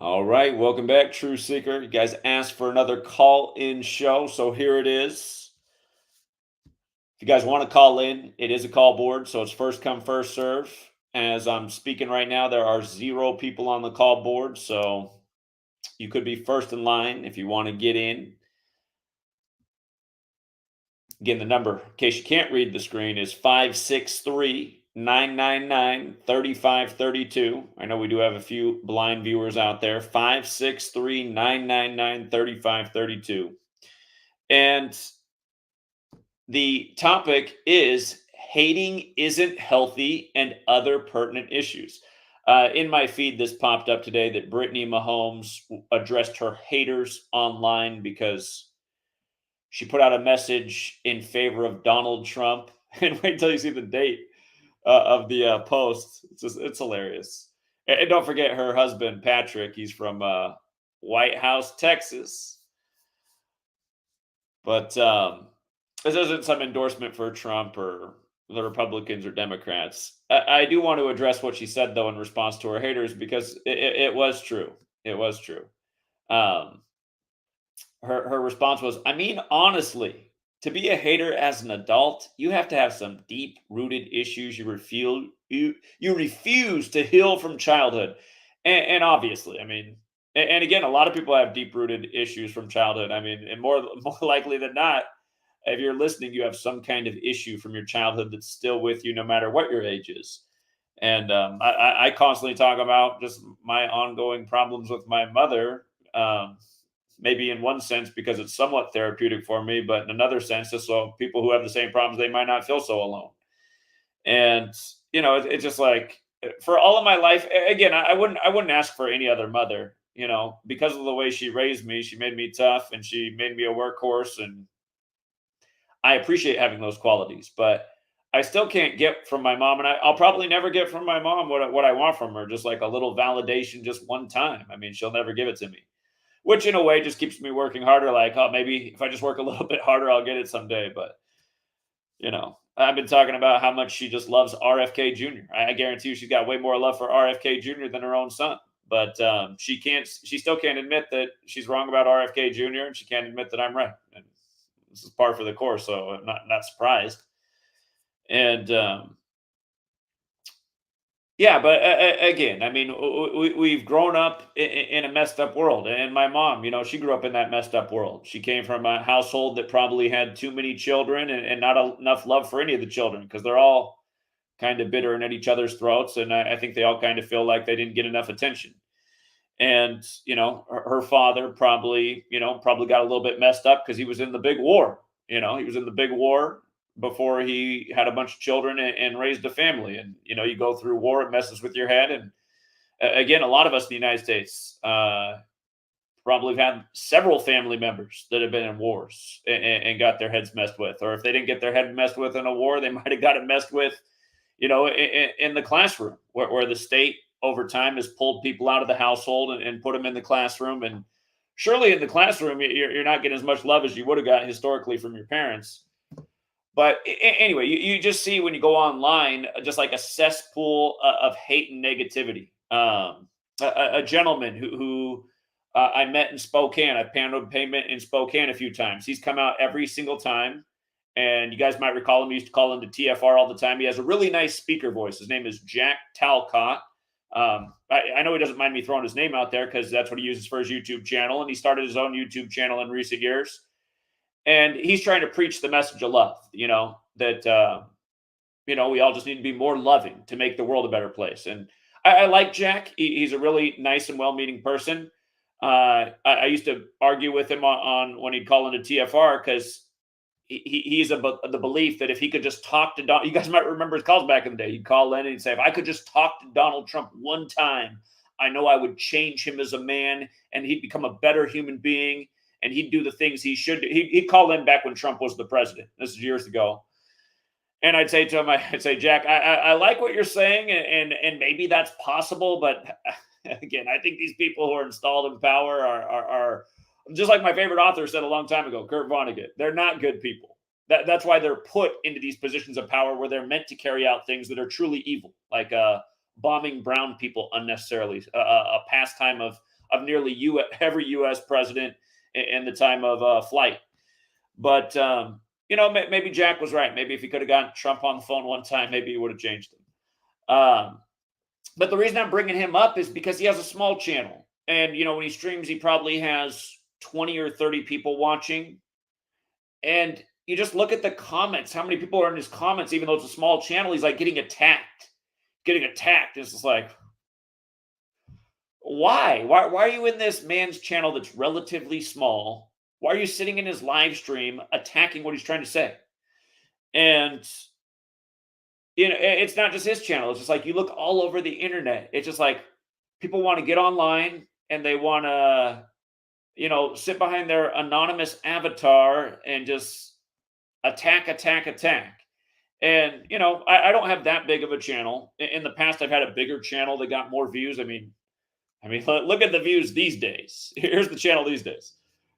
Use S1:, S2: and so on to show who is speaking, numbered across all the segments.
S1: All right, welcome back, True Seeker. You guys asked for another call-in show, so here it is. If you guys want to call in, it is a call board, so it's first come, first serve. As I'm speaking right now, there are 0 people on the call board, so you could be first in line if you want to get in. Again, the number, in case you can't read the screen, is 563-999-3532. I know we do have a few blind viewers out there. 563-999-3532. And the topic is hating isn't healthy and other pertinent issues. In my feed, this popped up today that Brittany Mahomes addressed her haters online because she put out a message in favor of Donald Trump. And wait till you see the date of the post. It's hilarious. And don't forget her husband, Patrick. He's from White House, Texas. But this isn't some endorsement for Trump or the Republicans or Democrats. I do want to address what she said, though, in response to her haters, because it was true. It was true. Her response was, I mean, honestly, to be a hater as an adult, you have to have some deep rooted issues you refuse to heal from childhood. And obviously, I mean, and again, a lot of people have deep rooted issues from childhood. I mean, and more likely than not, if you're listening, you have some kind of issue from your childhood that's still with you, no matter what your age is. And I constantly talk about just my ongoing problems with my mother. Maybe in one sense because it's somewhat therapeutic for me, but in another sense, just so people who have the same problems, they might not feel so alone. And it's just like for all of my life. Again, I wouldn't ask for any other mother. Because of the way she raised me, she made me tough and she made me a workhorse, and I appreciate having those qualities. But I still can't get from my mom, and I'll probably never get from my mom what I want from her, just like a little validation, just one time. I mean, she'll never give it to me, which in a way just keeps me working harder. Like, oh, maybe if I just work a little bit harder, I'll get it someday. But, I've been talking about how much she just loves RFK Jr. I guarantee you she's got way more love for RFK Jr. than her own son. But she still can't admit that she's wrong about RFK Jr. and she can't admit that I'm right. And this is par for the course, so I'm not surprised. And yeah, but again, I mean, we've grown up in a messed up world, and my mom, she grew up in that messed up world. She came from a household that probably had too many children and not enough love for any of the children because they're all kind of bitter and at each other's throats, and I think they all kind of feel like they didn't get enough attention. And her father probably got a little bit messed up because he was in the big war. He was in the big war before he had a bunch of children and raised a family. And you go through war, it messes with your head. And again, a lot of us in the United States probably have had several family members that have been in wars and got their heads messed with. Or if they didn't get their head messed with in a war, they might have got it messed with in the classroom, where the state over time has pulled people out of the household and put them in the classroom. And surely in the classroom, you're not getting as much love as you would have got historically from your parents. But anyway, you just see when you go online, just like a cesspool of hate and negativity. A gentleman who I met in Spokane, I've handled payment in Spokane a few times. He's come out every single time. And you guys might recall him. He used to call into TFR all the time. He has a really nice speaker voice. His name is Jack Talcott. I know he doesn't mind me throwing his name out there because that's what he uses for his YouTube channel. And he started his own YouTube channel in recent years. And he's trying to preach the message of love, that, we all just need to be more loving to make the world a better place. And I like Jack. He's a really nice and well-meaning person. I used to argue with him on when he'd call into TFR because he's the belief that if he could just talk to Don, you guys might remember his calls back in the day. He'd call in and he'd say, if I could just talk to Donald Trump one time, I know I would change him as a man and he'd become a better human being and he'd do the things he should do. He'd call in back when Trump was the president. This is years ago. And I'd say to him, I'd say, Jack, I like what you're saying and maybe that's possible. But again, I think these people who are installed in power are just like my favorite author said a long time ago, Kurt Vonnegut. They're not good people. That's why they're put into these positions of power where they're meant to carry out things that are truly evil, like bombing brown people unnecessarily, a pastime of nearly every U.S. president in the time of flight. But maybe Jack was right. Maybe if he could have gotten Trump on the phone one time, maybe he would have changed him. But the reason I'm bringing him up is because he has a small channel, and when he streams, he probably has 20 or 30 people watching. And you just look at the comments, how many people are in his comments, even though it's a small channel. He's like getting attacked. It's just like, why are you in this man's channel that's relatively small? Why are you sitting in his live stream attacking what he's trying to say? And it's not just his channel. It's just like you look all over the internet. It's just like people want to get online and they want to sit behind their anonymous avatar and just attack. And, I don't have that big of a channel. In the past, I've had a bigger channel that got more views. I mean, look at the views these days. Here's the channel these days.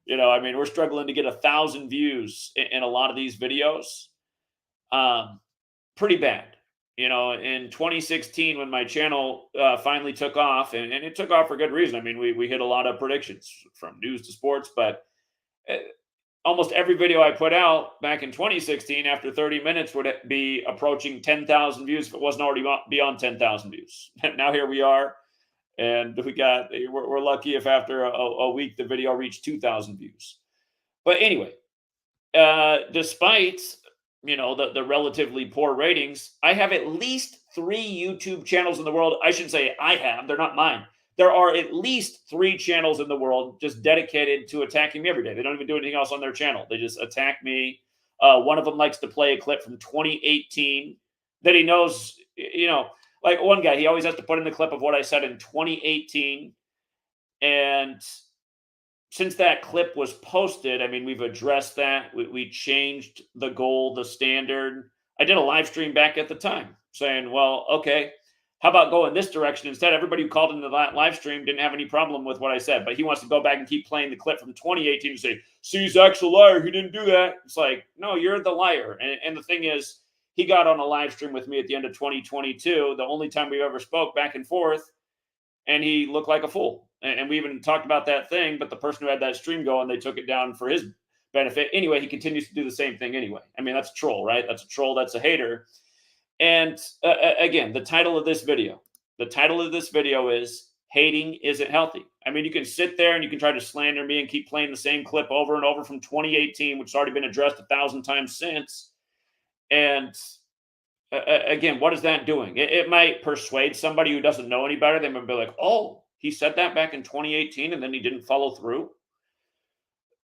S1: We're struggling to get 1,000 views in a lot of these videos. Pretty bad. In 2016, when my channel finally took off, and it took off for good reason. We hit a lot of predictions from news to sports, but almost every video I put out back in 2016, after 30 minutes, would be approaching 10,000 views if it wasn't already beyond 10,000 views. Now here we are, and we're lucky if after a week the video reached 2,000 views. But anyway, despite the relatively poor ratings, I have at least 3 YouTube channels in the world. I should say I have. They're not mine. There are at least 3 channels in the world just dedicated to attacking me every day. They don't even do anything else on their channel. They just attack me. One of them likes to play a clip from 2018 that he knows, like one guy, he always has to put in the clip of what I said in 2018. And since that clip was posted, we've addressed that. We changed the goal, the standard. I did a live stream back at the time saying, well, okay, how about go in this direction instead? Everybody who called into that live stream didn't have any problem with what I said, but he wants to go back and keep playing the clip from 2018 and say, see, Zach's a liar. He didn't do that. It's like, no, you're the liar. And the thing is, he got on a live stream with me at the end of 2022, the only time we ever spoke back and forth, and he looked like a fool. And we even talked about that thing, but the person who had that stream going, they took it down for his benefit. Anyway, he continues to do the same thing anyway. That's a troll, right? That's a troll. That's a hater. And again, the title of this video is Hating Isn't Healthy. You can sit there and you can try to slander me and keep playing the same clip over and over from 2018, which has already been addressed 1,000 times since. And again, what is that doing? It might persuade somebody who doesn't know any better. They might be like, oh, he said that back in 2018 and then he didn't follow through.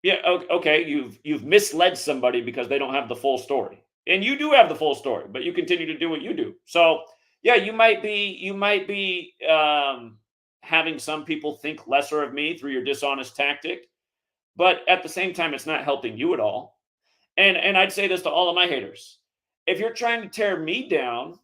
S1: Yeah, okay, you've misled somebody because they don't have the full story. And you do have the full story, but you continue to do what you do. So yeah, you might be having some people think lesser of me through your dishonest tactic, but at the same time, it's not helping you at all. And I'd say this to all of my haters: if you're trying to tear me down,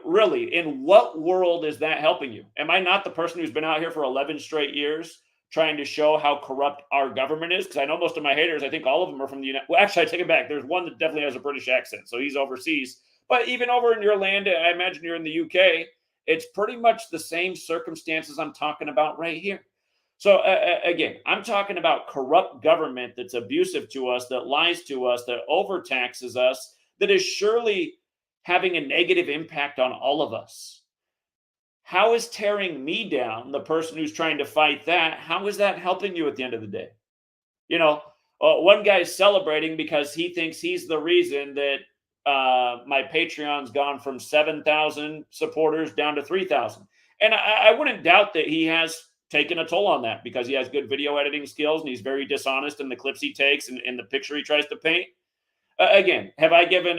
S1: really, in what world is that helping you? Am I not the person who's been out here for 11 straight years trying to show how corrupt our government is? Because I know most of my haters, I think all of them are from the United. Well, actually, I take it back. There's one that definitely has a British accent, so he's overseas. But even over in your land, I imagine you're in the UK, it's pretty much the same circumstances I'm talking about right here. So again, I'm talking about corrupt government that's abusive to us, that lies to us, that overtaxes us, that is surely having a negative impact on all of us. How is tearing me down, the person who's trying to fight that, how is that helping you at the end of the day? One guy is celebrating because he thinks he's the reason that my Patreon's gone from 7,000 supporters down to 3,000. And I wouldn't doubt that he has taken a toll on that because he has good video editing skills and he's very dishonest in the clips he takes and in the picture he tries to paint. Again, have I given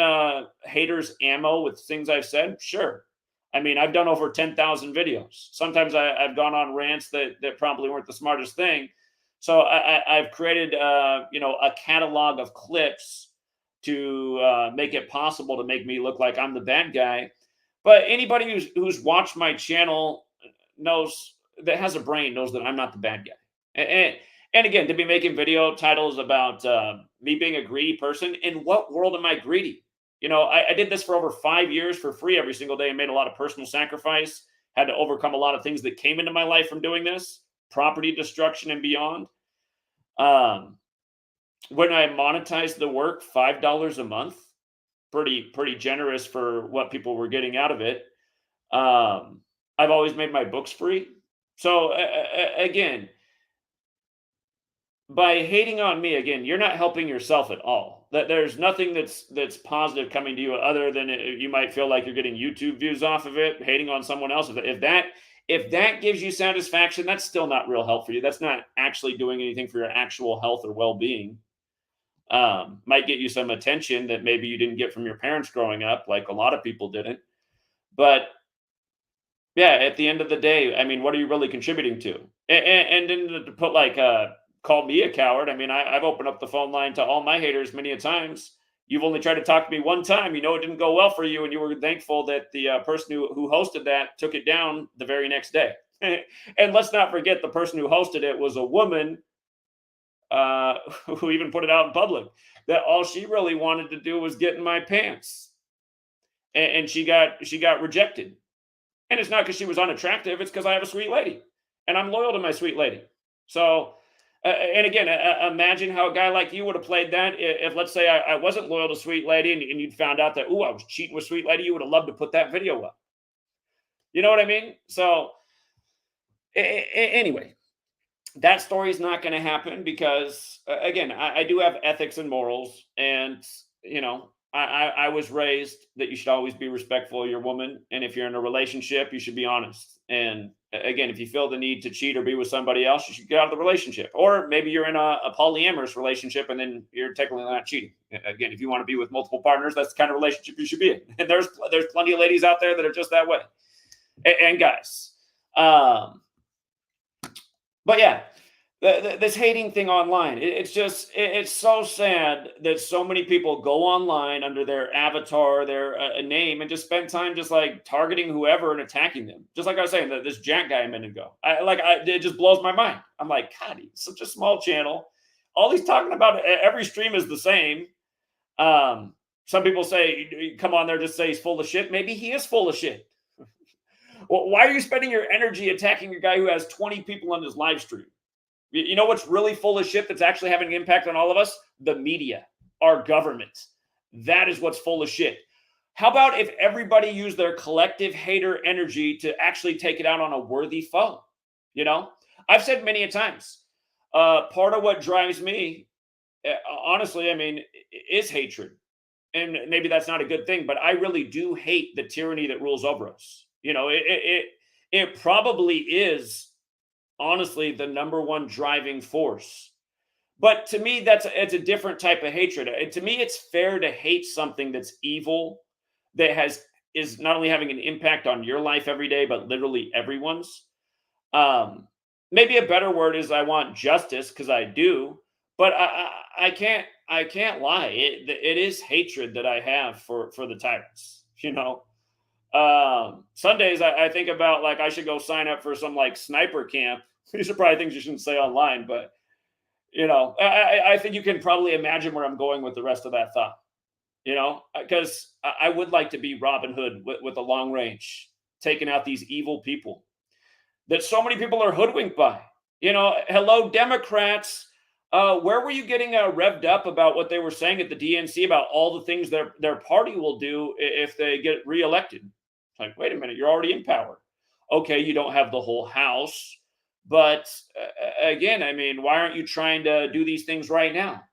S1: haters ammo with things I've said? Sure. I've done over 10,000 videos. Sometimes I've gone on rants that probably weren't the smartest thing. So I've created, a catalog of clips to make it possible to make me look like I'm the bad guy. But anybody who's watched my channel that has a brain knows that I'm not the bad guy. And again, to be making video titles about me being a greedy person, in what world am I greedy? I did this for over 5 years for free every single day and made a lot of personal sacrifice, had to overcome a lot of things that came into my life from doing this. property destruction and beyond. Um, when I monetized the work, $5 a month, pretty generous for what people were getting out of it. I've always made my books free. So again, by hating on me again, you're not helping yourself at all. That there's nothing that's positive coming to you other than you might feel like you're getting YouTube views off of it, hating on someone else. If that gives you satisfaction, that's still not real help for you. That's not actually doing anything for your actual health or well-being. Might get you some attention that maybe you didn't get from your parents growing up, like a lot of people didn't. But yeah, at the end of the day, I mean, what are you really contributing to? And then to put like call me a coward. I mean, I've opened up the phone line to all my haters many a times. You've only tried to talk to me one time. You know it didn't go well for you, and you were thankful that the person who hosted that took it down the very next day. And let's not forget the person who hosted it was a woman who even put it out in public. That all she really wanted to do was get in my pants, and she got rejected. And it's not because she was unattractive; it's because I have a sweet lady, and I'm loyal to my sweet lady. So. And again, imagine how a guy like you would have played that if let's say, I wasn't loyal to Sweet Lady and you'd found out that, oh, I was cheating with Sweet Lady. You would have loved to put that video up. You know what I mean? So anyway, that story is not going to happen because, again, I do have ethics and morals. And, I was raised that you should always be respectful of your woman. And if you're in a relationship, you should be honest. And again, if you feel the need to cheat or be with somebody else, you should get out of the relationship. Or maybe you're in a polyamorous relationship and then you're technically not cheating. Again, if you want to be with multiple partners, that's the kind of relationship you should be in. And there's plenty of ladies out there that are just that way. And guys. But yeah, this hating thing online, it's so sad that so many people go online under their avatar, their name, and just spend time just like targeting whoever and attacking them. Just like I was saying, this Jack guy a minute ago, it just blows my mind. I'm like, God, he's such a small channel. All he's talking about, every stream is the same. Some people say, come on there, just say he's full of shit. Maybe he is full of shit. Well, why are you spending your energy attacking a guy who has 20 people on his live stream? You know what's really full of shit that's actually having an impact on all of us? The media, our government. That is what's full of shit. How about if everybody used their collective hater energy to actually take it out on a worthy foe? I've said many a times, part of what drives me, honestly, I mean, is hatred. And maybe that's not a good thing, but I really do hate the tyranny that rules over us. It probably is honestly the number one driving force. But to me, it's a different type of hatred. To me, it's fair to hate something that's evil, that is not only having an impact on your life every day, but literally everyone's. Maybe a better word is I want justice, because I do, but I can't lie. It is hatred that I have for the tyrants. Sundays I think about like I should go sign up for some like sniper camp. These are probably things you shouldn't say online, but I think you can probably imagine where I'm going with the rest of that thought. Because I would like to be Robin Hood with a long range, taking out these evil people that so many people are hoodwinked by. Hello, Democrats. Where were you getting revved up about what they were saying at the DNC about all the things their party will do if they get reelected? It's like, wait a minute, you're already in power. Okay, you don't have the whole House. But again, I mean, why aren't you trying to do these things right now?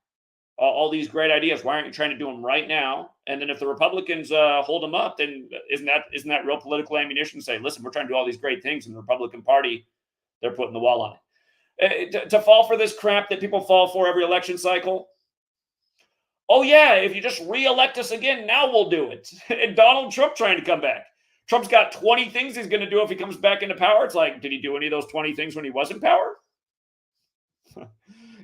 S1: All these great ideas. Why aren't you trying to do them right now? And then if the Republicans hold them up, then isn't that real political ammunition to say, listen, we're trying to do all these great things, and the Republican Party, they're putting the wall on it. To fall for this crap that people fall for every election cycle. Oh yeah, if you just reelect us again, now we'll do it. And Donald Trump trying to come back. Trump's got 20 things he's going to do if he comes back into power. It's like, did he do any of those 20 things when he was in power?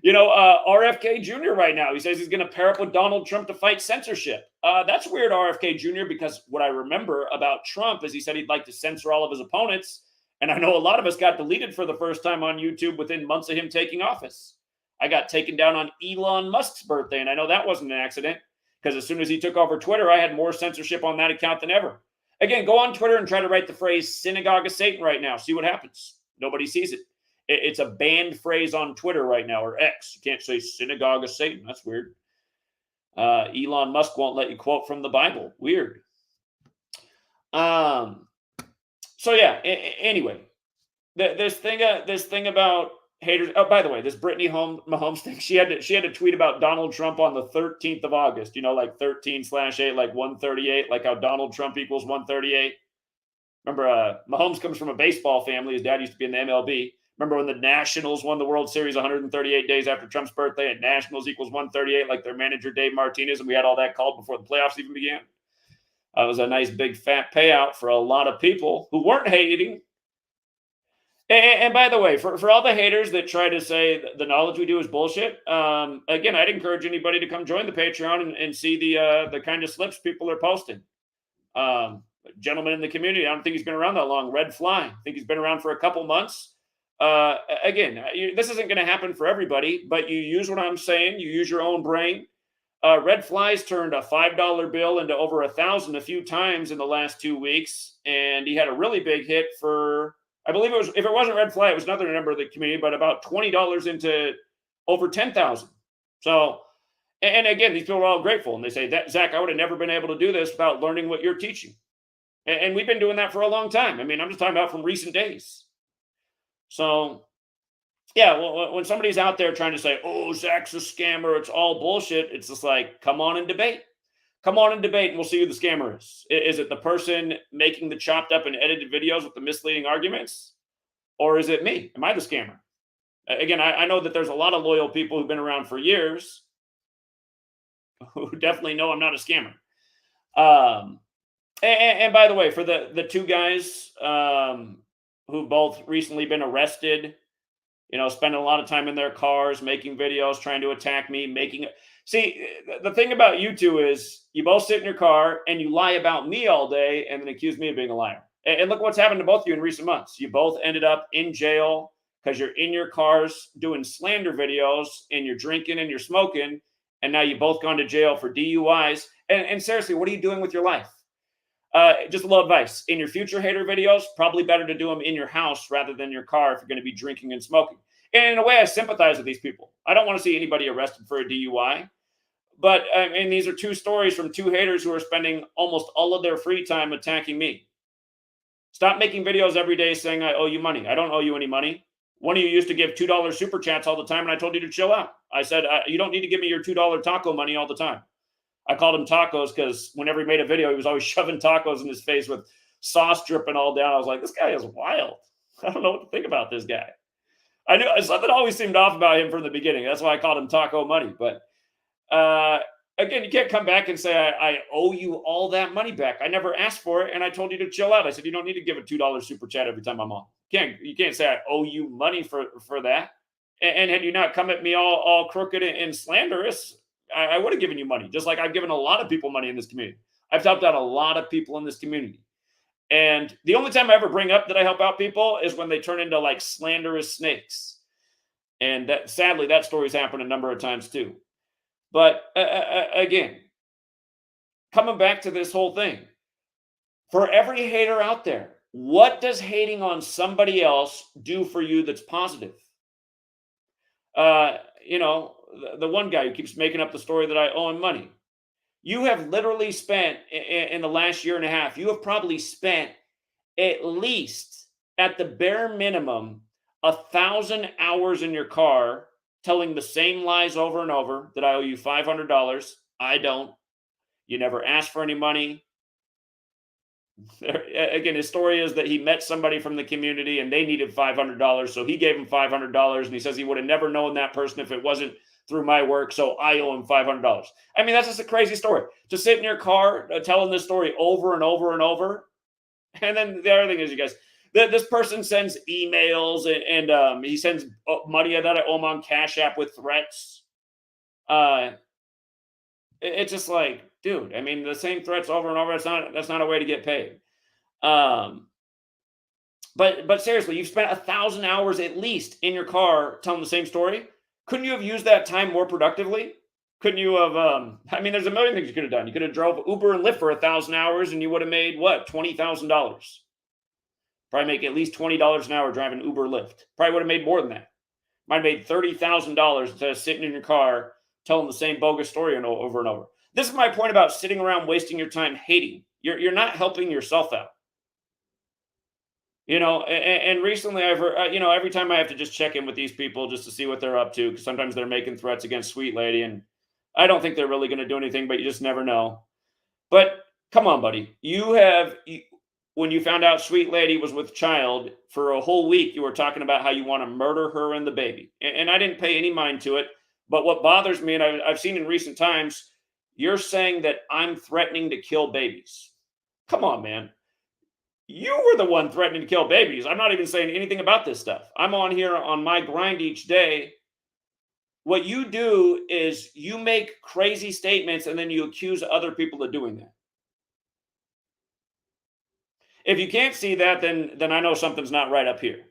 S1: RFK Jr. right now, he says he's going to pair up with Donald Trump to fight censorship. That's weird, RFK Jr., because what I remember about Trump is he said he'd like to censor all of his opponents. And I know a lot of us got deleted for the first time on YouTube within months of him taking office. I got taken down on Elon Musk's birthday, and I know that wasn't an accident, because as soon as he took over Twitter, I had more censorship on that account than ever. Again, go on Twitter and try to write the phrase synagogue of Satan right now. See what happens. Nobody sees it. It's a banned phrase on Twitter right now, or X. You can't say synagogue of Satan. That's weird. Elon Musk won't let you quote from the Bible. Weird. So yeah. Anyway, this thing about haters. Oh, by the way, this Brittany Mahomes thing. She had to tweet about Donald Trump on the 13th of August. Like 13/8, like 138, like how Donald Trump equals 138. Remember, Mahomes comes from a baseball family. His dad used to be in the MLB. Remember when the Nationals won the World Series 138 days after Trump's birthday, and Nationals equals 138, like their manager Dave Martinez, and we had all that called before the playoffs even began. It was a nice big fat payout for a lot of people who weren't hating. And by the way, for all the haters that try to say the knowledge we do is bullshit, again, I'd encourage anybody to come join the Patreon and see the kind of slips people are posting. Gentleman in the community, I don't think he's been around that long. Red Fly, I think he's been around for a couple months. Again, this isn't going to happen for everybody, but you use what I'm saying. You use your own brain. Red Fly's turned a $5 bill into over 1,000 a few times in the last 2 weeks, and he had a really big hit for, I believe it was, if it wasn't Red Fly, it was another member of the community, but about $20 into over 10,000. So, and again, these people are all grateful, and they say, that Zach, I would have never been able to do this without learning what you're teaching. And we've been doing that for a long time. I mean, I'm just talking about from recent days. So, yeah, well, when somebody's out there trying to say, oh, Zach's a scammer, it's all bullshit, it's just like, come on and debate. Come on and debate, and we'll see who the scammer is. Is it the person making the chopped up and edited videos with the misleading arguments? Or is it me? Am I the scammer? Again, I know that there's a lot of loyal people who've been around for years who definitely know I'm not a scammer. And by the way, for the two guys who both recently been arrested, spending a lot of time in their cars, making videos, trying to attack me, see, the thing about you two is you both sit in your car and you lie about me all day and then accuse me of being a liar. And look what's happened to both of you in recent months. You both ended up in jail because you're in your cars doing slander videos and you're drinking and you're smoking. And now you both gone to jail for DUIs. And seriously, what are you doing with your life? Just a little advice. In your future hater videos, probably better to do them in your house rather than your car if you're going to be drinking and smoking. And in a way, I sympathize with these people. I don't want to see anybody arrested for a DUI. But these are two stories from two haters who are spending almost all of their free time attacking me. Stop making videos every day saying I owe you money. I don't owe you any money. One of you used to give $2 super chats all the time, and I told you to chill out. I said, you don't need to give me your $2 taco money all the time. I called him tacos because whenever he made a video, he was always shoving tacos in his face with sauce dripping all down. I was like, this guy is wild. I don't know what to think about this guy. I knew something always seemed off about him from the beginning. That's why I called him Taco Money. But again, you can't come back and say, I owe you all that money back. I never asked for it, and I told you to chill out. I said, you don't need to give a $2 super chat every time I'm on. You can't say I owe you money for that. And had you not come at me all crooked and slanderous, I would have given you money, just like I've given a lot of people money in this community. I've helped out a lot of people in this community. And the only time I ever bring up that I help out people is when they turn into like slanderous snakes. And sadly, that story's happened a number of times too. But again, coming back to this whole thing, for every hater out there, what does hating on somebody else do for you that's positive? The one guy who keeps making up the story that I owe him money. You have literally spent, in the last year and a half, you have probably spent at least, at the bare minimum, 1,000 hours in your car telling the same lies over and over that I owe you $500. I don't. You never asked for any money. Again, his story is that he met somebody from the community and they needed $500. So he gave him $500. And he says he would have never known that person if it wasn't through my work. So I owe him $500. I mean, that's just a crazy story. To sit in your car telling this story over and over and over. And then the other thing is, you guys, this person sends emails and he sends money that I owe him on CashApp with threats. It's just like, dude, I mean, the same threats over and over. That's not a way to get paid. But seriously, you've spent 1,000 hours at least in your car telling the same story. Couldn't you have used that time more productively? Couldn't you have, there's a million things you could have done. You could have drove Uber and Lyft for 1,000 hours and you would have made what? $20,000. Probably make at least $20 an hour driving Uber Lyft. Probably would have made more than that. Might have made $30,000 instead of sitting in your car telling the same bogus story over and over. This is my point about sitting around wasting your time hating. You're not helping yourself out. And recently I've heard, every time I have to just check in with these people just to see what they're up to, because sometimes they're making threats against Sweet Lady, and I don't think they're really going to do anything, but you just never know. But come on, buddy. When you found out Sweet Lady was with child for a whole week, you were talking about how you want to murder her and the baby. And I didn't pay any mind to it. But what bothers me, and I've seen in recent times, you're saying that I'm threatening to kill babies. Come on, man. You were the one threatening to kill babies. I'm not even saying anything about this stuff. I'm on here on my grind each day. What you do is you make crazy statements and then you accuse other people of doing that. If you can't see that, then I know something's not right up here.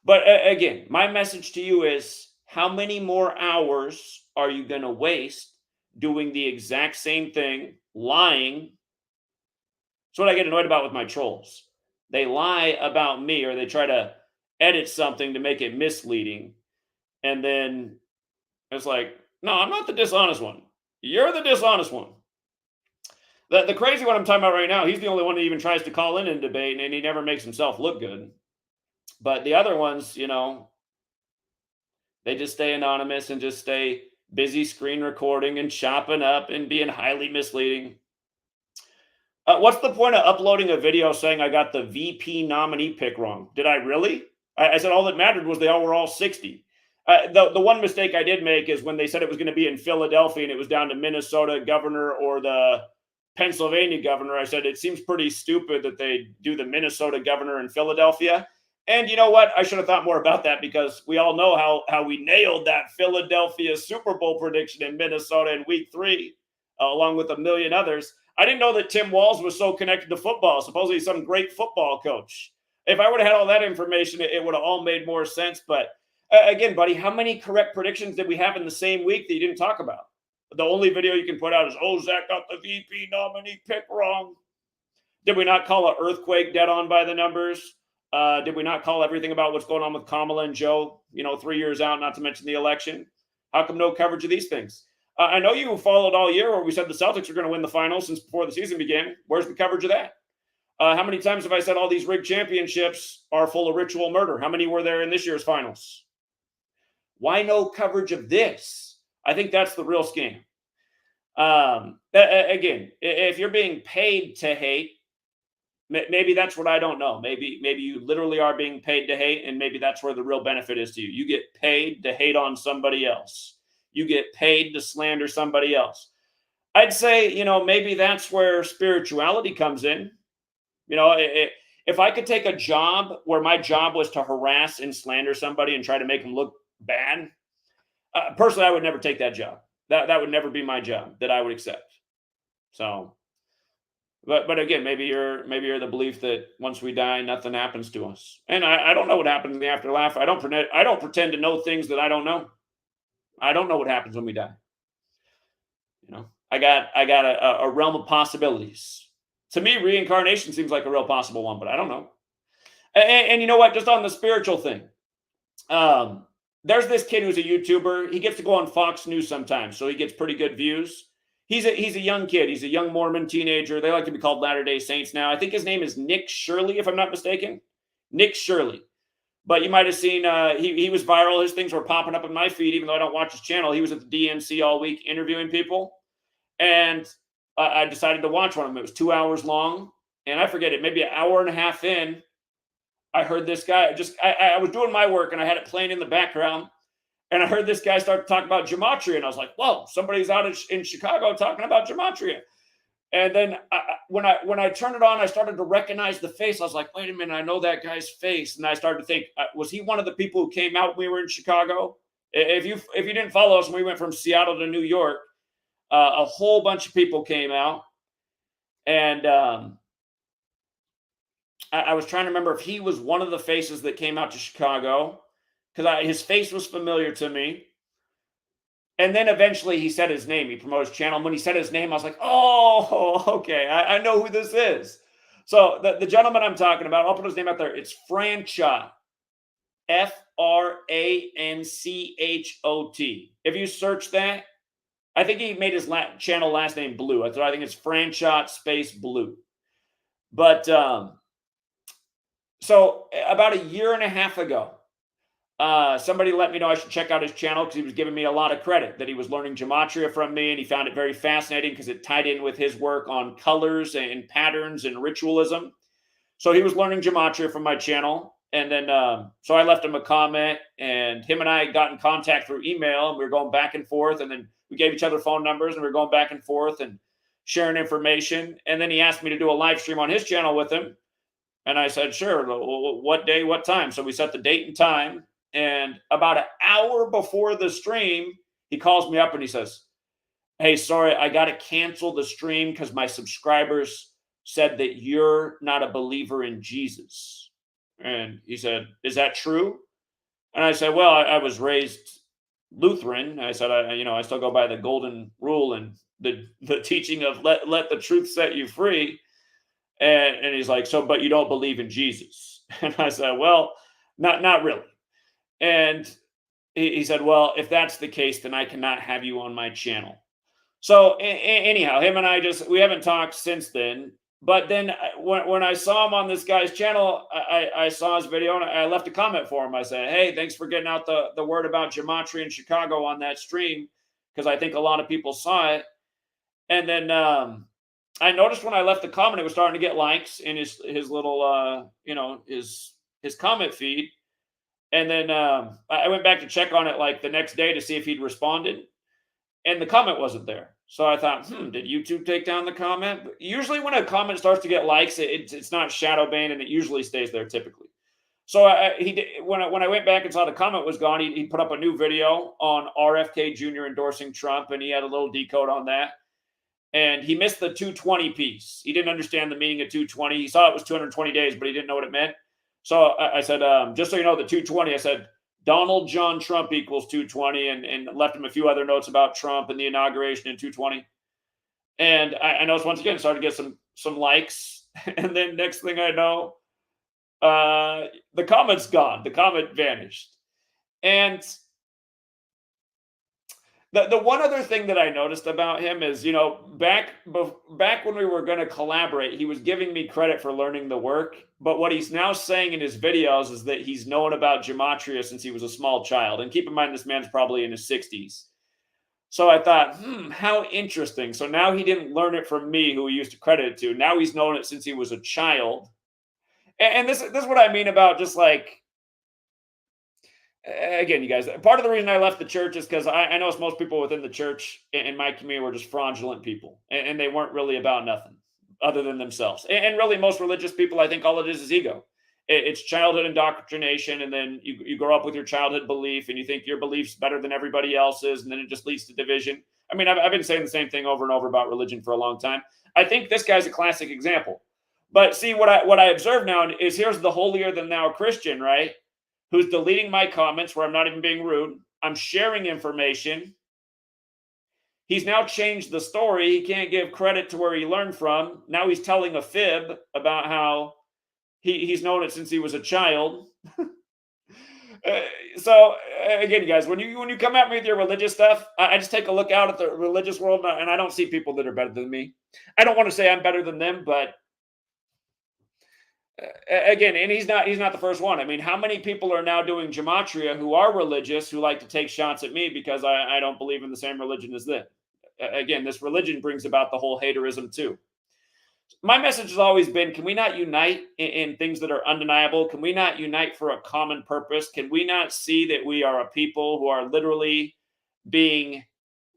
S1: But again, my message to you is, how many more hours are you going to waste doing the exact same thing, lying? That's what I get annoyed about with my trolls. They lie about me, or they try to edit something to make it misleading. And then it's like, no, I'm not the dishonest one. You're the dishonest one. The crazy one I'm talking about right now, he's the only one that even tries to call in and debate, and he never makes himself look good. But the other ones, they just stay anonymous and just stay busy screen recording and chopping up and being highly misleading. What's the point of uploading a video saying I got the VP nominee pick wrong? Did I really? I said all that mattered was they all were all 60. The one mistake I did make is when they said it was going to be in Philadelphia and it was down to Minnesota governor or the Pennsylvania governor. I said it seems pretty stupid that they do the Minnesota governor in Philadelphia. And you know what? I should have thought more about that, because we all know how we nailed that Philadelphia Super Bowl prediction in Minnesota in week 3, along with a million others. I didn't know that Tim Walz was so connected to football. Supposedly some great football coach. If I would have had all that information, it would have all made more sense. But again, buddy, how many correct predictions did we have in the same week that you didn't talk about? The only video you can put out is, oh, Zach got the VP nominee pick wrong. Did we not call an earthquake dead on by the numbers? Did we not call everything about what's going on with Kamala and Joe, 3 years out, not to mention the election? How come no coverage of these things? I know you followed all year where we said the Celtics are going to win the finals since before the season began. Where's the coverage of that? How many times have I said all these rigged championships are full of ritual murder? How many were there in this year's finals? Why no coverage of this? I think that's the real scam. Again, if you're being paid to hate, maybe that's what I don't know. Maybe you literally are being paid to hate, and maybe that's where the real benefit is to you. You get paid to hate on somebody else. You get paid to slander somebody else. I'd say, maybe that's where spirituality comes in. If I could take a job where my job was to harass and slander somebody and try to make them look bad, personally, I would never take that job. That would never be my job that I would accept. So, but again, maybe you're the belief that once we die, nothing happens to us. And I don't know what happens in the afterlife. I don't pretend to know things that I don't know. I don't know what happens when we die. I got a realm of possibilities. To me, reincarnation seems like a real possible one, but I don't know. And you know what? Just on the spiritual thing, there's this kid who's a YouTuber. He gets to go on Fox News sometimes, so he gets pretty good views. He's a young kid. He's a young Mormon teenager. They like to be called Latter-day Saints now. I think his name is Nick Shirley, if I'm not mistaken. Nick Shirley. But you might have seen he was viral. His things were popping up in my feed, even though I don't watch his channel. He was at the DNC all week interviewing people. And I decided to watch one of them. It was 2 hours long. And I forget it, maybe an hour and a half in, I heard this guy I was doing my work and I had it playing in the background. And I heard this guy start to talk about gematria. And I was like, whoa, somebody's out in Chicago talking about gematria. And then when I turned it on, I started to recognize the face. I was like, wait a minute, I know that guy's face. And I started to think, was he one of the people who came out when we were in Chicago? If you didn't follow us when we went from Seattle to New York, a whole bunch of people came out. And I was trying to remember if he was one of the faces that came out to Chicago, because his face was familiar to me. And then eventually he said his name. He promoted his channel. And when he said his name, I was like, oh, okay. I know who this is. So the gentleman I'm talking about, I'll put his name out there. It's Franchot. Franchot. If you search that, I think he made his channel last name Blue. I think it's Franchot space Blue. But so about a year and a half ago, somebody let me know I should check out his channel because he was giving me a lot of credit that he was learning gematria from me, and he found it very fascinating because it tied in with his work on colors and patterns and ritualism. So he was learning gematria from my channel, and then so I left him a comment, and him and I got in contact through email, and we were going back and forth, and then we gave each other phone numbers, and we were going back and forth and sharing information. And then he asked me to do a live stream on his channel with him, and I said, sure. What day, what time? So we set the date and time. And about an hour before the stream, he calls me up and he says, hey, sorry, I got to cancel the stream because my subscribers said that you're not a believer in Jesus. And he said, is that true? And I said, well, I was raised Lutheran. I said, I still go by the golden rule and the teaching of let the truth set you free. And he's like, so, but you don't believe in Jesus. And I said, well, not really. And he said, well, if that's the case, then I cannot have you on my channel. So anyhow, him and I we haven't talked since then. But then when I saw him on this guy's channel, I saw his video and I left a comment for him. I said, hey, thanks for getting out the word about gematria in Chicago on that stream, because I think a lot of people saw it. And then I noticed when I left the comment, it was starting to get likes in his little, his comment feed. And then I went back to check on it like the next day to see if he'd responded, and the comment wasn't there. So I thought, did YouTube take down the comment? But usually when a comment starts to get likes, it's not shadow banned, and it usually stays there typically. So when I went back and saw the comment was gone, he put up a new video on RFK Jr. endorsing Trump, and he had a little decode on that. And he missed the 220 piece. He didn't understand the meaning of 220. He saw it was 220 days, but he didn't know what it meant. So I said, just so you know, the 220, I said, Donald John Trump equals 220, and left him a few other notes about Trump and the inauguration in 220. And I noticed once again, started to get some likes. And then next thing I know, the comment's gone. The comment vanished. And the one other thing that I noticed about him is, back when we were going to collaborate, he was giving me credit for learning the work. But what he's now saying in his videos is that he's known about gematria since he was a small child. And keep in mind, this man's probably in his 60s. So I thought, how interesting. So now he didn't learn it from me, who he used to credit it to. Now he's known it since he was a child. And this is what I mean about just like, again, you guys, part of the reason I left the church is because I know most people within the church in my community were just fraudulent people, and they weren't really about nothing other than themselves. And really, most religious people, I think all it is ego. It's childhood indoctrination, and then you grow up with your childhood belief, and you think your belief's better than everybody else's, and then it just leads to division. I mean, I've been saying the same thing over and over about religion for a long time. I think this guy's a classic example. But see, what I observe now is here's the holier-than-thou Christian, right? Who's deleting my comments where I'm not even being rude. I'm sharing information. He's now changed the story. He can't give credit to where he learned from. Now he's telling a fib about how he's known it since he was a child. So again, you guys, when you come at me with your religious stuff, I just take a look out at the religious world, and I don't see people that are better than me. I don't want to say I'm better than them, but again, and he's not the first one. I mean, how many people are now doing gematria who are religious, who like to take shots at me because I don't believe in the same religion as them? Again, this religion brings about the whole haterism too. My message has always been, can we not unite in things that are undeniable? Can we not unite for a common purpose? Can we not see that we are a people who are literally being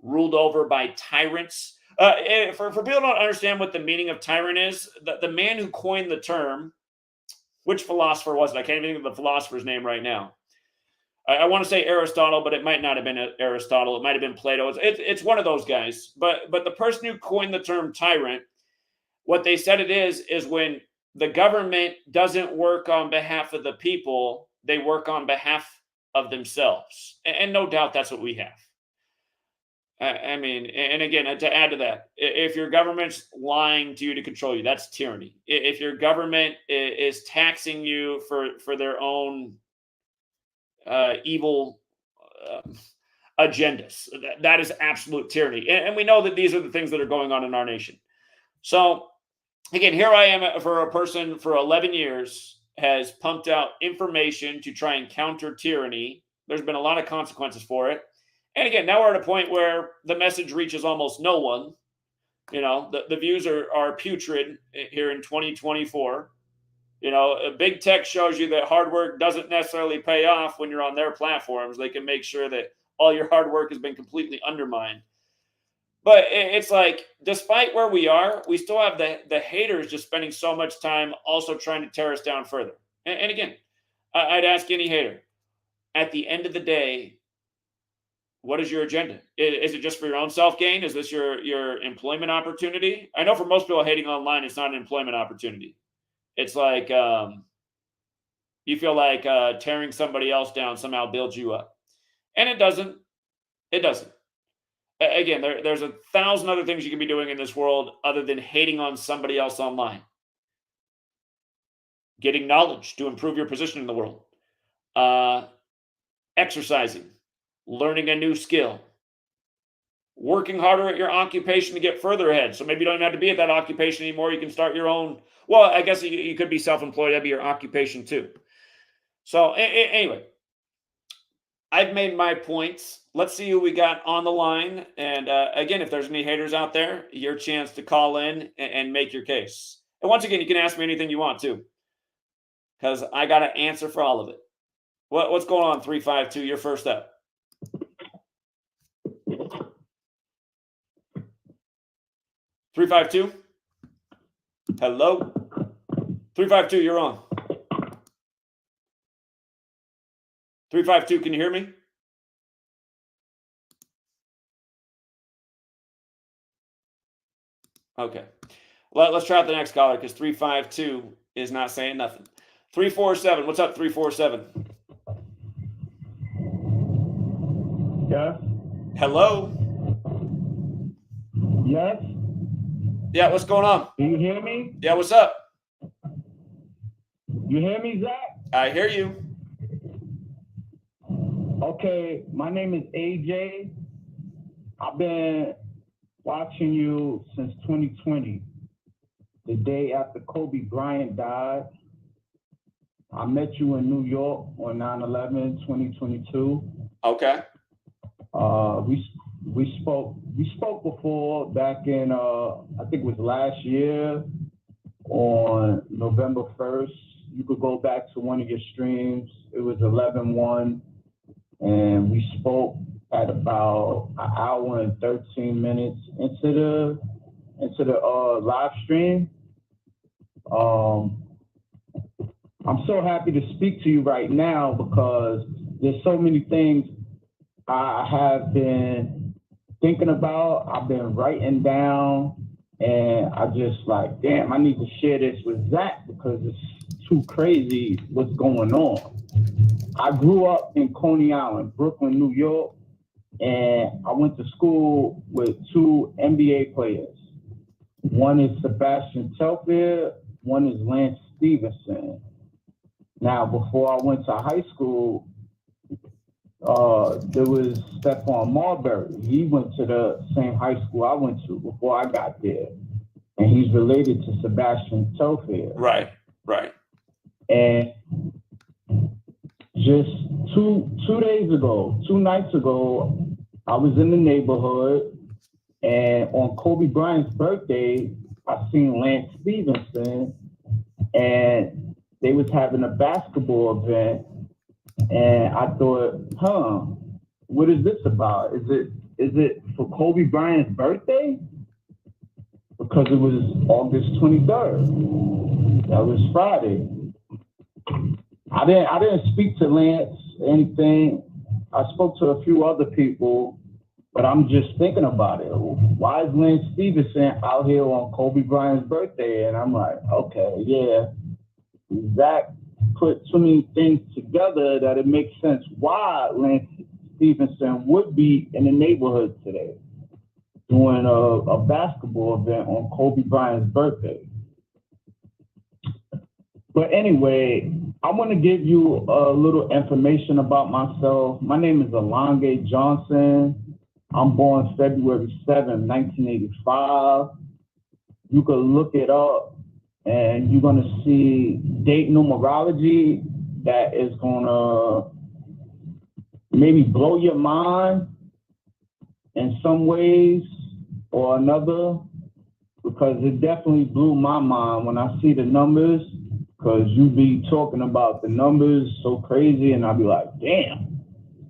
S1: ruled over by tyrants? For people who don't understand what the meaning of tyrant is, the man who coined the term, which philosopher was it? I can't even think of the philosopher's name right now. I want to say Aristotle, but it might not have been Aristotle. It might have been Plato. It's one of those guys. But the person who coined the term tyrant, what they said it is when the government doesn't work on behalf of the people, they work on behalf of themselves. And no doubt that's what we have. I mean, and again, to add to that, if your government's lying to you to control you, that's tyranny. If your government is taxing you for their own evil uh, agendas, that is absolute tyranny. And we know that these are the things that are going on in our nation. So again, here I am for a person for 11 years has pumped out information to try and counter tyranny. There's been a lot of consequences for it. And again, now we're at a point where the message reaches almost no one. You know, the views are putrid here in 2024. You know, big tech shows you that hard work doesn't necessarily pay off when you're on their platforms. They can make sure that all your hard work has been completely undermined. But it's like, despite where we are, we still have the haters just spending so much time also trying to tear us down further. And again, I'd ask any hater, at the end of the day, what is your agenda? Is it just for your own self gain? Is this your employment opportunity? I know for most people hating online, it's not an employment opportunity. It's like you feel like tearing somebody else down somehow builds you up, and it doesn't. It doesn't. Again, there's 1,000 other things you can be doing in this world other than hating on somebody else online. Getting knowledge to improve your position in the world, exercising, learning a new skill, working harder at your occupation to get further ahead. So maybe you don't even have to be at that occupation anymore. You can start your own. Well, I guess you could be self-employed. That'd be your occupation too. So anyway, I've made my points. Let's see who we got on the line. And again, if there's any haters out there, your chance to call in and make your case. And once again, you can ask me anything you want to, because I got an answer for all of it. What's going on, 352? You're first up. 352? Hello? 352, you're on. 352, can you hear me? Okay. Let's try out the next caller, because 352 is not saying nothing. 347, what's up, 347?
S2: Yes.
S1: Hello?
S2: Yes.
S1: Yeah, what's going on?
S2: Do you hear me?
S1: Yeah, what's up?
S2: You hear me, Zach?
S1: I hear you.
S2: Okay, my name is AJ. I've been watching you since 2020, the day after Kobe Bryant died. I met you in New York on 9/11, 2022.
S1: Okay.
S2: We spoke before back in I think it was last year on November 1st. You could go back to one of your streams. It was 11/1, and we spoke at about an hour and 13 minutes into the live stream. I'm so happy to speak to you right now because there's so many things I have been thinking about, I've been writing down, and I just like, damn, I need to share this with Zach because it's too crazy what's going on. I grew up in Coney Island, Brooklyn, New York, and I went to school with two NBA players. One is Sebastian Telfair, one is Lance Stevenson. Now, before I went to high school, there was Stephon Marbury. He went to the same high school I went to before I got there. And he's related to Sebastian Telfair.
S1: Right.
S2: And just two nights ago, I was in the neighborhood, and on Kobe Bryant's birthday, I seen Lance Stevenson, and they was having a basketball event. And I thought, what is this about? Is it for Kobe Bryant's birthday? Because it was August 23rd. That was Friday. I didn't speak to Lance or anything. I spoke to a few other people, but I'm just thinking about it. Why is Lance Stevenson out here on Kobe Bryant's birthday? And I'm like, okay, yeah, Zach put so many things together that it makes sense why Lance Stevenson would be in the neighborhood today. doing a basketball event on Kobe Bryant's birthday. But anyway, I want to give you a little information about myself. My name is Alonge Johnson. I'm born February 7, 1985. You can look it up and you're going to see date numerology that is going to maybe blow your mind in some ways or another, because it definitely blew my mind when I see the numbers, because you be talking about the numbers so crazy and I'll be like, damn,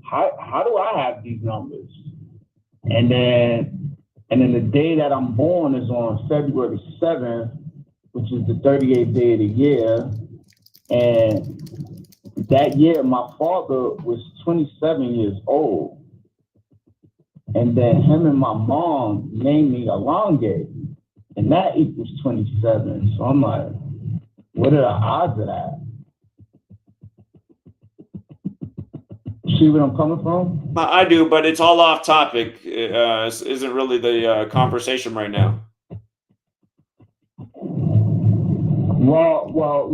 S2: how do I have these numbers? And then the day that I'm born is on February 7th, which is the 38th day of the year. And that year, my father was 27 years old. And then him and my mom named me Alonge, and that equals 27. So I'm like, what are the odds of that? See where I'm coming from?
S1: I do, but it's all off topic. Isn't really the conversation right now.
S2: Well,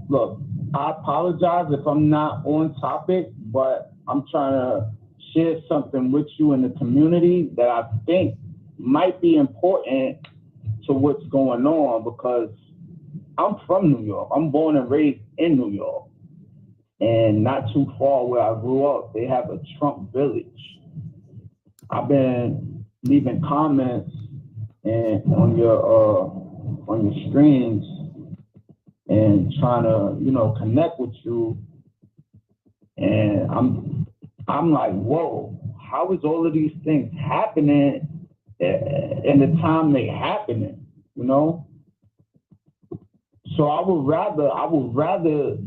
S2: look, I apologize if I'm not on topic, but I'm trying to share something with you in the community that I think might be important to what's going on, because I'm from New York. I'm born and raised in New York. And not too far where I grew up, they have a Trump village. I've been leaving comments on your streams and trying to, connect with you. And I'm like, whoa, how is all of these things happening in the time they happening, So I would rather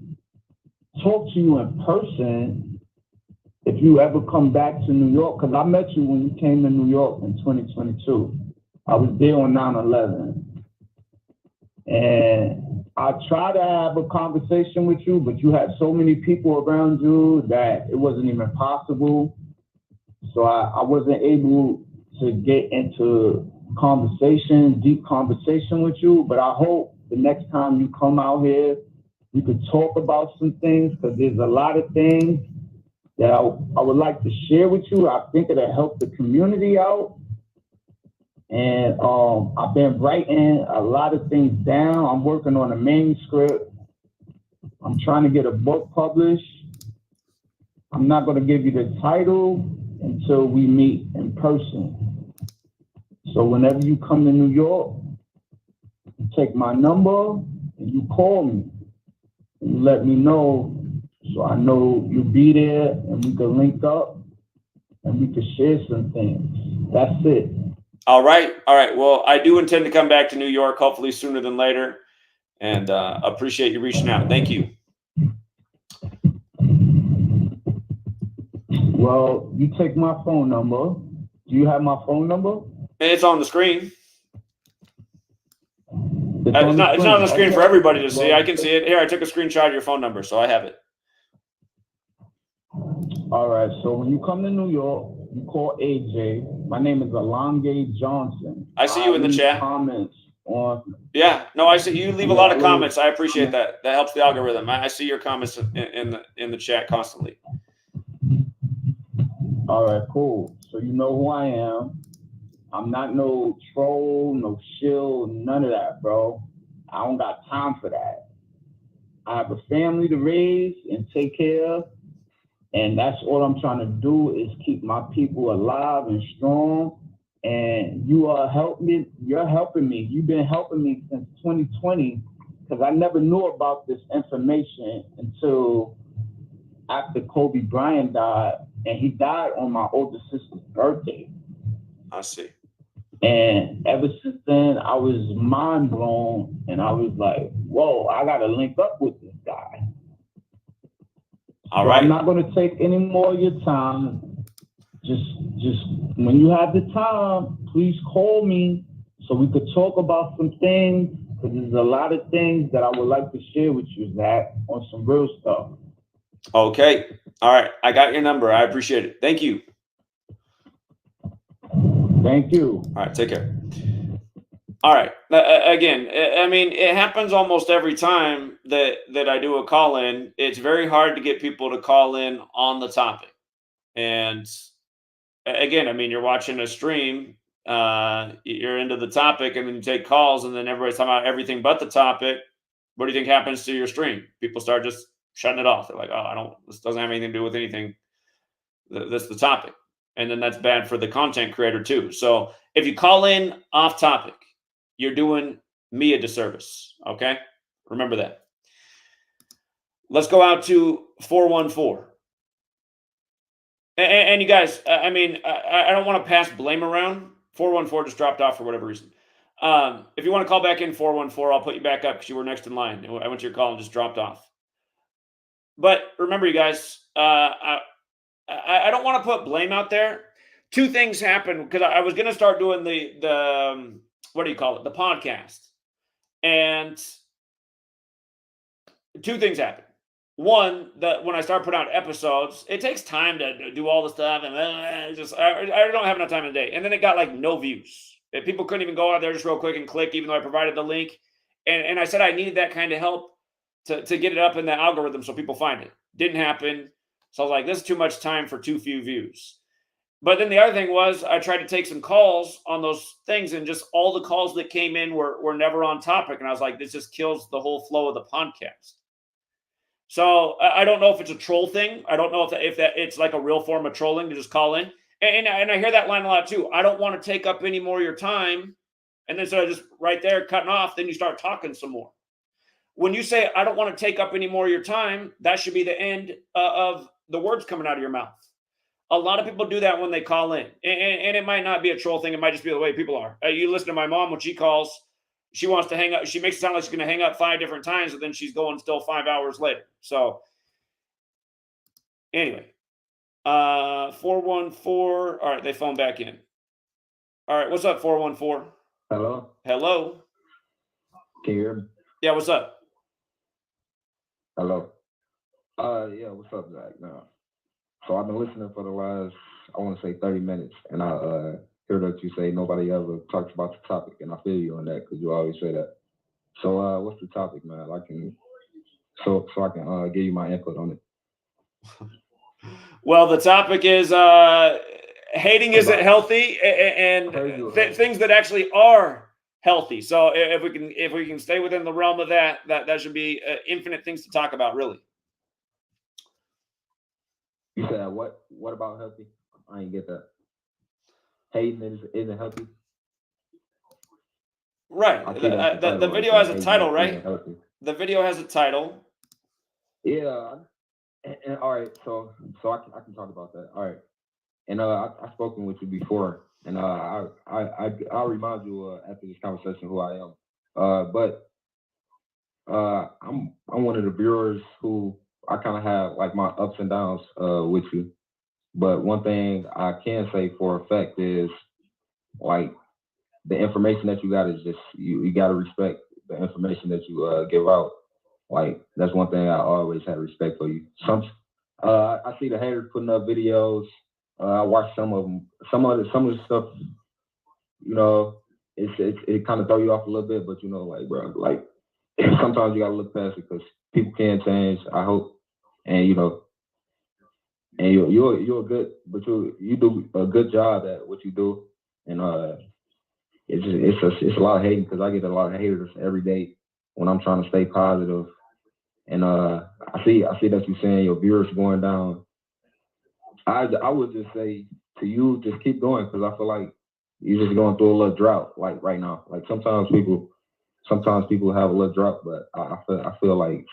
S2: talk to you in person if you ever come back to New York, because I met you when you came to New York in 2022. I was there on 9/11. And I tried to have a conversation with you, but you had so many people around you that it wasn't even possible. So I wasn't able to get into deep conversation with you, but I hope the next time you come out here, we could talk about some things, because there's a lot of things that I would like to share with you. I think it'll help the community out. And I've been writing a lot of things down. I'm working on a manuscript. I'm trying to get a book published. I'm not going to give you the title until we meet in person. So whenever you come to New York, you take my number and you call me. And you let me know, so I know you'll be there and we can link up and we can share some things. That's it.
S1: All right. Well, I do intend to come back to New York, hopefully sooner than later, and appreciate you reaching out. Thank you.
S2: Well, you take my phone number. Do you have my phone number?
S1: It's on the screen. It's not on the screen for everybody to see. I can see it. Here, I took a screenshot of your phone number, so I have it.
S2: All right. So when you come to New York, you call AJ. My name is Alonge Johnson.
S1: I see you in the chat.
S2: Comments on.
S1: Yeah. No, I see you leave a lot of comments. I appreciate that. That helps the algorithm. I see your comments in the chat constantly.
S2: All right, cool. So you know who I am. I'm not no troll, no shill, none of that, bro. I don't got time for that. I have a family to raise and take care of, and that's all I'm trying to do is keep my people alive and strong. And you're helping me. You've been helping me since 2020, because I never knew about this information until after Kobe Bryant died, and he died on my older sister's birthday.
S1: I see.
S2: And ever since then, I was mind blown, and I was like, whoa, I got to link up with this guy.
S1: All right.
S2: I'm not going to take any more of your time. Just when you have the time, please call me so we could talk about some things, because there's a lot of things that I would like to share with you, Zach, on some real stuff.
S1: Okay. All right. I got your number. I appreciate it. Thank you.
S2: Thank you.
S1: All right, take care. All right. Again, I mean, it happens almost every time that I do a call in. It's very hard to get people to call in on the topic. And again, I mean, you're watching a stream, you're into the topic, and then you take calls, and then everybody's talking about everything but the topic. What do you think happens to your stream? People start just shutting it off. They're like, oh, this doesn't have anything to do with anything. That's the topic. And then that's bad for the content creator too. So if you call in off topic, you're doing me a disservice. Okay. Remember that. Let's go out to 414. And you guys, I mean, I don't want to pass blame around. 414 just dropped off for whatever reason. If you want to call back in 414, I'll put you back up because you were next in line. I went to your call and just dropped off. But remember, you guys, I don't want to put blame out there. Two things happened because I was going to start doing the what do you call it? The podcast. And two things happened. One, when I start putting out episodes, it takes time to do all the stuff, and I don't have enough time in the day. And then it got like no views. People couldn't even go out there just real quick and click, even though I provided the link. And I said I needed that kind of help to get it up in the algorithm so people find it. Didn't happen. So I was like, this is too much time for too few views. But then the other thing was I tried to take some calls on those things, and just all the calls that came in were never on topic. And I was like, this just kills the whole flow of the podcast. So I don't know if it's a troll thing. I don't know if that it's like a real form of trolling to just call in. And I hear that line a lot too. I don't want to take up any more of your time. And then so just right there cutting off, then you start talking some more. When you say, I don't want to take up any more of your time, that should be the end of the words coming out of your mouth. A lot of people do that when they call in. And it might not be a troll thing. It might just be the way people are. You listen to my mom when she calls. She wants to hang up. She makes it sound like she's going to hang up 5 different times, and then she's going still 5 hours later. So anyway, 414. All right, they phone back in. All right, what's up, 414?
S2: Hello?
S1: Hello?
S2: Can you hear me?
S1: Yeah, what's up?
S2: Hello? Yeah, what's up, Zach? Now, so I've been listening for the last, I want to say 30 minutes, and I hear that you say nobody ever talks about the topic, and I feel you on that because you always say that. So what's the topic, man? I can give you my input on it.
S1: Well, the topic is hating isn't healthy, and things that actually are healthy. So if we can stay within the realm of that should be infinite things to talk about, really.
S2: You said what? What about healthy? I didn't get that. Hating isn't healthy.
S1: Right. The video has a title, right? The video has a title.
S2: Yeah. And all right, so I can talk about that. All right. And I've spoken with you before, and I'll remind you after this conversation who I am. But I'm one of the viewers who I kind of have like my ups and downs with you. But one thing I can say for a fact is, like, the information that you got is just, you got to respect the information that you give out. Like, that's one thing I always had respect for you. I see the haters putting up videos. I watch some of them. Some of the stuff, you know, it kind of throw you off a little bit, but you know, like, bro, like, sometimes you got to look past it because people can change, I hope. And, you know, and you're good, but you do a good job at what you do, and it's a lot of hating because I get a lot of haters every day when I'm trying to stay positive, and I see that you're saying your viewers going down. I would just say to you, just keep going, because I feel like you're just going through a little drought, like right now. Like sometimes people have a little drought, but I feel like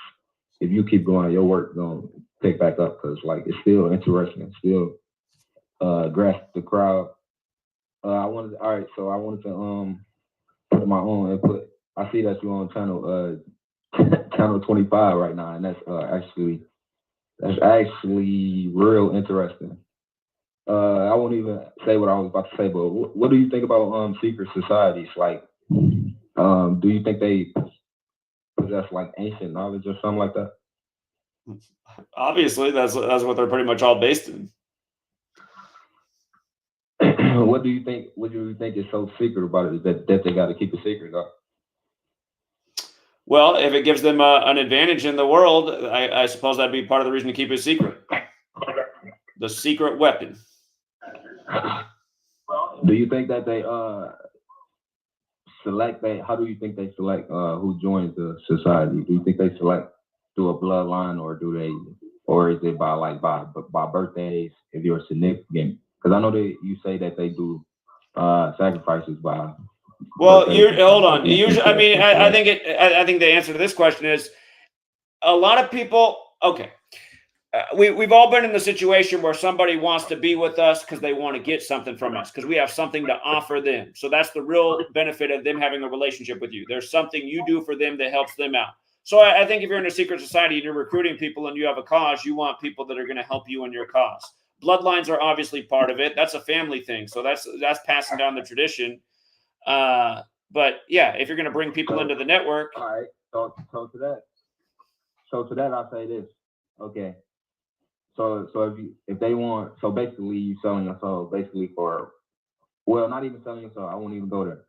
S2: if you keep going, your work gonna pick back up, because like it's still interesting, still grasp the crowd. I wanted to put my own input. I see that you're on channel 25 right now, and that's actually real interesting. I won't even say what I was about to say, but what do you think about secret societies? Like, do you think they possess like ancient knowledge or something like that?
S1: Obviously, that's what they're pretty much all based in.
S3: What do you think? What do you think is so secret about it? Is that they got to keep it secret?
S1: Well, if it gives them an advantage in the world, I suppose that'd be part of the reason to keep it secret. The secret weapon.
S3: Do you think that they select? How do you think they select who joins the society? Do you think they select through a bloodline, or is it by birthdays if you're significant? Because I know you say that they do sacrifices by.
S1: Well, hold on. Usually, I mean, I think the answer to this question is a lot of people. Okay, we've all been in the situation where somebody wants to be with us because they want to get something from us, because we have something to offer them. So that's the real benefit of them having a relationship with you. There's something you do for them that helps them out. So I think if you're in a secret society and you're recruiting people and you have a cause, you want people that are going to help you in your cause. Bloodlines are obviously part of it. That's a family thing. So that's passing down the tradition. But yeah, if you're going to bring people into the network.
S3: All right. So to that, I'll say this. Okay. So if they want, so basically you selling your soul basically for, well, not even selling your soul. I won't even go there.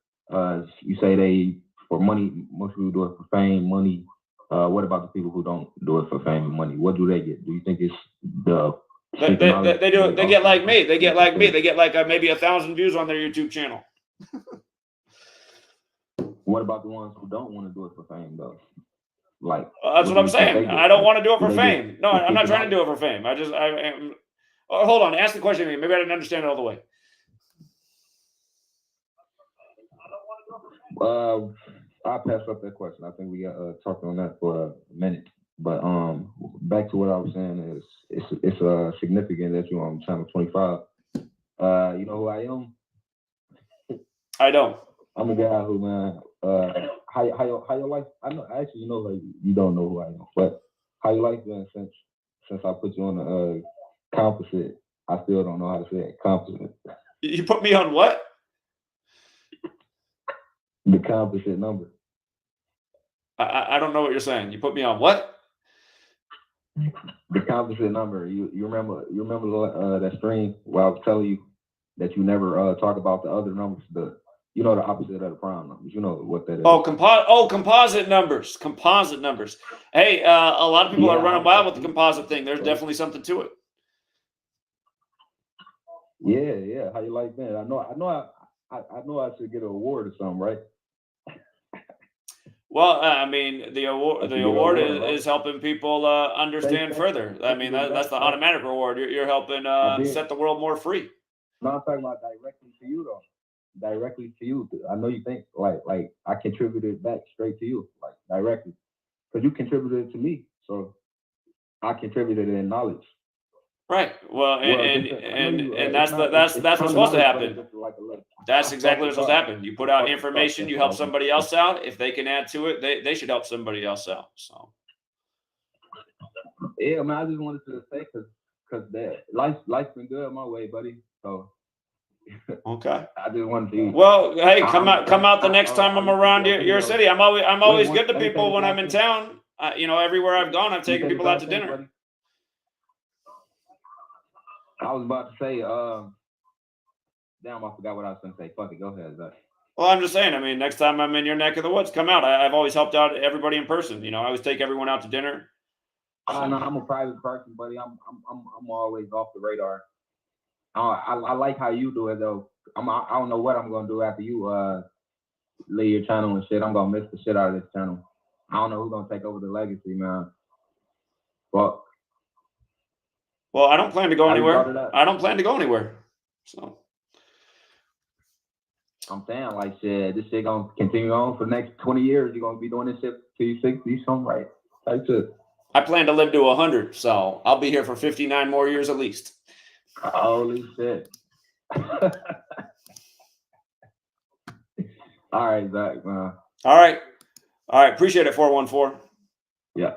S3: You say they for money. Most people do it for fame, money. What about the people who don't do it for fame and money? What do they get? Do you think it's the
S1: They do. They get like me. They get like me. They get like maybe 1,000 views on their YouTube channel.
S3: What about the ones who don't want to do it for fame though? Like
S1: that's what I'm saying. I don't want to do it for fame. No, I'm not trying to do it for fame. Hold on. Ask the question again. Maybe I didn't understand it all the way.
S3: I'll pass up that question. I think we got talked on that for a minute. But back to what I was saying is it's significant that you're on channel 25. You know who I am?
S1: I don't.
S3: I'm a guy who, man, how your life? I actually know, like, you don't know who I am, but how your life been since I put you on the composite? I still don't know how to say it. Composite.
S1: You put me on what?
S3: The composite number.
S1: I don't know what you're saying. You put me on what?
S3: The composite number. You remember that stream where I was telling you that you never talk about the other numbers, the opposite of the prime numbers. You know what that is.
S1: Composite numbers. Composite numbers. Hey, a lot of people are running wild with the composite thing. There's definitely something to it.
S3: Yeah. How you like that? I know I should get an award or something, right?
S1: Well, I mean, the award is helping people understand further. I mean, that's the automatic reward. You're helping set the world more free.
S3: No, I'm talking about directly to you, though. Directly to you. I know you think like I contributed back straight to you, like directly, because you contributed to me, so I contributed in knowledge.
S1: Right. Well, and that's what's supposed to happen. That's exactly what's supposed to happen. You put out information, you help somebody else out. If they can add to it, they should help somebody else out. So.
S3: Yeah, man. I just wanted to say because that life's been good my way, buddy. So.
S1: Okay.
S3: I just wanted to.
S1: Well, hey, come out the next time I'm around your city. I'm always good to people when I'm in town. Everywhere I've gone, I've taken people out to dinner.
S3: I was about to say, damn, I forgot what I was going to say. Fuck it, go ahead, Zach.
S1: Well, I'm just saying. I mean, next time I'm in your neck of the woods, come out. I've always helped out everybody in person. I always take everyone out to dinner.
S3: No, I'm a private person, buddy. I'm always off the radar. I like how you do it though. I don't know what I'm gonna do after you leave your channel and shit. I'm gonna miss the shit out of this channel. I don't know who's gonna take over the legacy, man. Well,
S1: I don't plan to go anywhere. I don't plan to go anywhere. So
S3: I'm saying, like, shit, this shit gonna continue on for the next 20 years. You're gonna be doing this shit till you 60, something, right? That's it.
S1: I plan to live to 100, so I'll be here for 59 more years at least.
S3: Holy shit. All right, Zach, man.
S1: All right. Appreciate it, 414.
S3: Yeah.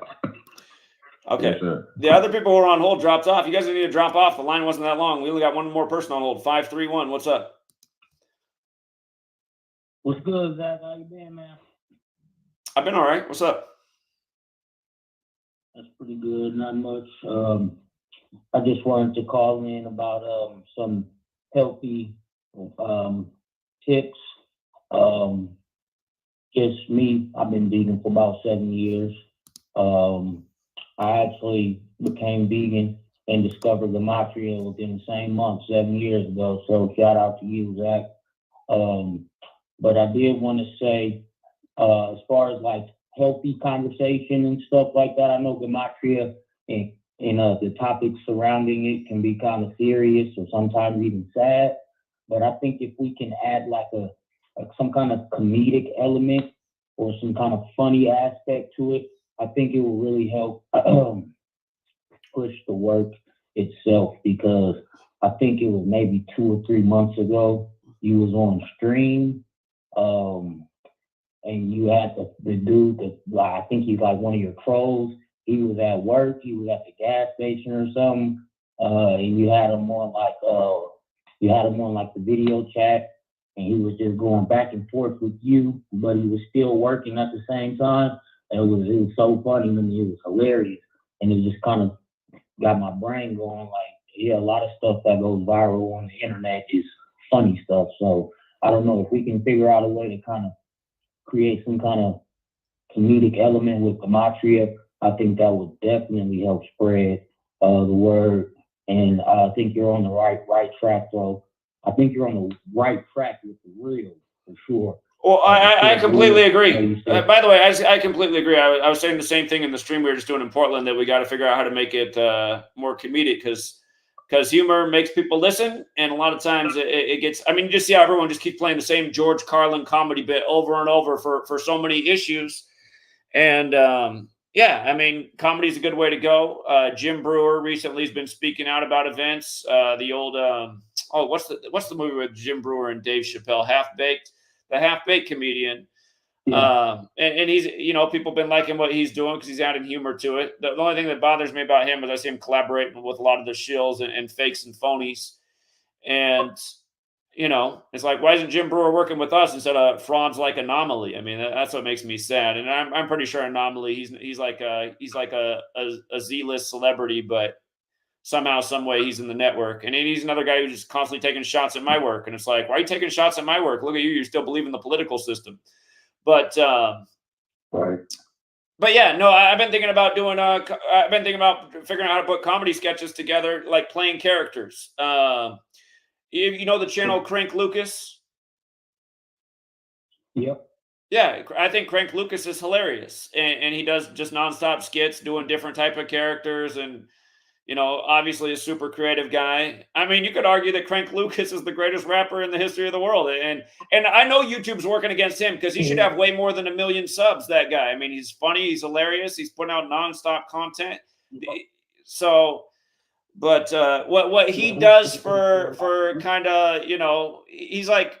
S1: Okay.
S3: Yes, sir.
S1: The other people who are on hold dropped off. You guys need to drop off. The line wasn't that long. We only got one more person on hold. 531. What's up?
S2: What's good, Zach? How you been, man?
S1: I've been all right. What's up?
S2: That's pretty good. Not much. I just wanted to call in about some healthy Tips. Just me. I've been vegan for about 7 years. I actually became vegan and discovered Gematria within the same month, 7 years ago. So shout out to you, Zach. But I did want to say, as far as like healthy conversation and stuff like that, I know Gematria and the topics surrounding it can be kind of serious or sometimes even sad. But I think if we can add like some kind of comedic element or some kind of funny aspect to it, I think it will really help push the work itself, because I think it was maybe 2 or 3 months ago, you was on stream, and you had the dude that, like, I think he's like one of your trolls. He was at work, he was at the gas station or something, and you had him on like the video chat, and he was just going back and forth with you, but he was still working at the same time. And it was so funny to me. It was hilarious, and it just kind of got my brain going. Like, yeah, a lot of stuff that goes viral on the internet is funny stuff. So I don't know if we can figure out a way to kind of create some kind of comedic element with Gematria. I think that would definitely help spread the word. And I think you're on the right track, though. I think you're on the right track with the real, for sure.
S1: Well, I completely agree. By the way, I completely agree. I was saying the same thing in the stream we were just doing in Portland, that we got to figure out how to make it more comedic, because humor makes people listen, and a lot of times it gets. I mean, you just see how everyone just keeps playing the same George Carlin comedy bit over and over for so many issues, and yeah, I mean, comedy is a good way to go. Jim Brewer recently has been speaking out about events. The old what's the movie with Jim Brewer and Dave Chappelle? The Half-Baked comedian. Yeah. And he's, people have been liking what he's doing because he's adding humor to it. The only thing that bothers me about him is I see him collaborating with a lot of the shills and fakes and phonies. And, it's like, why isn't Jim Brewer working with us instead of frauds like Anomaly? I mean, that's what makes me sad. And I'm pretty sure Anomaly, he's like a Z-list celebrity, but somehow, some way, he's in the network. And he's another guy who's just constantly taking shots at my work. And it's like, why are you taking shots at my work? Look at you. You still believe in the political system. But
S2: right.
S1: But yeah, no, I've been thinking about figuring out how to put comedy sketches together, like playing characters. You know the channel Crank Lucas?
S2: Yep.
S1: Yeah, I think Crank Lucas is hilarious. And he does just nonstop skits doing different type of characters, and obviously a super creative guy. I mean, you could argue that Crank Lucas is the greatest rapper in the history of the world. And I know YouTube's working against him, because he should have way more than 1 million subs, that guy. I mean, he's funny, he's hilarious, he's putting out nonstop content. So, but what he does for kind of, he's like,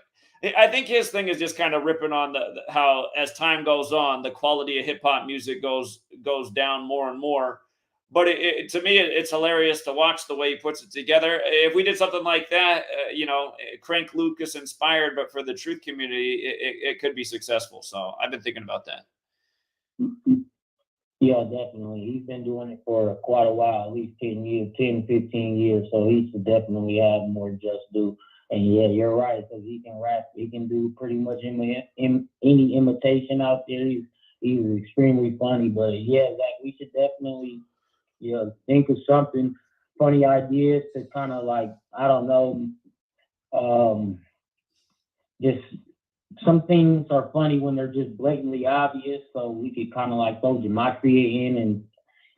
S1: I think his thing is just kind of ripping on how, as time goes on, the quality of hip hop music goes down more and more. But to me, it's hilarious to watch the way he puts it together. If we did something like that, Crank Lucas inspired, but for the truth community, it could be successful. So I've been thinking about that.
S2: Yeah, definitely. He's been doing it for quite a while, at least 10 years, 10, 15 years. So he should definitely have more just due. And yeah, you're right, because he can rap. He can do pretty much any imitation out there. He's extremely funny. But yeah, Zach, we should definitely think of something, funny ideas to kind of, like, I don't know, just some things are funny when they're just blatantly obvious. So we could kind of like throw Gematria in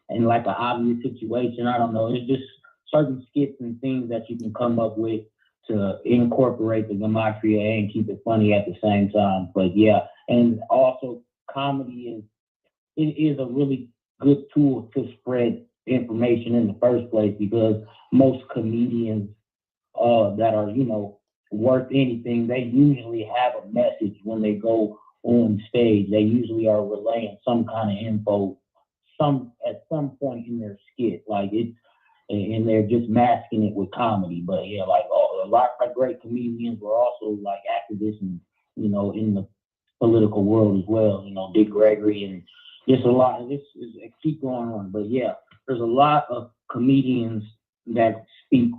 S2: and like an obvious situation. I don't know. It's just certain skits and things that you can come up with to incorporate the Gematria and keep it funny at the same time. But yeah, and also comedy is a really good tool to spread information in the first place, because most comedians that are, worth anything, they usually have a message when they go on stage. They usually are relaying some kind of info at some point in their skit, like it's, and they're just masking it with comedy. But yeah, like a lot of great comedians were also like activists, and, in the political world as well. Dick Gregory, and just a lot. This keep going on, but yeah, there's a lot of comedians that speak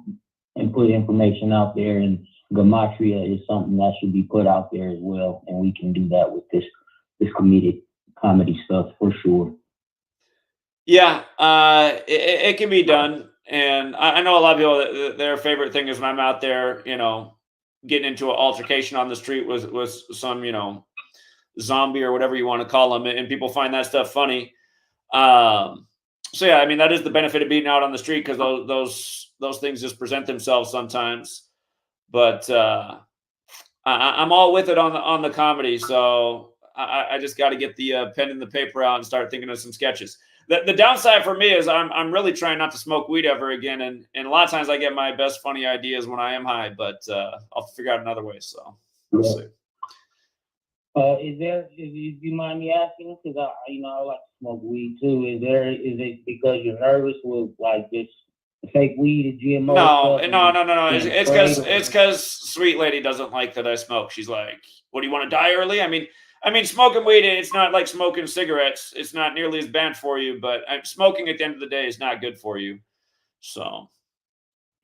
S2: and put information out there, and Gematria is something that should be put out there as well, and we can do that with this comedy stuff for sure.
S1: Yeah, it can be done, and I know a lot of people their favorite thing is when I'm out there, getting into an altercation on the street with some, zombie or whatever you want to call them, and people find that stuff funny. So yeah, I mean that is the benefit of being out on the street, because those things just present themselves sometimes. But I'm all with it on the comedy, so I just got to get the pen and the paper out and start thinking of some sketches. The downside for me is I'm really trying not to smoke weed ever again, and a lot of times I get my best funny ideas when I am high, but I'll figure out another way. So we'll see.
S2: If you mind me asking, because I like to smoke weed too. Is it because you're nervous with like this fake weed and GMO?
S1: No. It's because Sweet Lady doesn't like that I smoke. She's like, "What, do you want to die early?" I mean, smoking weed, it's not like smoking cigarettes. It's not nearly as bad for you, but smoking at the end of the day is not good for you. So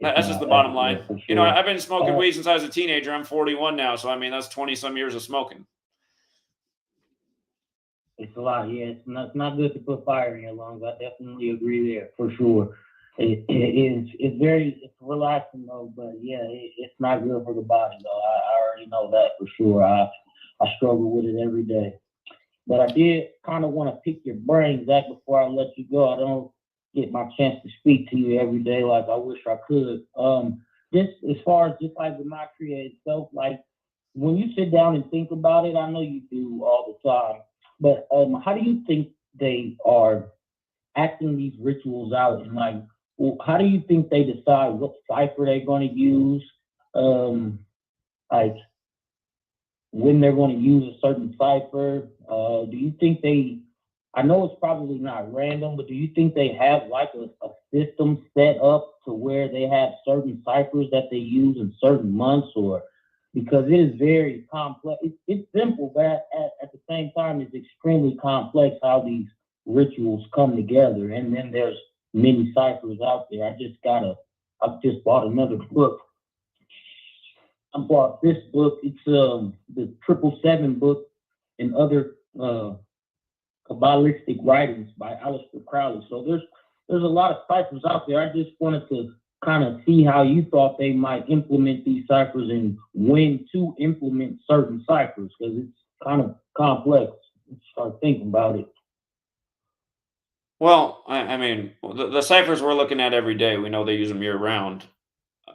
S1: that's just the bottom line. Sure. I've been smoking weed since I was a teenager. I'm 41 now, so I mean that's 20 some years of smoking.
S2: It's a lot, yeah. It's not good to put fire in your lungs. I definitely agree there for sure. It's relaxing though, but yeah, it's not good for the body though. I already know that for sure. I struggle with it every day. But I did kind of want to pick your brain, Zach, before I let you go. I don't get my chance to speak to you every day like I wish I could. Just as far as just like Gematria itself, like when you sit down and think about it, I know you do all the time, but how do you think they are acting these rituals out, and like, how do you think they decide what cipher they're going to use? Like when they're going to use a certain cipher? Do you think I know it's probably not random, but do you think they have like a system set up to where they have certain ciphers that they use in certain months? Or because it is very complex. It's simple, but at the same time, it's extremely complex how these rituals come together. And then there's many ciphers out there. I just bought another book. I bought this book. It's the 777 book and other Kabbalistic writings by Aleister Crowley. So there's a lot of ciphers out there. I just wanted to kind of see how you thought they might implement these ciphers and when to implement certain ciphers, because it's kind of complex. Start thinking about it.
S1: Well, I mean, the ciphers we're looking at every day, we know they use them year round.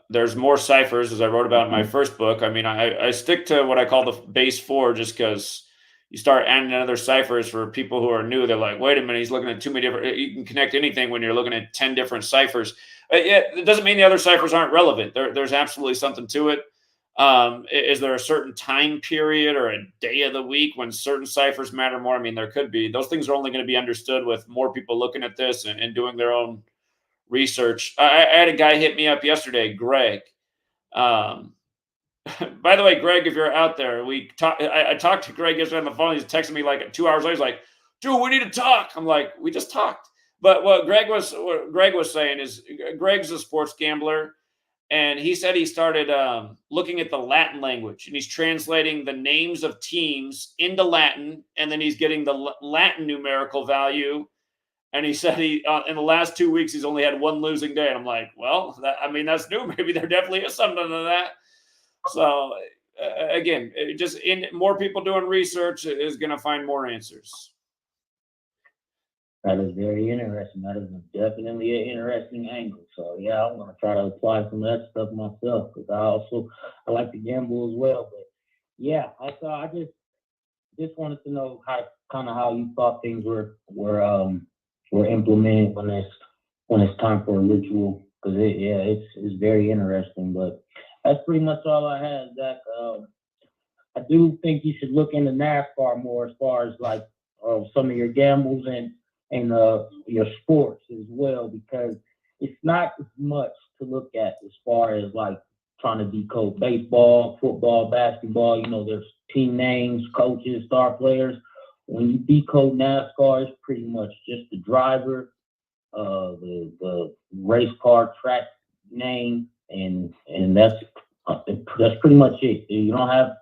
S1: There's more ciphers, as I wrote about in my first book. I mean, I stick to what I call the base 4, just because you start adding other ciphers for people who are new. They're like, wait a minute, he's looking at too many different. You can connect anything when you're looking at 10 different ciphers. Yeah, it doesn't mean the other ciphers aren't relevant. There's absolutely something to it. Is there a certain time period or a day of the week when certain ciphers matter more? I mean, there could be. Those things are only going to be understood with more people looking at this and doing their own research. I had a guy hit me up yesterday, Greg. By the way, Greg, if you're out there, I talked to Greg yesterday on the phone. He's texting me like 2 hours later. He's like, dude, we need to talk. I'm like, we just talked. But what Greg was saying is, Greg's a sports gambler, and he said he started looking at the Latin language, and he's translating the names of teams into Latin, and then he's getting the Latin numerical value. And he said in the last 2 weeks, he's only had one losing day. And I'm like, well, that's new. Maybe there definitely is something to that. So again, just more people doing research is going to find more answers.
S2: That is very interesting. That is definitely an interesting angle. So yeah, I'm going to try to apply some of that stuff myself, because I like to gamble as well. But yeah, I just wanted to know how you thought things were implemented when it's time for a ritual, because it's very interesting. But that's pretty much all I had, Zach. I do think you should look into NASCAR more, as far as like some of your gambles and your sports as well, because it's not as much to look at as far as like trying to decode baseball, football, basketball. There's team names, coaches, star players. When you decode NASCAR, it's pretty much just the driver, the race car track name, and that's That's pretty much it. You don't have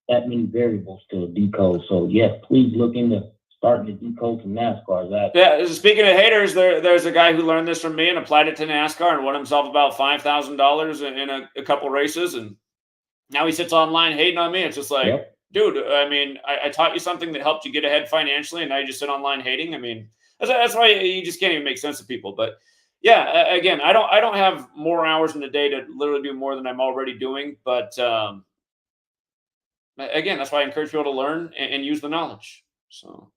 S2: that many variables to decode. So yes, please look into starting to decode some NASCAR. That
S1: Yeah, speaking of haters, there's a guy who learned this from me and applied it to NASCAR and won himself about $5,000 in a couple races, and now he sits online hating on me. It's just like,
S2: Yep.
S1: dude, I mean, I taught you something that helped you get ahead financially, and now you just sit online hating. I mean, that's why you just can't even make sense of people. But yeah, again, I don't have more hours in the day to literally do more than I'm already doing. But again, that's why I encourage people to learn and use the knowledge. So.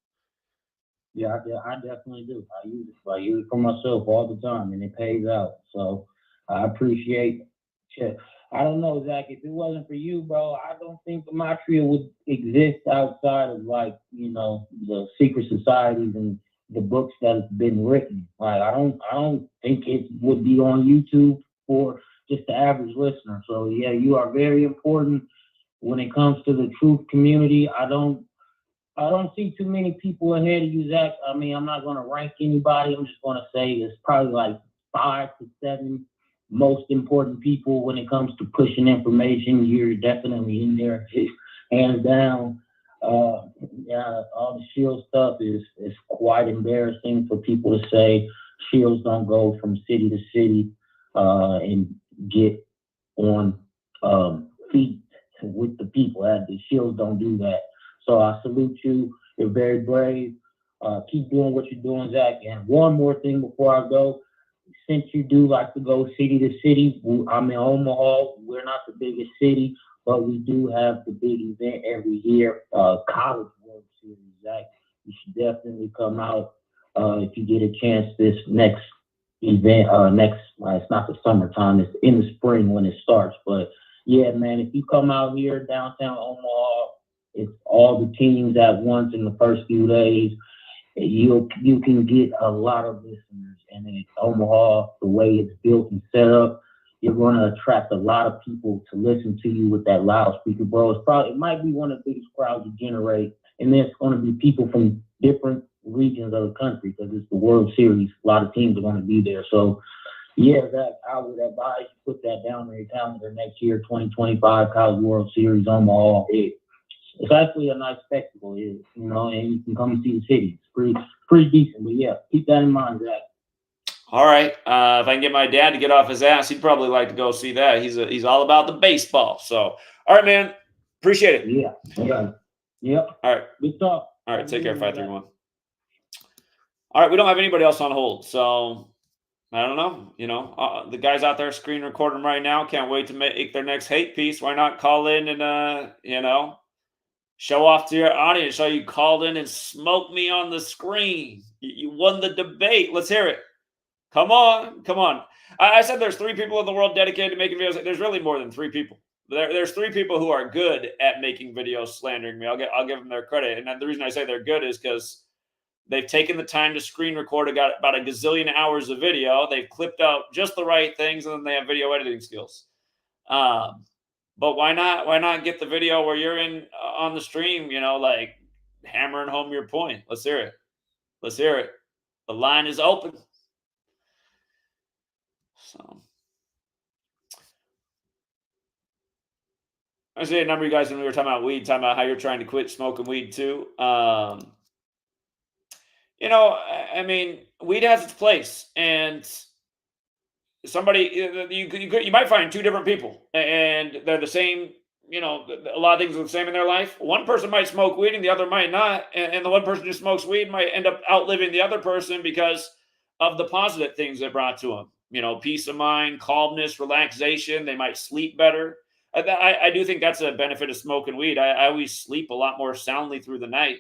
S2: Yeah, I definitely do. I use it for myself all the time, and it pays out. So I appreciate it. I don't know, Zach, if it wasn't for you, bro, I don't think Gematria would exist outside of, like, you know, the secret societies and the books that have been written. Like, I don't think it would be on YouTube for just the average listener. So yeah, you are very important when it comes to the truth community. I don't see too many people ahead of you, Zach. I mean, I'm not going to rank anybody. I'm just going to say there's probably like 5 to 7 most important people when it comes to pushing information. You're definitely in there, hands down. Yeah, all the Shield stuff is quite embarrassing for people to say. Shields don't go from city to city and get on feet with the people. The Shields don't do that. So I salute you. You're very brave. Keep doing what you're doing, Zach. And one more thing before I go. Since you do like to go city to city, I'm in Omaha. We're not the biggest city, but we do have the big event every year, College World Series, Zach. You should definitely come out if you get a chance this next event. It's not the summertime. It's in the spring when it starts. But yeah, man, if you come out here downtown Omaha, it's all the teams at once in the first few days. You can get a lot of listeners, and in Omaha, the way it's built and set up, you're going to attract a lot of people to listen to you with that loudspeaker, bro. It might be one of the biggest crowds you generate, and there's going to be people from different regions of the country because it's the World Series. A lot of teams are going to be there, so yeah, that I would advise you put that down on your calendar next year, 2025 College World Series Omaha. It's actually a nice spectacle, you know, and you can come and see the city. It's pretty decent, but yeah, keep that in mind, Zach.
S1: All right. If I can get my dad to get off his ass, he'd probably like to go see that. He's all about the baseball. So, all right, man. Appreciate it.
S2: Yeah. Okay. Yep.
S1: All right.
S2: Good talk.
S1: All right. Take care, 531. All right. We don't have anybody else on hold. So, I don't know. You know, the guys out there screen recording right now can't wait to make their next hate piece. Why not call in and, you know, show off to your audience? Show you called in and smoked me on the screen. You won the debate. Let's hear it. Come on, come on. I said there's 3 people in the world dedicated to making videos. There's really more than 3 people. There's 3 people who are good at making videos slandering me. I'll give them their credit. And the reason I say they're good is because they've taken the time to screen record. Got about a gazillion hours of video. They've clipped out just the right things, and then they have video editing skills. But why not? Why not get the video where you're in on the stream? You know, like hammering home your point. Let's hear it. Let's hear it. The line is open. So, I see a number of you guys when we were talking about weed, talking about how you're trying to quit smoking weed too. You know, I mean, weed has its place, and somebody you might find 2 different people, and they're the same. You know, a lot of things are the same in their life. One person might smoke weed, and the other might not, and the one person who smokes weed might end up outliving the other person because of the positive things it brought to them. You know, peace of mind, calmness, relaxation. They might sleep better. I do think that's a benefit of smoking weed. I always sleep a lot more soundly through the night.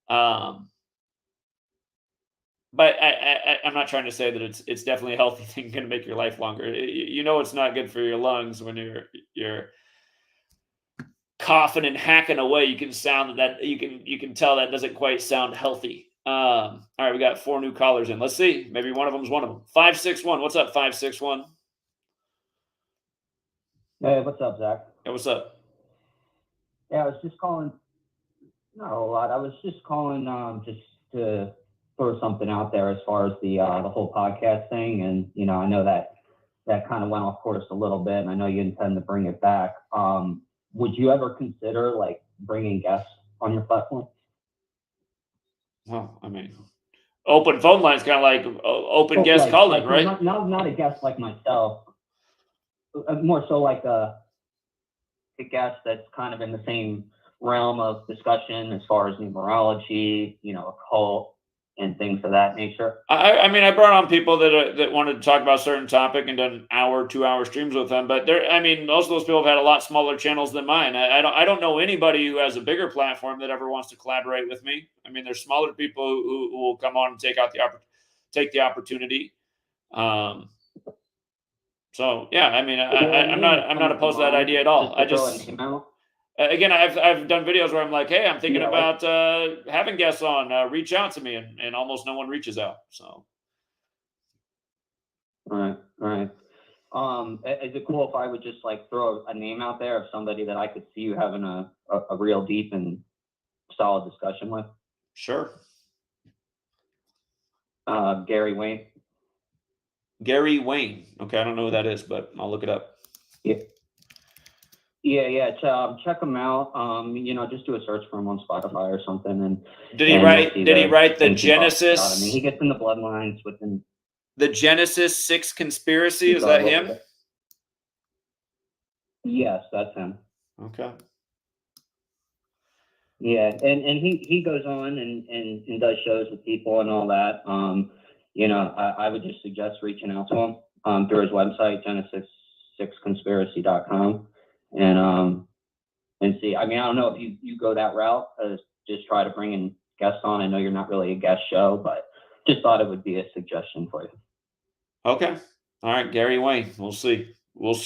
S1: But I'm not trying to say that it's definitely a healthy thing, going to make your life longer. You know, it's not good for your lungs when you're coughing and hacking away. You can sound that you can tell that doesn't quite sound healthy. All right, we got 4 new callers in. Let's see. Maybe one of them's one of them. 561. What's up, 561?
S4: Hey, what's up, Zach?
S1: Hey, what's up?
S4: Yeah, I was just calling. Not a whole lot. I was just calling just to throw something out there as far as the whole podcast thing. And you know, I know that that kind of went off course a little bit, and I know you intend to bring it back. Would you ever consider like bringing guests on your platform?
S1: Well, I mean, open phone lines, kind of like open
S4: Oh,
S1: guest calling,
S4: like,
S1: right?
S4: Not a guest like myself, more so like a guest that's kind of in the same realm of discussion as far as numerology, occult, and things of that nature.
S1: I mean, I brought on people that wanted to talk about a certain topic and done 2-hour streams with them. But I mean, most of those people have had a lot smaller channels than mine. I don't know anybody who has a bigger platform that ever wants to collaborate with me. I mean, there's smaller people who will come on and take the opportunity. So yeah, I mean, I'm not opposed to that idea at all. Again, I've done videos where I'm like, hey, I'm thinking about having guests on. Reach out to me, and almost no one reaches out. So,
S4: all right. Is it cool if I would just like throw a name out there of somebody that I could see you having a real deep and solid discussion with?
S1: Sure.
S4: Gary Wayne.
S1: Gary Wayne. Okay, I don't know who that is, but I'll look it up.
S4: Yeah. Check him out. Just do a search for him on Spotify or something. And
S1: did he write the Genesis?
S4: I mean, he gets in the bloodlines within
S1: the Genesis 6 conspiracy. Is that him?
S4: Yes, that's him.
S1: Okay.
S4: Yeah, and he goes on and does shows with people and all that. I would just suggest reaching out to him through his website, genesis6conspiracy.com, and see. I mean, I don't know if you go that route, just try to bring in guests on. I know you're not really a guest show, but just thought it would be a suggestion for you.
S1: Okay. All right, Gary Wayne. We'll see. All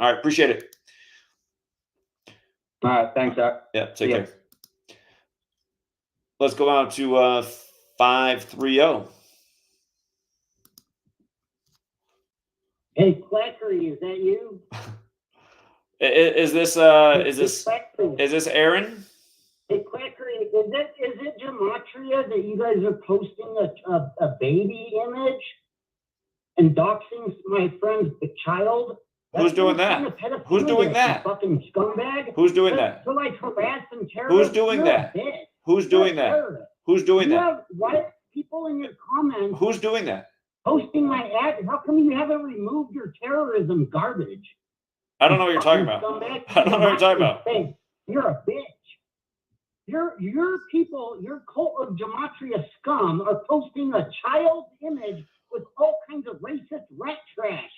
S1: right, appreciate it.
S4: All right, thanks, Zach.
S1: Yeah, take care. Let's go out to 530.
S5: Hey, Quackery, is that you?
S1: Is this Aaron?
S5: Hey, Quackery, is it Gematria that you guys are posting a baby image and doxing my friend's child?
S1: Who's doing that? Who's doing that?
S5: Fucking scumbag.
S1: Who's doing that?
S5: To like harass and terrorize.
S1: Who's doing that? Who's doing that? Who's doing that?
S5: You have white people in your comments.
S1: Who's doing that?
S5: Posting my ad. How come you haven't removed your terrorism garbage?
S1: I don't know what you're talking about. I don't know what you're talking about.
S5: You're a bitch. Your people, your cult of Gematria scum are posting a child's image with all kinds of racist rat trash.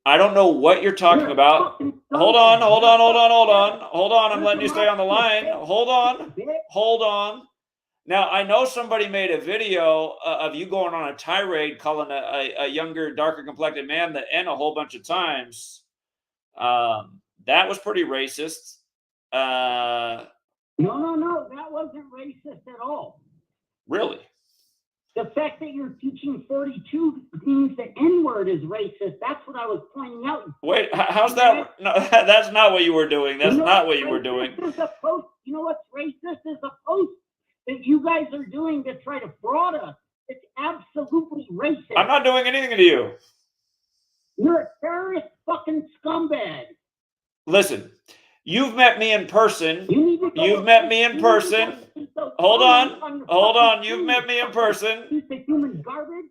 S1: I don't know what you're talking about. Hold on. I'm letting you stay on the line. Hold on. Now, I know somebody made a video of you going on a tirade calling a younger, darker complected man the N a whole bunch of times. That was pretty racist.
S5: No. That wasn't racist at all.
S1: Really?
S5: The fact that you're teaching 42 means the N-word is racist. That's what I was pointing out.
S1: Wait, how's that? No, that's not what you were doing. That's not what you were doing.
S5: There's a post. You know what's racist? Is a post that you guys are doing to try to fraud us. It's absolutely racist.
S1: I'm not doing anything to you.
S5: You're a terrorist fucking scumbag.
S1: Listen, you've met me in person. You've met me in person. Hold on. You've met me in person.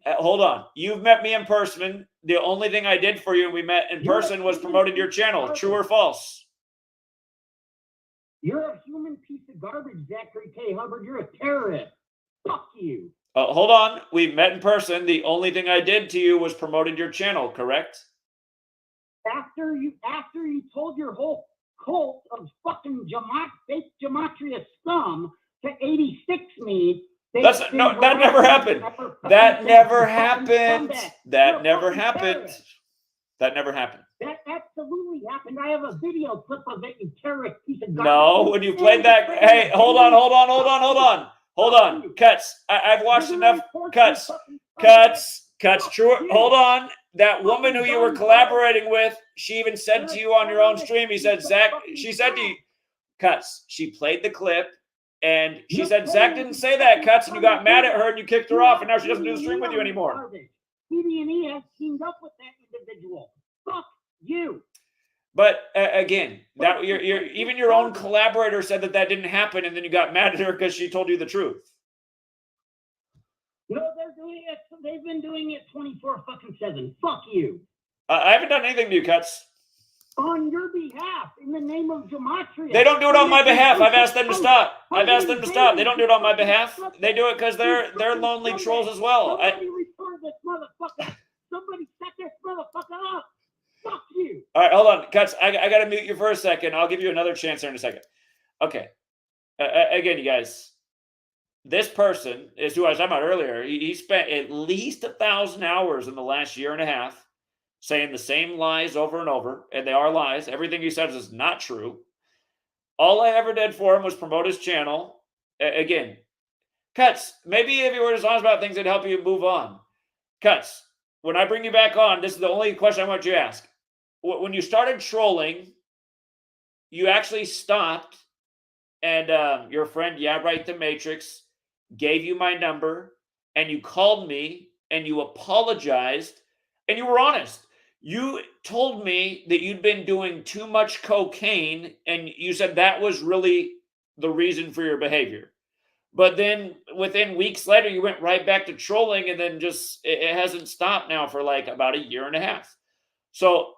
S1: Hold on. You've met me in person. The only thing I did for you when we met in person was promoted your channel. True or false?
S5: You're a human piece of garbage, Zachary K. Hubbard. You're a terrorist. Fuck you.
S1: Hold on. We've met in person. The only thing I did to you was promoted your channel, correct?
S5: After you told your whole cult of fucking fake Gematria scum to 86 me.
S1: That never happened. That never happened. That never happened. That absolutely happened. I have a video clip of it, you terrorist piece of garbage. No, when you played that. Hey, hold on. Cuts. I've watched enough cuts. True. Hold on. That woman who you were collaborating with, she even said to you on your own stream, she said to you, Cuts. She played the clip and she said, Zach didn't say that, Cuts, and you got mad at her and you kicked her off and now she doesn't do the stream with you anymore.
S5: PD&E has teamed up with that individual. Fuck you.
S1: But again, that even your own collaborator said that didn't happen, and then you got mad at her because she told you the truth.
S5: No, they're doing it. They've been doing it 24/7. Fuck you.
S1: I haven't done anything to you, Cuts.
S5: On your behalf, in the name of Gematria.
S1: They don't do it on my behalf. I've asked them to stop. I've asked them to stop. They don't do it on my behalf. They do it because they're lonely trolls as well.
S5: Somebody record this motherfucker. Somebody set this motherfucker up. Fuck you.
S1: All right, hold on, Cuts. I got to mute you for a second. I'll give you another chance there in a second. Okay. Again, you guys, this person is who I was talking about earlier. He spent at least 1,000 hours in the last year and a half saying the same lies over and over, and they are lies. Everything he says is not true. All I ever did for him was promote his channel. Again, Cuts, maybe if you were just honest about things, it'd help you move on. Cuts, when I bring you back on, this is the only question I want you to ask. When you started trolling, you actually stopped, and your friend, the Matrix, gave you my number, and you called me, and you apologized, and you were honest. You told me that you'd been doing too much cocaine, and you said that was really the reason for your behavior. But then within weeks later, you went right back to trolling, and then just it hasn't stopped now for like about a year and a half. So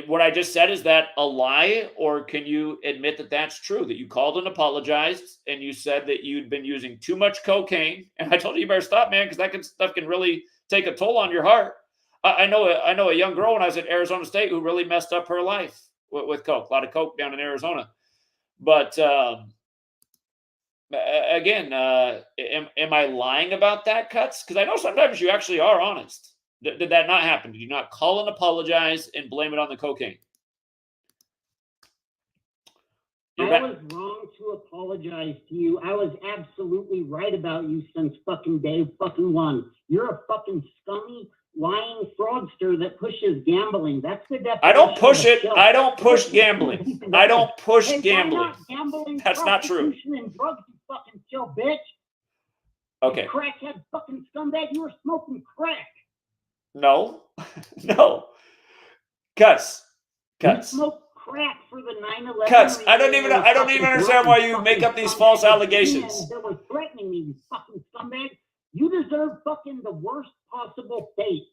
S1: what I just said, is that a lie, or can you admit that that's true, that you called and apologized, and you said that you'd been using too much cocaine, and I told you better stop, man, because that stuff can really take a toll on your heart. I know a young girl when I was at Arizona State who really messed up her life with coke. A lot of coke down in Arizona. But again, am I lying about that, Cuts? Because I know sometimes you actually are honest. Did that not happen? Did you not call and apologize and blame it on the cocaine?
S5: I was wrong to apologize to you. I was absolutely right about you since fucking day fucking one. You're a fucking scummy, lying fraudster that pushes gambling. That's the definition.
S1: I don't push it.
S5: Show.
S1: I don't push gambling. I don't push gambling.
S5: Why not gambling?
S1: That's not true.
S5: And drugs, you fucking chill, bitch.
S1: Okay.
S5: You crackhead fucking scumbag. You were smoking crack.
S1: No. No. Cuts.
S5: You smoked crack for the 9/11.
S1: Cuts. I don't even understand why you make up these false allegations.
S5: That were threatening me, you fucking scumbag. You deserve fucking the worst possible fate.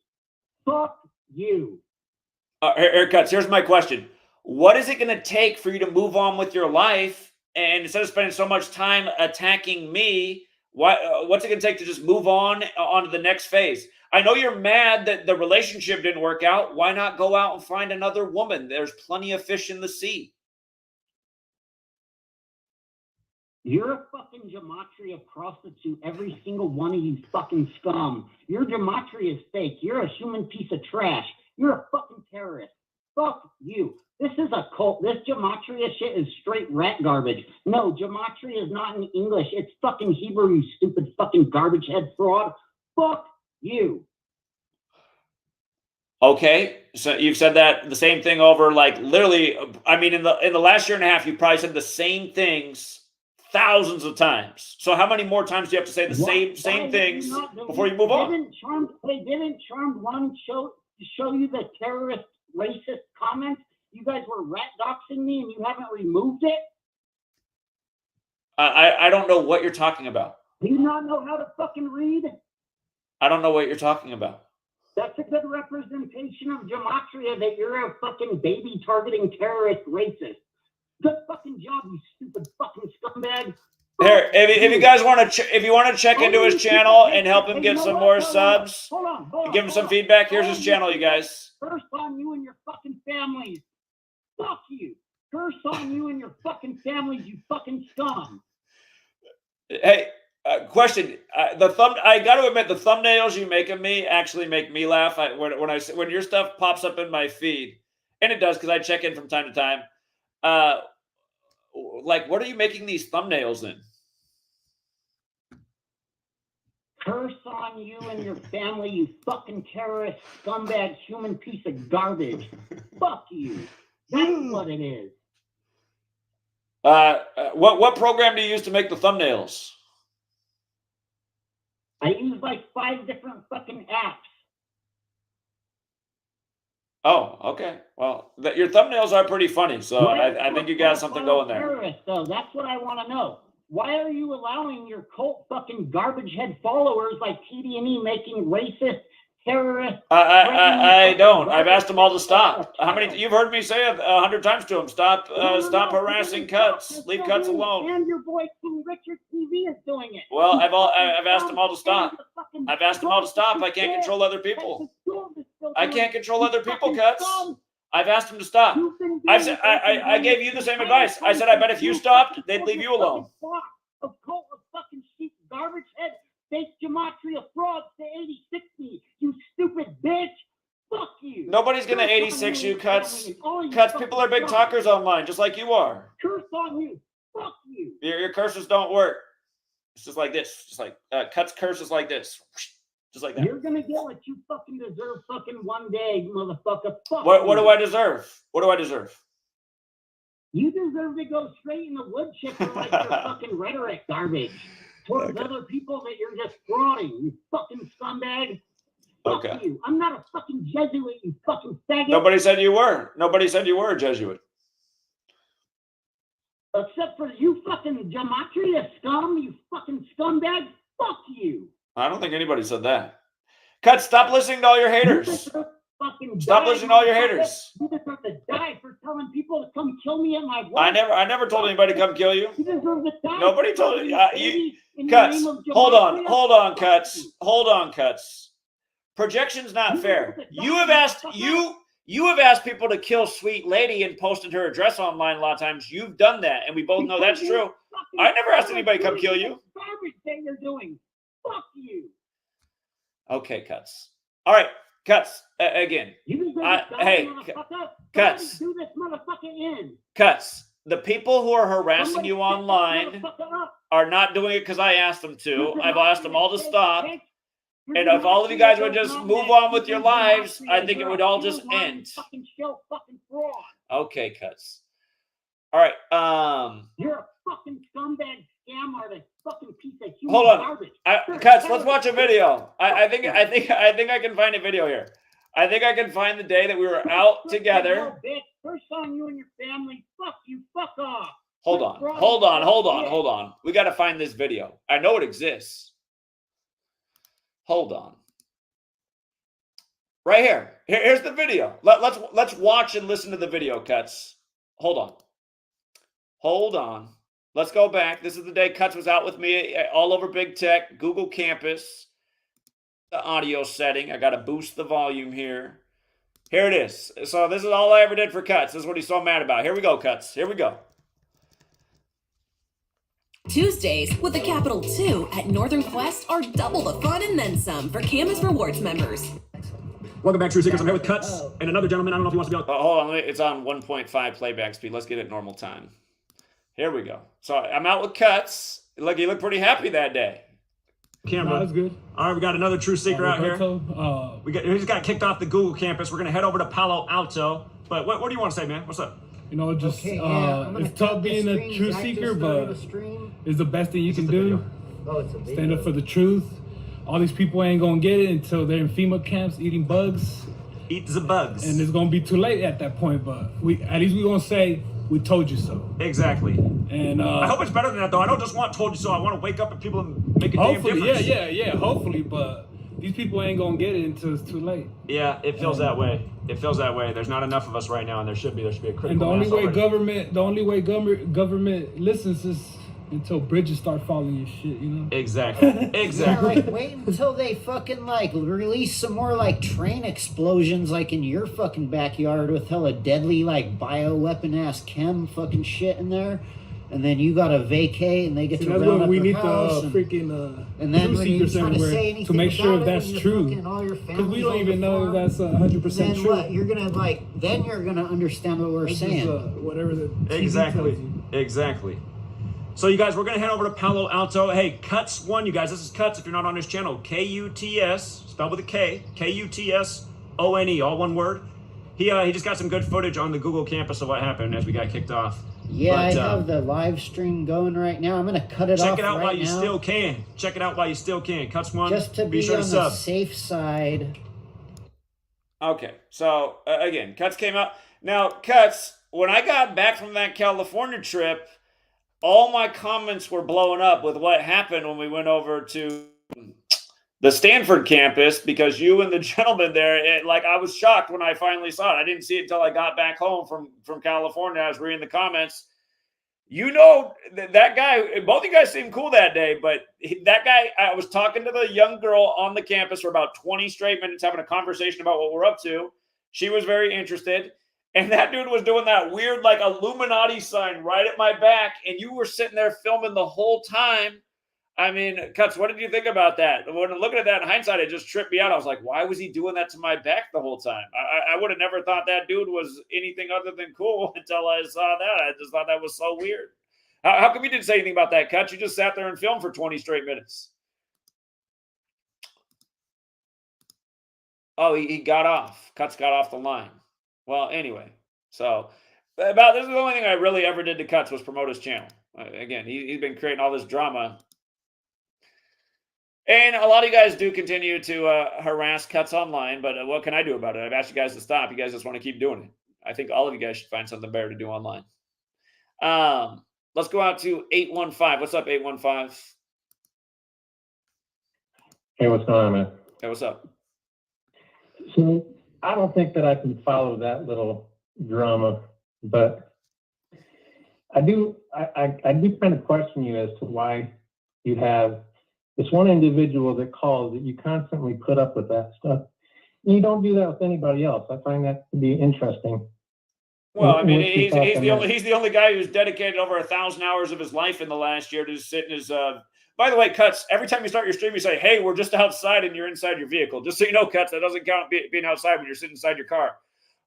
S5: Fuck you.
S1: Here, Cuts. Here's my question. What is it going to take for you to move on with your life? And instead of spending so much time attacking me, what's it going to take to just move on to the next phase? I know you're mad that the relationship didn't work out. Why not go out and find another woman? There's plenty of fish in the sea.
S5: You're a fucking Gematria prostitute, every single one of you fucking scum. Your Gematria is fake. You're a human piece of trash. You're a fucking terrorist. Fuck you. This is a cult. This Gematria shit is straight rat garbage. No, Gematria is not in English. It's fucking Hebrew, you stupid fucking garbage head fraud. Fuck you.
S1: Okay, so you've said that the same thing over, like, literally. I mean, in the last year and a half, you probably said the same things thousands of times. So how many more times do you have to say the same things before you move on?
S5: Didn't Charmed One show you the terrorist, racist comments? You guys were rat doxing me, and you haven't removed it.
S1: I don't know what you're talking about.
S5: Do you not know how to fucking read?
S1: I don't know what you're talking about.
S5: That's a good representation of Gematria, that you're a fucking baby targeting terrorist racist. Good fucking job, you stupid fucking scumbag.
S1: Here, if you guys want to, if you want to check into his channel and help him get some more subs, give him some feedback. Here's his channel, you guys.
S5: Curse on you and your fucking families. Fuck you. Curse on you and your fucking families, you fucking scum.
S1: Hey. Question: I got to admit, the thumbnails you make of me actually make me laugh. When your stuff pops up in my feed, and it does because I check in from time to time. Like, what are you making these thumbnails in?
S5: Curse on you and your family, you fucking terrorist, scumbag, human piece of garbage. Fuck you. That's what it is.
S1: What program do you use to make the thumbnails?
S5: I use like 5 different fucking apps.
S1: Oh, okay. Well, your thumbnails are pretty funny, so I think you got something going there.
S5: Terrorists, though, that's what I want to know. Why are you allowing your cult fucking garbage head followers like TD&E making racist, terrorist?
S1: I don't. I've asked them all to stop. How many? You've heard me say it 100 times to them. Stop harassing Cuts. Leave Cuts alone.
S5: And your boy King Richard TV is doing it.
S1: Well, I've asked them all to stop. I've asked them all to stop. I can't control other people. I can't control other people, Cuts. I've asked them to stop. I gave you the same advice. I said, I bet if you stopped, they'd leave you alone.
S5: Of cult of fucking sheep, garbage head, fake gematria frauds to 8060. You stupid bitch. Fuck you.
S1: Nobody's gonna 86 you, Cuts. Cuts, people are big talkers online, just like you are.
S5: Curse on you. Fuck you.
S1: Your curses don't work. It's just like this. Just like Cuts curses like this. Just like that.
S5: You're gonna get what you fucking deserve fucking one day, motherfucker. Fuck
S1: What do I deserve? What do I deserve?
S5: You deserve to go straight in the wood chipper like your fucking rhetoric garbage towards other people that you're just frauding, you fucking scumbag. Fuck you. I'm not a fucking Jesuit, you fucking faggot.
S1: Nobody said you were. Nobody said you were a Jesuit.
S5: Except for you fucking gematria scum, you fucking scumbag. Fuck you.
S1: I don't think anybody said that. Cuts, stop listening to all your haters. Stop listening to all your haters.
S5: You deserve to die for telling people to come kill me at my work.
S1: I never told anybody to come kill you.
S5: You deserve to die.
S1: Nobody told you. Cuts. Hold on, Cuts. Hold on, Cuts. Projection's not fair. You have asked people to kill Sweet Lady and posted her address online a lot of times. You've done that, and we both know that's true. I never asked anybody to come kill you.
S5: Garbage that you're doing. Fuck you.
S1: Okay, Cuts. All right, Cuts. Again. Hey, Cuts.
S5: Do this motherfucker in.
S1: Cuts. The people who are harassing you online are not doing it because I asked them to. I've asked them all to stop. And if all of you guys would just move on with your lives, I think it would all just end. Okay, Cuts. All right.
S5: You're a fucking scumbag scam artist, fucking piece of human
S1: Hold on.
S5: garbage.
S1: Cuts, let's watch a video. I think I can find a video here. I think I can find the day that we were out together.
S5: First on you and your family. Fuck you. Fuck off.
S1: Hold on. We got to find this video. I know it exists. Hold on. Right here. Here's the video. Let's watch and listen to the video, Cuts. Hold on. Let's go back. This is the day Cuts was out with me all over Big Tech, Google Campus. The audio setting. I got to boost the volume here. Here it is. So this is all I ever did for Cuts. This is what he's so mad about. Here we go, Cuts. Here we go.
S6: Tuesdays with a capital 2 at Northern Quest are double the fun and then some for Campus Rewards members.
S7: Welcome back, True Seekers. I'm here with Cuts and another gentleman. I don't know if he wants to be on.
S1: Hold on. It's on 1.5 playback speed. Let's get it normal time. Here we go. So I'm out with Cuts. Look, he looked pretty happy that day.
S7: Camera.
S8: No, that's good.
S7: All right, we got another True Seeker out here. We just got kicked off the Google campus. We're gonna head over to Palo Alto. But what do you want to say, man? What's up?
S8: You know, just it's tough being a True Seeker, but it's the best thing you can do. Stand up for the truth. All these people ain't gonna get it until they're in FEMA camps eating bugs.
S7: Eat the bugs.
S8: And it's gonna be too late at that point. But at least we're gonna say we told you so.
S7: Exactly.
S8: And
S7: I hope it's better than that, though. I don't just want told you so. I want to wake up and people make a damn difference.
S8: Yeah. Hopefully, but these people ain't gonna get it until it's too late.
S7: Yeah, it feels that way. It feels that way. There's not enough of us right now, and there should be a critical
S8: And the only way
S7: mass already.
S8: government listens is until bridges start falling and shit, you know?
S7: Exactly.
S9: Yeah, like, wait until they fucking, like, release some more, like, train explosions, like, in your fucking backyard with hella deadly, like, bioweapon-ass chem fucking shit in there. And then you gotta vacate, and they get to round up
S8: we
S9: your
S8: need
S9: house.
S8: And then when you try to say anything to make sure if that's true. Because we don't even know if that's 100% true.
S9: What? You're gonna, like, then you're gonna understand what we're saying.
S8: Whatever the TV
S7: Exactly.
S8: tells you.
S7: Exactly. So you guys, we're gonna head over to Palo Alto. Hey, Cuts one, you guys. This is Cuts. If you're not on his channel, Kuts, spelled with a K, Kutsone, all one word. He just got some good footage on the Google campus of what happened as we got kicked off.
S9: Yeah,
S7: But,
S9: I have the live stream going right now. I'm gonna cut it off
S7: check it out
S9: right
S7: while you
S9: now,
S7: still can. Check it out while you still can. Cuts one.
S9: just to be
S7: sure
S9: on
S7: to
S9: the
S7: sub.
S9: safe side.
S1: Okay, so again, Cuts came out. Now, Cuts, when I got back from that California trip, all my comments were blowing up with what happened when we went over to the Stanford campus, because you and the gentleman there, I was shocked when I finally saw it. I didn't see it until I got back home from California. I was reading the comments. You know, that guy, both of you guys seemed cool that day, but that guy, I was talking to the young girl on the campus for about 20 straight minutes, having a conversation about what we're up to. She was very interested. And that dude was doing that weird, like, Illuminati sign right at my back. And you were sitting there filming the whole time. I mean, Cuts, what did you think about that? When looking at that in hindsight, it just tripped me out. I was like, why was he doing that to my back the whole time? I would have never thought that dude was anything other than cool until I saw that. I just thought that was so weird. How come you didn't say anything about that, Cuts? You just sat there and filmed for 20 straight minutes. Oh, he got off. Cuts got off the line. Well, anyway, so this is the only thing I really ever did to Cuts was promote his channel. Again, he's been creating all this drama. And a lot of you guys do continue to harass Cuts online, but what can I do about it? I've asked you guys to stop. You guys just want to keep doing it. I think all of you guys should find something better to do online. Let's go out to 815. What's up, 815?
S10: Hey, what's going on, man?
S1: Hey, what's up?
S10: So I don't think that I can follow that little drama, but I do kind of question you as to why you have this one individual that calls that you constantly put up with that stuff. And you don't do that with anybody else. I find that to be interesting.
S1: Well, I mean, he's the only guy who's dedicated over 1,000 hours of his life in the last year to sit in his. By the way, Cuts, every time you start your stream, you say, "Hey, we're just outside," and you're inside your vehicle. Just so you know, Cuts, that doesn't count being outside when you're sitting inside your car.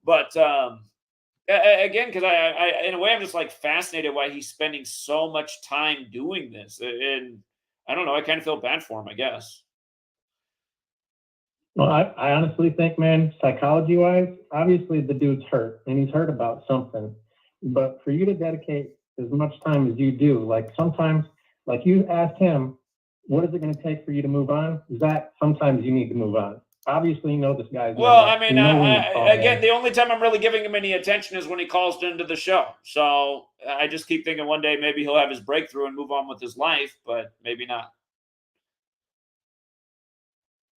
S1: But again, because I in a way, I'm just like fascinated why he's spending so much time doing this, and I don't know. I kind of feel bad for him, I guess.
S10: Well, I honestly think, man, psychology-wise, obviously the dude's hurt, and he's hurt about something. But for you to dedicate as much time as you do, like sometimes, like you asked him, what is it going to take for you to move on? Zach, sometimes you need to move on. Obviously, you know this guy's.
S1: Well, I mean, again, the only time I'm really giving him any attention is when he calls into the show. So I just keep thinking one day maybe he'll have his breakthrough and move on with his life, but maybe not.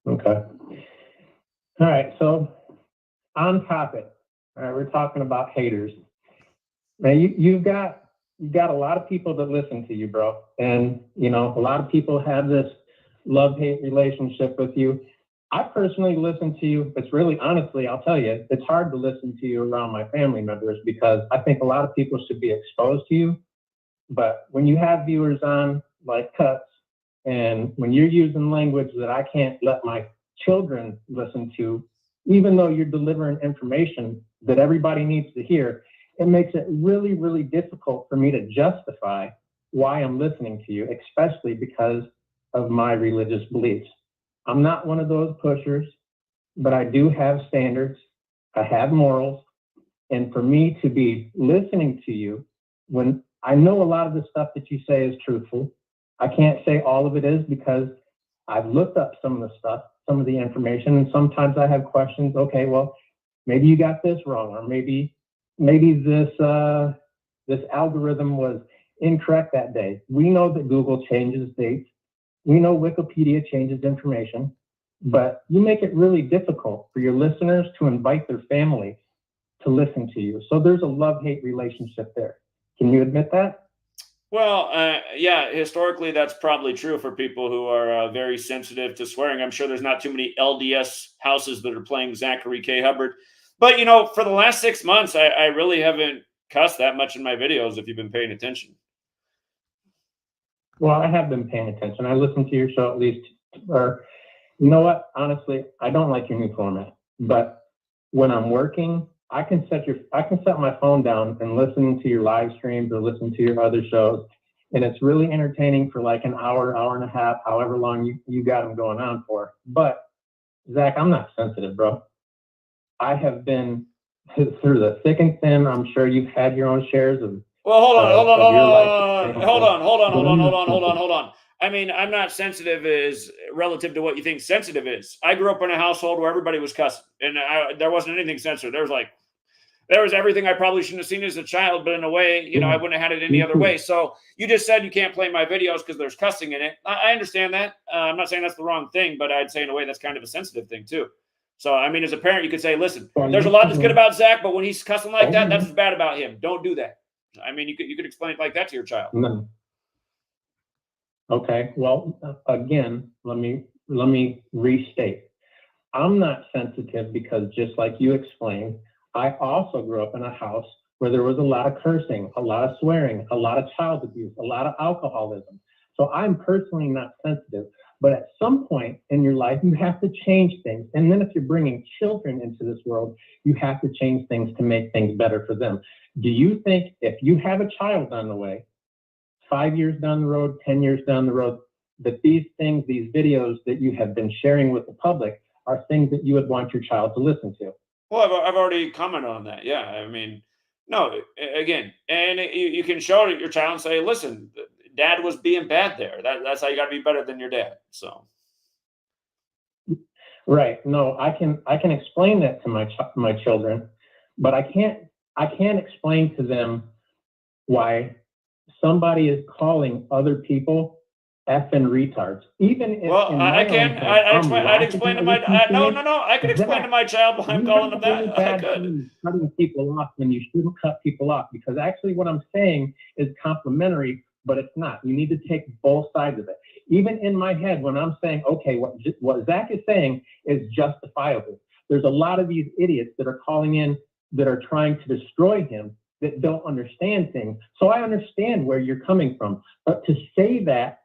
S10: Okay. All right. So on topic, all right, we're talking about haters. Man, you've got a lot of people that listen to you, bro. And, you know, a lot of people have this love-hate relationship with you. I personally listen to you. It's really, honestly, I'll tell you, it's hard to listen to you around my family members because I think a lot of people should be exposed to you. But when you have viewers on like Cuts, and when you're using language that I can't let my children listen to, even though you're delivering information that everybody needs to hear, it makes it really, really difficult for me to justify why I'm listening to you, especially because of my religious beliefs. I'm not one of those pushers, but I do have standards. I have morals. And for me to be listening to you, when I know a lot of the stuff that you say is truthful, I can't say all of it is because I've looked up some of the stuff, some of the information, and sometimes I have questions. Okay, well, maybe you got this wrong, or maybe this algorithm was incorrect that day. We know that Google changes dates. We know Wikipedia changes information, but you make it really difficult for your listeners to invite their families to listen to you. So there's a love-hate relationship there. Can you admit that?
S1: Well, yeah, historically, that's probably true for people who are very sensitive to swearing. I'm sure there's not too many LDS houses that are playing Zachary K. Hubbard. But, you know, for the last 6 months, I really haven't cussed that much in my videos, if you've been paying attention.
S10: Well, I have been paying attention. I listen to your show at least, or you know what? Honestly, I don't like your new format. But when I'm working, I can set my phone down and listen to your live streams or listen to your other shows, and it's really entertaining for like an hour, hour and a half, however long you got them going on for. But Zach, I'm not sensitive, bro. I have been through the thick and thin. I'm sure you've had your own shares of
S1: Well, hold on. I mean, I'm not sensitive as relative to what you think sensitive is. I grew up in a household where everybody was cussing, and there wasn't anything censored. There was everything I probably shouldn't have seen as a child, but in a way, I wouldn't have had it any other way. So you just said you can't play my videos because there's cussing in it. I understand that. I'm not saying that's the wrong thing, but I'd say in a way that's kind of a sensitive thing too. So, I mean, as a parent, you could say, listen, there's a lot that's good about Zach, but when he's cussing like that, that's what's bad about him. Don't do that. I mean, you could explain it like that to your child.
S10: No. Okay. Well, again, let me restate. I'm not sensitive because just like you explained, I also grew up in a house where there was a lot of cursing, a lot of swearing, a lot of child abuse, a lot of alcoholism. So I'm personally not sensitive. But at some point in your life, you have to change things. And then if you're bringing children into this world, you have to change things to make things better for them. Do you think if you have a child on the way, 5 years down the road, 10 years down the road, that these things, these videos that you have been sharing with the public are things that you would want your child to listen to?
S1: Well, I've already commented on that. Yeah. I mean, no, again, and you can show it to your child and say, listen, Dad was being bad there. That's how you got to be better than your dad. So,
S10: right. No, I can explain that to my children, but I can't explain to them why somebody is calling other people effing retards. Even if I could explain to my child why I'm calling them that. I could. Cutting people off when you shouldn't cut people off, because actually what I'm saying is complimentary, but it's not. You need to take both sides of it. Even in my head, when I'm saying, okay, what Zach is saying is justifiable. There's a lot of these idiots that are calling in that are trying to destroy him that don't understand things. So I understand where you're coming from. But to say that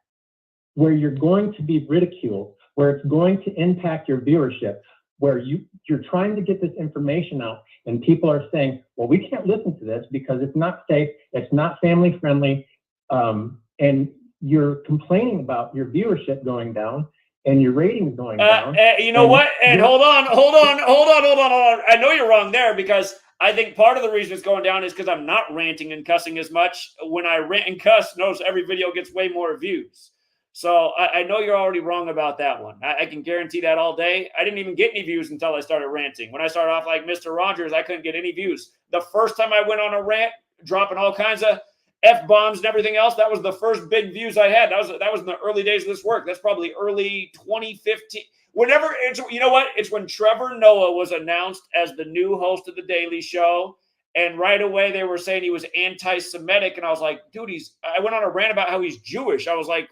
S10: where you're going to be ridiculed, where it's going to impact your viewership, where you're trying to get this information out and people are saying, well, we can't listen to this because it's not safe, it's not family friendly, and you're complaining about your viewership going down and your ratings going down.
S1: You know what? And hold on. I know you're wrong there, because I think part of the reason it's going down is because I'm not ranting and cussing as much. When I rant and cuss, notice every video gets way more views. So I know you're already wrong about that one. I can guarantee that all day. I didn't even get any views until I started ranting. When I started off like Mr. Rogers, I couldn't get any views. The first time I went on a rant, dropping all kinds of F-bombs and everything else, that was the first big views I had. That was in the early days of this work. That's probably early 2015. Whenever it's, you know what? It's when Trevor Noah was announced as the new host of The Daily Show. And right away they were saying he was anti-Semitic. And I was like, dude, I went on a rant about how he's Jewish. I was like,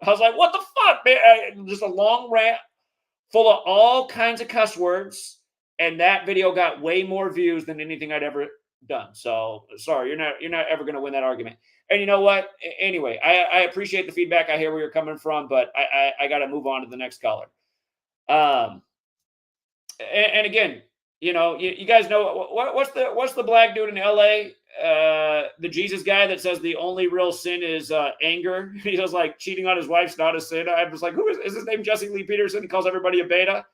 S1: what the fuck, man? Just a long rant full of all kinds of cuss words. And that video got way more views than anything I'd ever done. So sorry, you're not ever going to win that argument. And you know what? Anyway, I appreciate the feedback. I hear where you're coming from, but I got to move on to the next caller. And again, you guys know what's the black dude in LA? The Jesus guy that says the only real sin is anger. He was like, cheating on his wife's not a sin. I was like, who is his name? Jesse Lee Peterson. He calls everybody a beta.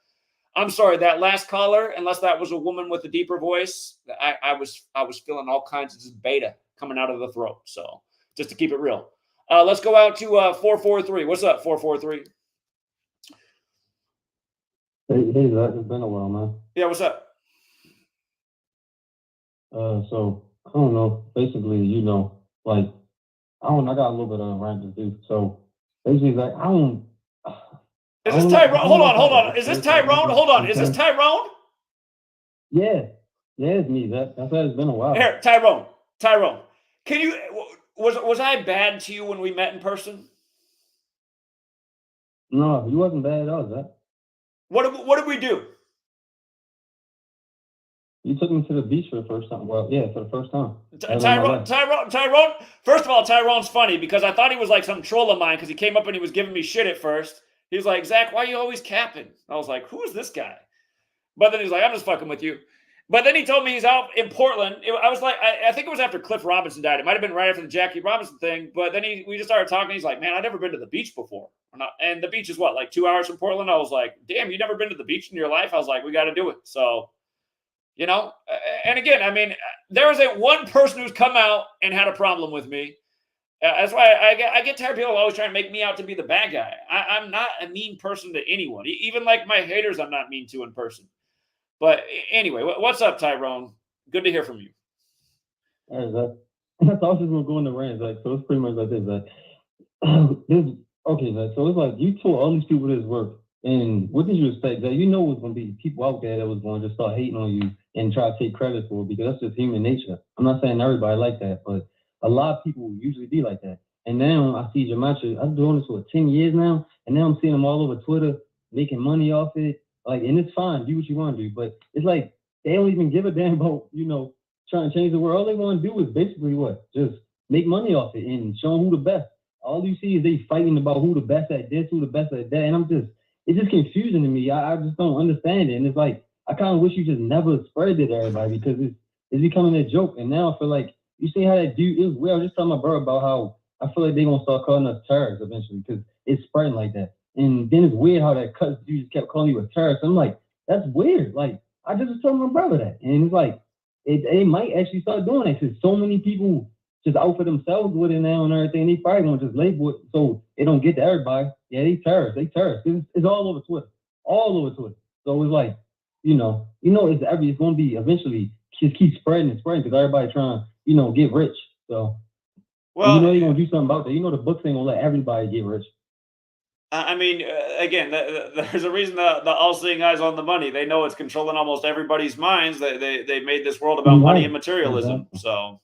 S1: I'm sorry, that last caller, unless that was a woman with a deeper voice, I was feeling all kinds of just beta coming out of the throat. So just to keep it real. Let's go out to 443. What's up, 443?
S11: Hey, Zach, it's been a while, man.
S1: Yeah, what's up?
S11: So I don't know. Basically, like I got a little bit of rant to do. So basically, like
S1: Is this Tyrone? Hold on. Is this Tyrone? Hold on. Is this Tyrone?
S11: Yeah, it's me. That's why it's been a while.
S1: Here, Tyrone. Can you? Was I bad to you when we met in person?
S11: No, you wasn't bad at all, Zach.
S1: What did we do?
S11: You took me to the beach for the first time. Well, yeah, for the first time.
S1: Tyrone. First of all, Tyrone's funny because I thought he was like some troll of mine because he came up and he was giving me shit at first. He was like, Zach, why are you always capping? I was like, who is this guy? But then he's like, I'm just fucking with you. But then he told me he's out in Portland. I was like, I think it was after Cliff Robinson died. It might have been right after the Jackie Robinson thing. But then we just started talking. He's like, man, I've never been to the beach before. And the beach is what, like 2 hours from Portland? I was like, damn, you never been to the beach in your life? I was like, we got to do it. So, You know, and again, I mean, there isn't one person who's come out and had a problem with me. That's why I get tired of people always trying to make me out to be the bad guy. I'm not a mean person to anyone. Even like my haters, I'm not mean to in person. But anyway, what's up, Tyrone? Good to hear from you.
S11: All right, Zach. I thought I was just gonna go in the rant, like, so it's pretty much like this, like, okay, Zach, so it's like you told all these people this work, and what did you expect? That you know was gonna be people out there that was gonna just start hating on you and try to take credit for it, because that's just human nature. I'm not saying everybody like that, but a lot of people usually be like that. And now I see Gematria, I'm doing this for 10 years now, and now I'm seeing them all over Twitter making money off it. Like, and it's fine, do what you want to do, but it's like they don't even give a damn about, you know, trying to change the world. All they want to do is basically what? Just make money off it and show them who the best. All you see is they fighting about who the best at this, who the best at that. And it's just confusing to me. I just don't understand it. And it's like, I kind of wish you just never spread it to everybody, because it's becoming a joke. And now I feel like, you see how that dude is. Well, I was just telling my brother about how I feel like they're going to start calling us terrorists eventually, because it's spreading like that. And then it's weird how that cuss dude just kept calling you a terrorist. I'm like, that's weird. Like, I just was telling my brother that. And it's like, they might actually start doing that, because so many people just out for themselves with it now and everything. They probably gonna just label it so it don't get to everybody. Yeah, they terrorists. It's all over Twitter, all over Twitter. So it's like, it's gonna be eventually just keep spreading and spreading, because everybody trying, get rich. So, well, you're gonna do something about that. The books ain't gonna let everybody get rich.
S1: I mean, again, there's a reason the all-seeing eyes on the money. They know it's controlling almost everybody's minds. They made this world about money and materialism.
S11: Exactly.
S1: So,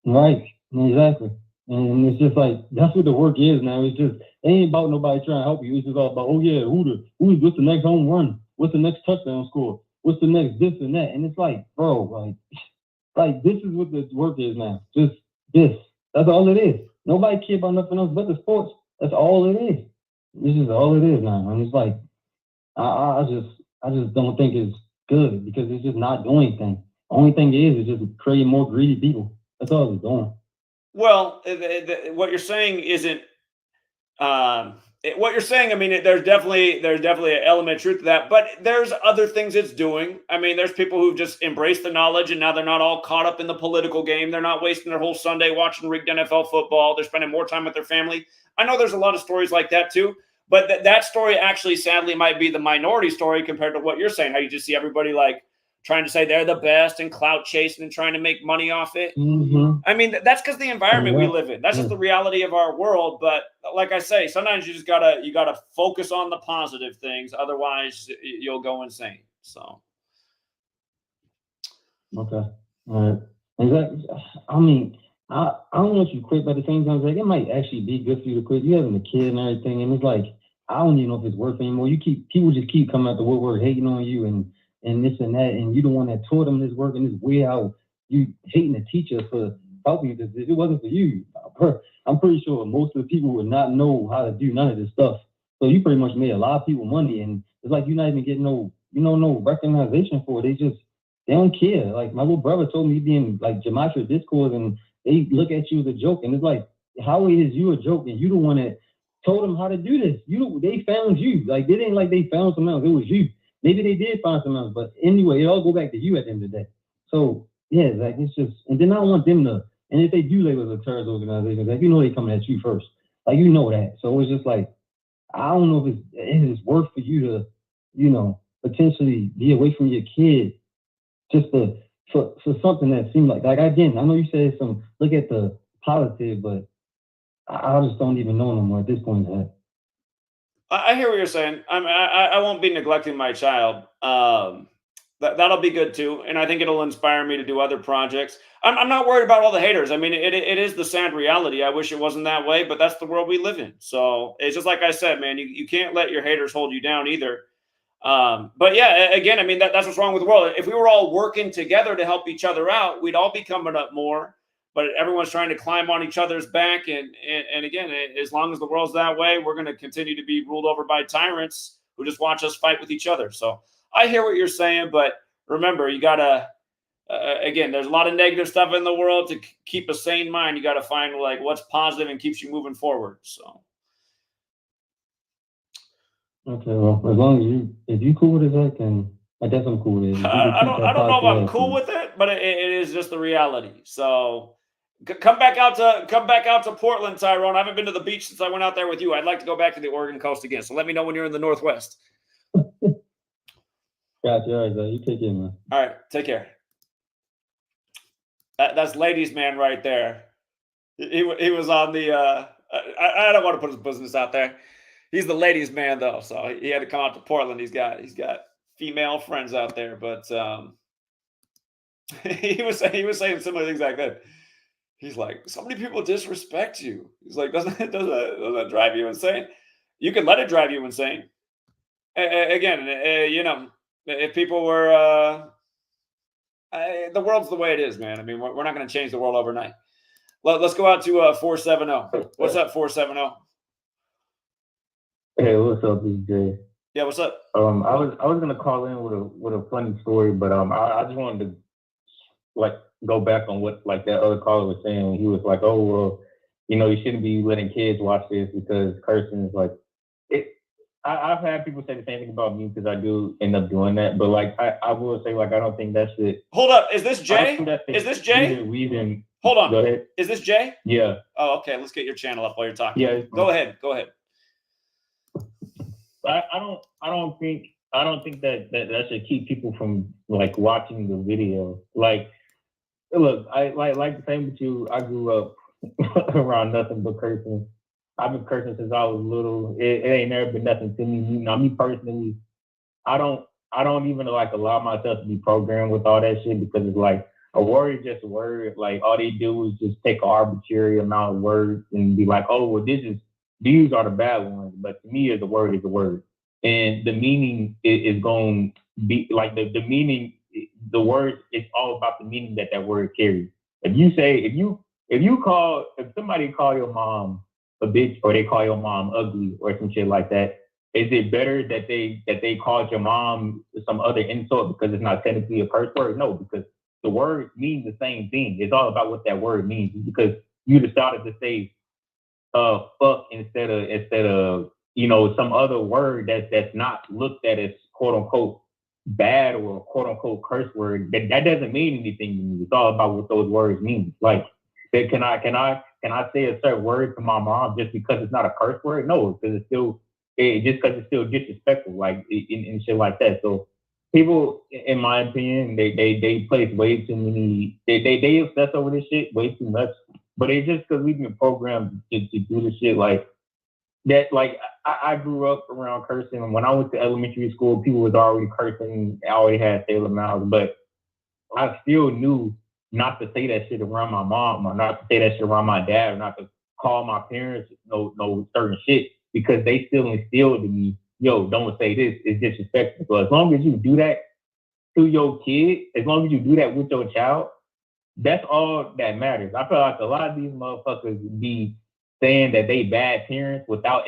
S11: right, exactly. And it's just like, that's what the work is now. It's just, it ain't about nobody trying to help you. It's just all about, oh yeah, what's the next home run? What's the next touchdown score? What's the next this and that? And it's like, bro, like this is what the work is now. Just this. That's all it is. Nobody care about nothing else but the sports. That's all it is. This is all it is now. And it's like, I just don't think it's good, because it's just not doing anything. The only thing it is just creating more greedy people. That's all it's doing.
S1: Well, what you're saying isn't what you're saying. I mean, there's definitely an element of truth to that, but there's other things it's doing. I mean, there's people who've just embraced the knowledge, and now they're not all caught up in the political game. They're not wasting their whole Sunday watching rigged NFL football. They're spending more time with their family. I know there's a lot of stories like that too, but that story actually, sadly, might be the minority story compared to what you're saying. How you just see everybody like trying to say they're the best and clout chasing and trying to make money off it.
S11: Mm-hmm.
S1: I mean, that's because the environment we live in. That's just the reality of our world. But like I say, sometimes you just gotta focus on the positive things. Otherwise, you'll go insane. So.
S11: Okay. All right. Exactly. I mean, I don't want you to quit, but at the same time, it's like, it might actually be good for you to quit. You having a kid and everything, and it's like, I don't even know if it's worth anymore. People just keep coming out the woodwork hating on you and this and that, and you the one that taught them this work, and it's weird how you hating the teacher for helping you. Because if it wasn't for you, I'm pretty sure most of the people would not know how to do none of this stuff. So you pretty much made a lot of people money, and it's like you're not even getting no recognition for it. They don't care. Like, my little brother told me, he be in like Gematria Discord, and they look at you as a joke, and it's like, how is you a joke, and you the one that told them how to do this? They found you. Like, they didn't like they found someone else. It was you. Maybe they did find someone else, but anyway, it all go back to you at the end of the day. So yeah, like, it's just, and then I don't want them to. And if they do label as a terrorist organization, like, they coming at you first. Like, that. So it's just like, I don't know if it's worth for you to, potentially be away from your kid just for something that seemed like again, I know you said look at the positive, but I just don't even know no more at this point.
S1: I hear what you're saying. I won't be neglecting my child. That'll be good too, and I think it'll inspire me to do other projects. I'm not worried about all the haters. I mean, it is the sad reality. I wish it wasn't that way, but that's the world we live in. So it's just like I said, man. You can't let your haters hold you down either. But yeah, again, I mean, that's what's wrong with the world. If we were all working together to help each other out, we'd all be coming up more. But everyone's trying to climb on each other's back, and again, as long as the world's that way, we're going to continue to be ruled over by tyrants who just watch us fight with each other. So I hear what you're saying, but remember, you gotta. Again, there's a lot of negative stuff in the world. To keep a sane mind, you got to find like what's positive and keeps you moving forward. So.
S11: Okay, well, as long as if you cool with it, Zach, and I guess I'm cool with it.
S1: I don't know if I'm cool with it, but it is just the reality. So come back out to Portland, Tyrone. I haven't been to the beach since I went out there with you. I'd like to go back to the Oregon coast again. So let me know when you're in the Northwest.
S11: Gotcha. All right, man. You take care, man.
S1: All right, take care. That's ladies' man right there. He was on the. I don't want to put his business out there. He's the ladies' man though, so he had to come out to Portland. He's got female friends out there, but he was saying similar things like that. He's like, so many people disrespect you. He's like, doesn't that drive you insane? You can let it drive you insane. Again, you know, if people were, the world's the way it is, man. I mean, we're not going to change the world overnight. Let's go out to 470. What's up, 470?
S3: Hey, what's up, DJ?
S1: Yeah, what's up?
S3: I was gonna call in with a funny story, but I just wanted to like go back on what like that other caller was saying. He was like, "Oh well, you know, you shouldn't be letting kids watch this because cursing is like it." I've had people say the same thing about me because I do end up doing that, but like I will say like I don't think that should.
S1: Hold up, is this Jay? Is this Jay?
S3: Reason.
S1: Hold on.
S3: Go ahead.
S1: Is this Jay?
S3: Yeah.
S1: Oh, okay. Let's get your channel up while you're talking.
S3: Yeah.
S1: Go ahead.
S3: I don't think that should keep people from like watching the video. Like, look, I like the same with you. I grew up around nothing but cursing. I've been cursing since I was little. It ain't never been nothing to me. You know, me personally, I don't even like allow myself to be programmed with all that shit because it's like a word is just a word. Like all they do is just take an arbitrary amount of words and be like, oh well, these are the bad ones, but to me, the word is a word. And the meaning is going to be like the meaning, the word is all about the meaning that word carries. If somebody call your mom a bitch or they call your mom ugly or some shit like that, is it better that they called your mom some other insult because it's not technically a curse word? No, because the word means the same thing. It's all about what that word means. Because you decided to say fuck instead of you know some other word that's not looked at as quote unquote bad or quote unquote curse word, that doesn't mean anything to me. It's all about what those words mean. Like, can I say a certain word to my mom just because it's not a curse word? No, because it's still disrespectful, like and shit like that. So people, in my opinion, they place way too many. They obsess over this shit way too much. But it's just because we've been programmed to do this shit like that. Like I grew up around cursing, and when I went to elementary school, people was already cursing. I already had sailor mouths, but I still knew not to say that shit around my mom, or not to say that shit around my dad, or not to call my parents no certain shit because they still instilled in me, yo, don't say this, it's disrespectful. So as long as you do that to your kid, as long as you do that with your child, that's all that matters. I feel like a lot of these motherfuckers be saying that they bad parents without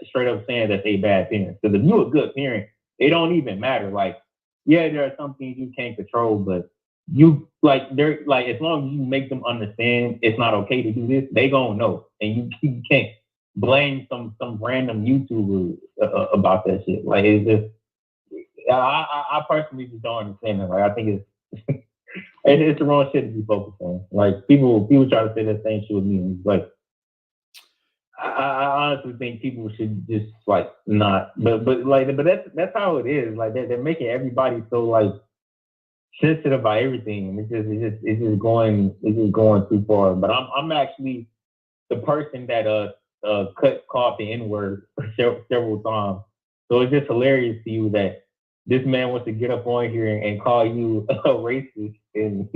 S3: straight up saying that they bad parents. Because if you a good parent, it don't even matter. Like, yeah, there are some things you can't control, but you they're like as long as you make them understand it's not okay to do this, they gonna know. And you can't blame some random YouTuber about that shit. Like it's just I personally just don't understand it. Like I think it's it's the wrong shit to be focused on. Like people try to say that same shit with me. And it's like I honestly think people should just like not. But that's how it is. Like they're making everybody so like sensitive about everything. It's just going too far. But I'm actually the person that called the N-word several times. So it's just hilarious to you that this man wants to get up on here and call you a racist and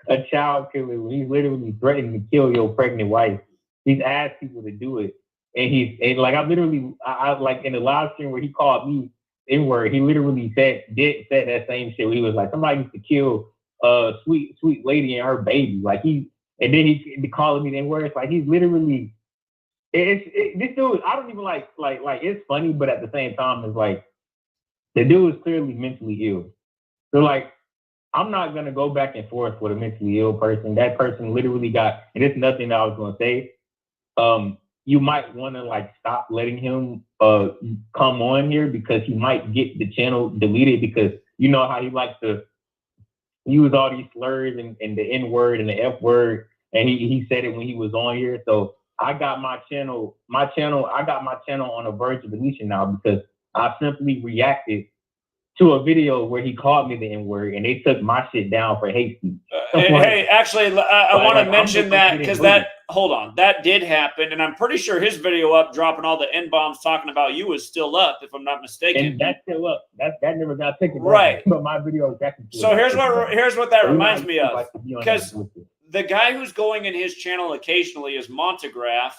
S3: a child killer when he's literally threatening to kill your pregnant wife. He's asked people to do it. And like I like in the live stream where he called me N-word, he literally said that same shit. Where he was like, somebody used to kill a sweet lady and her baby. Like and then he calling me N-word. It's like he's literally this dude, I don't even like it's funny, but at the same time it's like the dude is clearly mentally ill. So like, I'm not gonna go back and forth with a mentally ill person. That person literally got, and it's nothing that I was gonna say.
S10: you might want to like stop letting him come on here because he might get the channel deleted because you know how he likes to use all these slurs and the N word and the F word, and he said it when he was on here. So I got my channel on the verge of deletion now because I simply reacted to a video where he called me the N word and they took my shit down for hate speech.
S1: Hey, actually, I want to
S10: like,
S1: mention that because hold on, that did happen, and I'm pretty sure his video up dropping all the N-bombs talking about you is still up, if I'm not mistaken.
S10: And that's still up. That never got taken down.
S1: Right.
S10: But my video is actually still
S1: So
S10: up.
S1: here's what that reminds me of,
S10: like to be on
S1: because
S10: that with
S1: the guy who's going in his channel occasionally is Montegraph,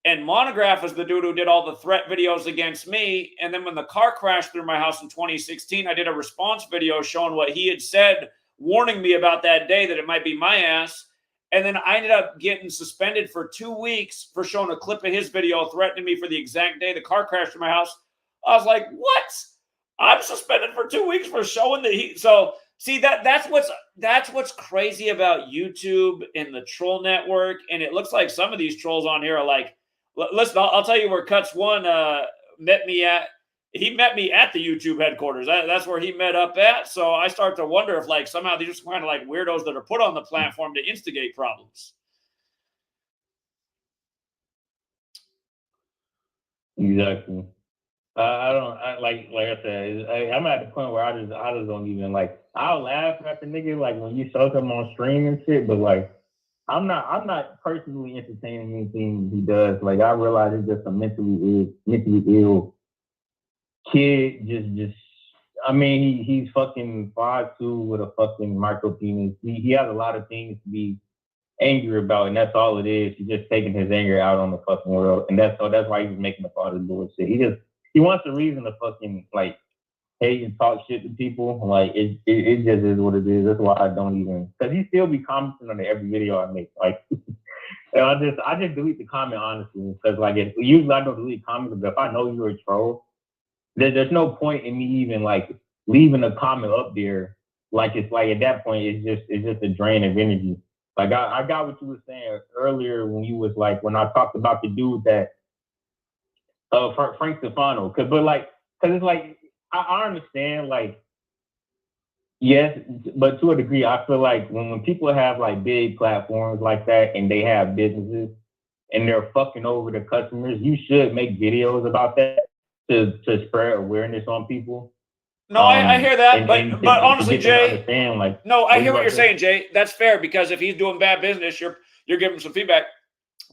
S1: and Montegraph is the dude who did all the threat videos against me. And then when the car crashed through my house in 2016, I did a response video showing what he had said, warning me about that day that it might be my ass. And then I ended up getting suspended for 2 weeks for showing a clip of his video threatening me for the exact day the car crashed through my house. I was like, what? I'm suspended for 2 weeks for showing that he. So see, that's what's crazy about YouTube and the troll network. And it looks like some of these trolls on here are like, listen, I'll tell you where Cuts One met me at. He met me at the YouTube headquarters. That's where he met up at. So I start to wonder if like somehow these are kind of like weirdos that are put on the platform to instigate problems.
S10: Exactly. Like I said, I'm at the point where I just don't even like. I'll laugh at the nigga like when you show him on stream and shit, but like I'm not personally entertaining anything he does. Like I realize it's just a mentally ill kid. Just I mean he's fucking 5'2" with a fucking micro penis. He has a lot of things to be angry about, and that's all it is. He's just taking his anger out on the fucking world, and that's why he's making up all this bullshit. He wants a reason to fucking like hate and talk shit to people. Like it just is what it is. That's why I don't even, because he still be commenting on every video I make. Like and I just delete the comment honestly, because like usually I don't delete comments, but if I know you're a troll, there's no point in me even like leaving a comment up there. Like it's like at that point it's just a drain of energy. Like I got what you were saying earlier when you was like when I talked about the dude that Frank Stefano, because it's like I understand like yes, but to a degree I feel like when people have like big platforms like that and they have businesses and they're fucking over the customers, you should make videos about that to spread awareness on people.
S1: No, I hear that, but honestly, Jay,
S10: like,
S1: no, I hear what you're saying, Jay. That's fair because if he's doing bad business, you're giving him some feedback.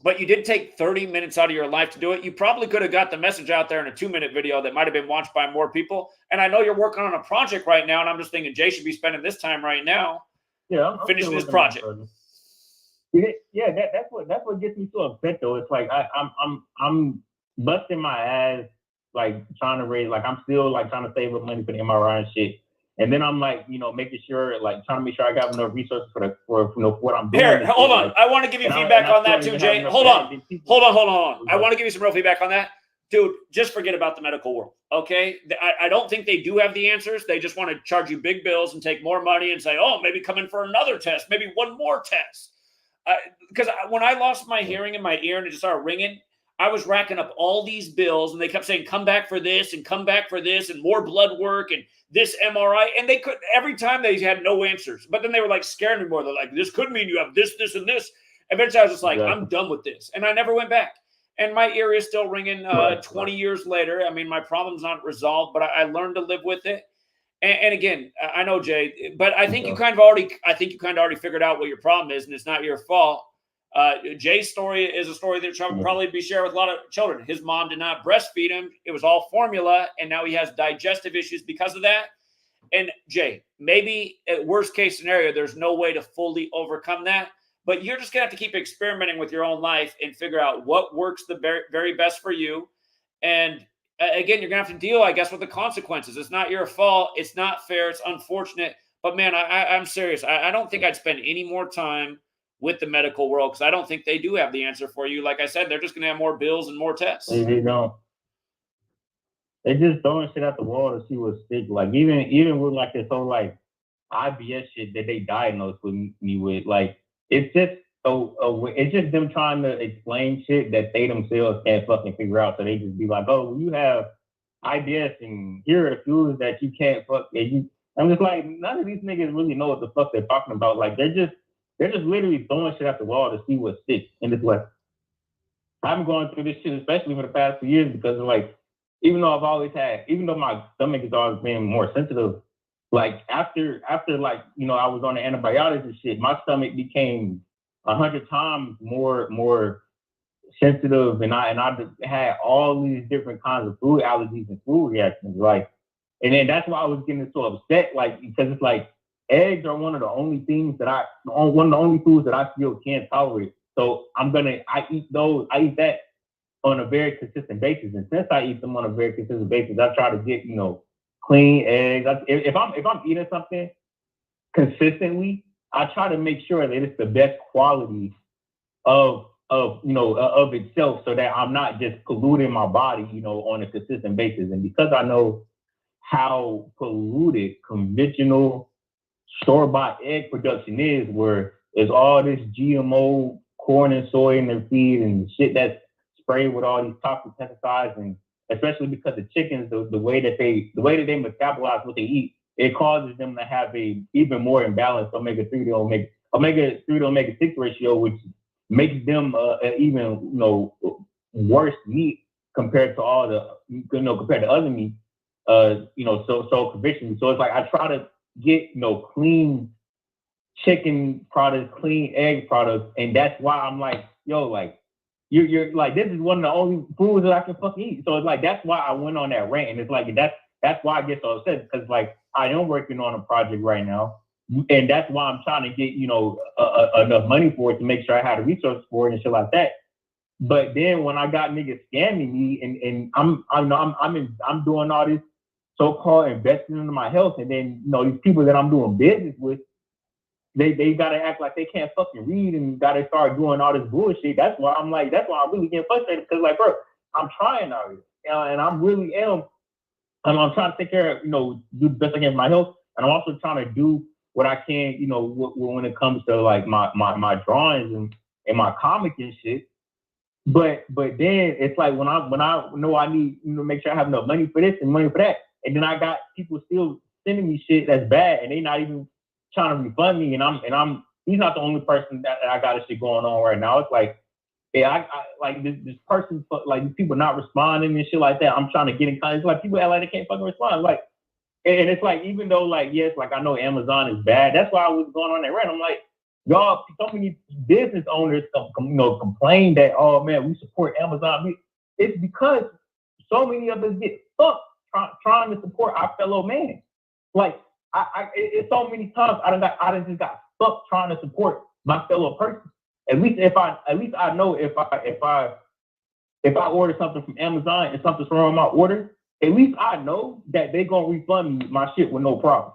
S1: But you did take 30 minutes out of your life to do it. You probably could have got the message out there in a 2-minute video that might have been watched by more people. And I know you're working on a project right now, and I'm just thinking Jay should be spending this time right now, finishing this project.
S10: Yeah, that's what gets me so upset though. It's like I'm busting my ass, like trying to raise, like I'm still like trying to save up money for the MRI and shit. And then I'm like, making sure, like trying to make sure I got enough resources for what I'm doing.
S1: Here, hold on. I want to give you feedback on that too, Jay. Hold on. I want to give you some real feedback on that. Dude, just forget about the medical world, okay? I don't think they do have the answers. They just want to charge you big bills and take more money and say, oh, maybe come in for another test, maybe one more test. Because when I lost my hearing in my ear and it just started ringing, I was racking up all these bills, and they kept saying, come back for this and come back for this and more blood work and this MRI. And they could, every time they had no answers. But then they were like scaring me more. They're like, this could mean you have this, this, and this. Eventually I was just like, I'm done with this. And I never went back. And my ear is still ringing 20 years later. I mean, my problem's not resolved, but I learned to live with it. And again, I know, Jay, but I think you kind of already figured out what your problem is, and it's not your fault. Jay's story is a story that should probably be shared with a lot of children. His mom did not breastfeed him. It was all formula, and now he has digestive issues because of that. And Jay, maybe at worst case scenario, there's no way to fully overcome that, but you're just going to have to keep experimenting with your own life and figure out what works the very, very best for you. And again, you're going to have to deal, I guess, with the consequences. It's not your fault. It's not fair. It's unfortunate. But man, I'm serious. I don't think I'd spend any more time with the medical world, because I don't think they do have the answer for you. Like I said, they're just going to have more bills and more tests.
S10: They don't. They just throwing shit at the wall to see what sticks. Like even with like this whole like IBS shit that they diagnosed with me with, like it's just So it's just them trying to explain shit that they themselves can't fucking figure out. So they just be like, oh, you have ideas and here are the foods that you can't fuck. I'm just like, none of these niggas really know what the fuck they're talking about. Like they're just literally throwing shit at the wall to see what sticks. And it's like, I've been going through this shit, especially for the past 2 years, because of like, even though my stomach has always been more sensitive, like after like, you know, I was on the antibiotics and shit, my stomach became 100 times more sensitive, and I had all these different kinds of food allergies and food reactions, like, and then that's why I was getting so upset, like, because it's like eggs are one of the only foods that I still can't tolerate. So I eat that on a very consistent basis, and since I eat them on a very consistent basis, I try to get, you know, clean eggs. If I'm eating something consistently, I try to make sure that it's the best quality of itself, so that I'm not just polluting my body, you know, on a consistent basis. And because I know how polluted conventional store-bought egg production is, where there's all this GMO corn and soy in their feed and shit that's sprayed with all these toxic pesticides, and especially because the chickens, the way that they metabolize what they eat, it causes them to have a even more imbalanced omega-3 to omega-6 ratio, which makes them even, you know, worse meat compared to all the, you know, compared to other meat, you know, so conventionally. So it's like I try to get, you know, clean chicken products, clean egg products, and that's why I'm like, yo, like, you're like, this is one of the only foods that I can fucking eat. So it's like, that's why I went on that rant. And it's like, that's why I get so upset, because like I am working on a project right now, and that's why I'm trying to get, you know, enough money for it to make sure I had the resources for it and shit like that. But then when I got niggas scamming me, and I'm doing all this so-called investing into my health, and then, you know, these people that I'm doing business with, they gotta act like they can't fucking read and gotta start doing all this bullshit. That's why I'm really getting frustrated, because like, bro, I'm trying out here, and I'm really am. And I'm trying to take care of, you know, do the best I can for my health, and I'm also trying to do what I can, you know, when it comes to like my drawings and my comic and shit. But then it's like when I know I need, you know, make sure I have enough money for this and money for that, and then I got people still sending me shit that's bad, and they not even trying to refund me, and I'm he's not the only person that I got this shit going on right now. It's like, yeah, I like this person, like these people not responding and shit like that. I'm trying to get in contact. It's like people act like they can't fucking respond. Like, and it's like, even though like, yes, like I know Amazon is bad. That's why I was going on that rant. I'm like, y'all, so many business owners, you know, complain that, oh man, we support Amazon. It's because so many of us get fucked trying to support our fellow man. Like, it's so many times I just got stuck trying to support my fellow person. At least I know if I order something from Amazon and something's wrong with my order, at least I know that they're gonna refund me my shit with no problem,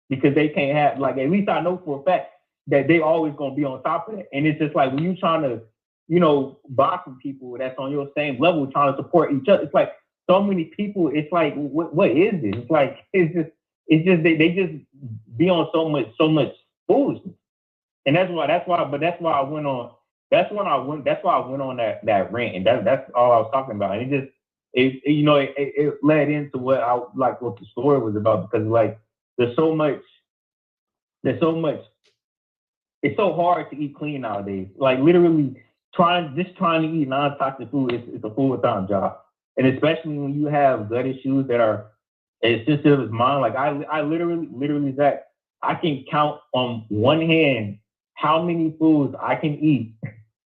S10: because they can't have, like, at least I know for a fact that they always gonna be on top of it. And it's just like, when you trying to, you know, buy from people that's on your same level, trying to support each other, it's like so many people. It's like, what is this? It's like, it's just they just be on so much foolishness. And that's why I went on that rant, and that's all I was talking about. And it led into what the story was about, because like there's so much. It's so hard to eat clean nowadays. Like literally trying to eat non-toxic food is a full-time job. And especially when you have gut issues that are as sensitive as mine. Like I literally, Zach, I can count on one hand how many foods I can eat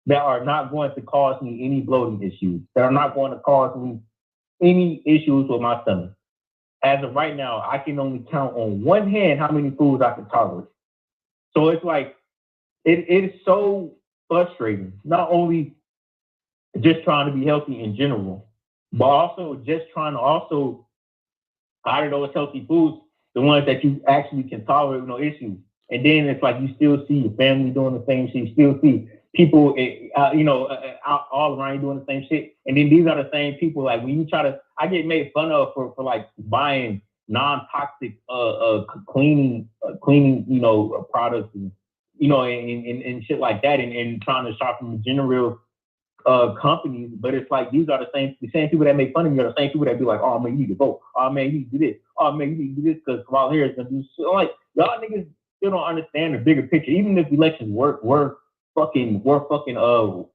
S10: that are not going to cause me any bloating issues, that are not going to cause me any issues with my stomach. As of right now, I can only count on one hand how many foods I can tolerate. So it's like, it is so frustrating, not only just trying to be healthy in general, but also just trying to also, out of those healthy foods, the ones that you actually can tolerate with no issues. And then it's like, you still see your family doing the same shit. You still see people, out all around you doing the same shit. And then these are the same people, like when you I get made fun of for like buying non-toxic cleaning, products
S2: you know, and shit like that, and trying to shop from general companies. But it's like these are the same people that make fun of me are the same people that be like, oh man, you need to vote. Oh man, you need to do this. Oh man, you need to do this because Kamala Harris gonna do shit. Like y'all niggas still don't understand the bigger picture. Even if elections were fucking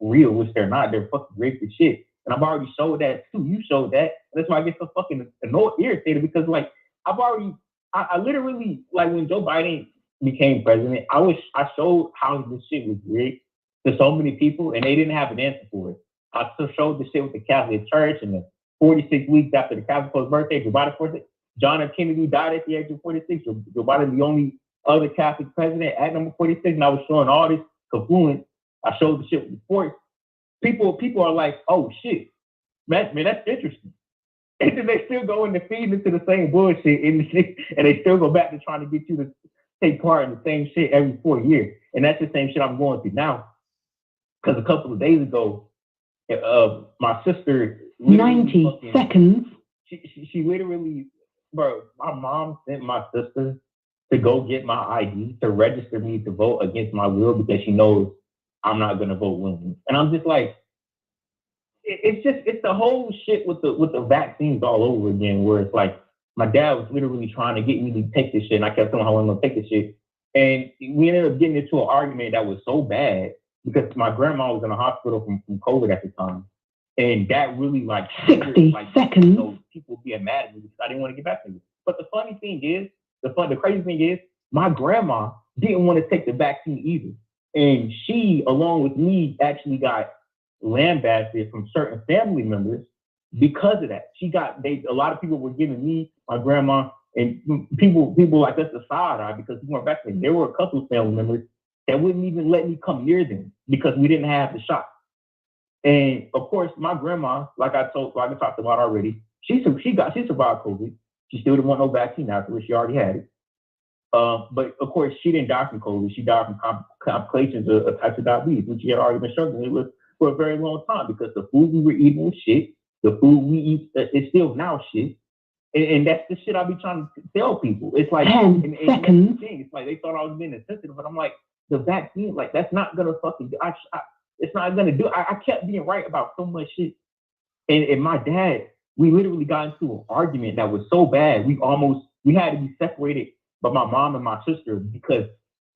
S2: real, which they're not, they're fucking rigged as shit. And I've already showed that too. You showed that. And that's why I get so fucking annoyed, irritated, because like I literally, like when Joe Biden became president, I showed how this shit was rigged to so many people, and they didn't have an answer for it. I still showed the shit with the Catholic Church and the 46 weeks after the Catholic birthday, Joe Biden 46. John F. Kennedy died at the age of 46. Joe Biden, the only other Catholic president at number 46, and I was showing all this confluence. I showed the shit with the sports. People are like, oh shit, man, that's interesting. And then they still go into feeding into the same bullshit and they still go back to trying to get you to take part in the same shit every 4 years. And that's the same shit I'm going through now. Because a couple of days ago, my sister
S5: 90 seconds.
S2: She literally, bro, my mom sent my sister to go get my ID to register me to vote against my will because she knows I'm not gonna vote willingly. And I'm just like, it's the whole shit with the vaccines all over again, where it's like my dad was literally trying to get me to take this shit, and I kept telling him how I'm gonna take this shit. And we ended up getting into an argument that was so bad because my grandma was in the hospital from COVID at the time. And that really like
S5: 60 seconds.
S2: You know, people being mad at me because I didn't want to get back to you. But the funny thing is, the crazy thing is, my grandma didn't want to take the vaccine either. And she, along with me, actually got lambasted from certain family members because of that. A lot of people were giving me, my grandma, and people like us the side eye because we weren't vaccinated. There were a couple of family members that wouldn't even let me come near them because we didn't have the shot. And of course, my grandma, like I talked about already, she survived COVID. She still didn't want no vaccine afterwards. She already had it. But of course, she didn't die from COVID. She died from complications of type of diabetes, which she had already been struggling with for a very long time because the food we were eating was shit. The food we eat is still now shit. And that's the shit I be trying to tell people. It's like
S5: 10 seconds.
S2: It's like they thought I was being insensitive, but I'm like, the vaccine, like that's not gonna fucking do. It's not gonna do. I kept being right about so much shit. And my dad, we literally got into an argument that was so bad we had to be separated by my mom and my sister because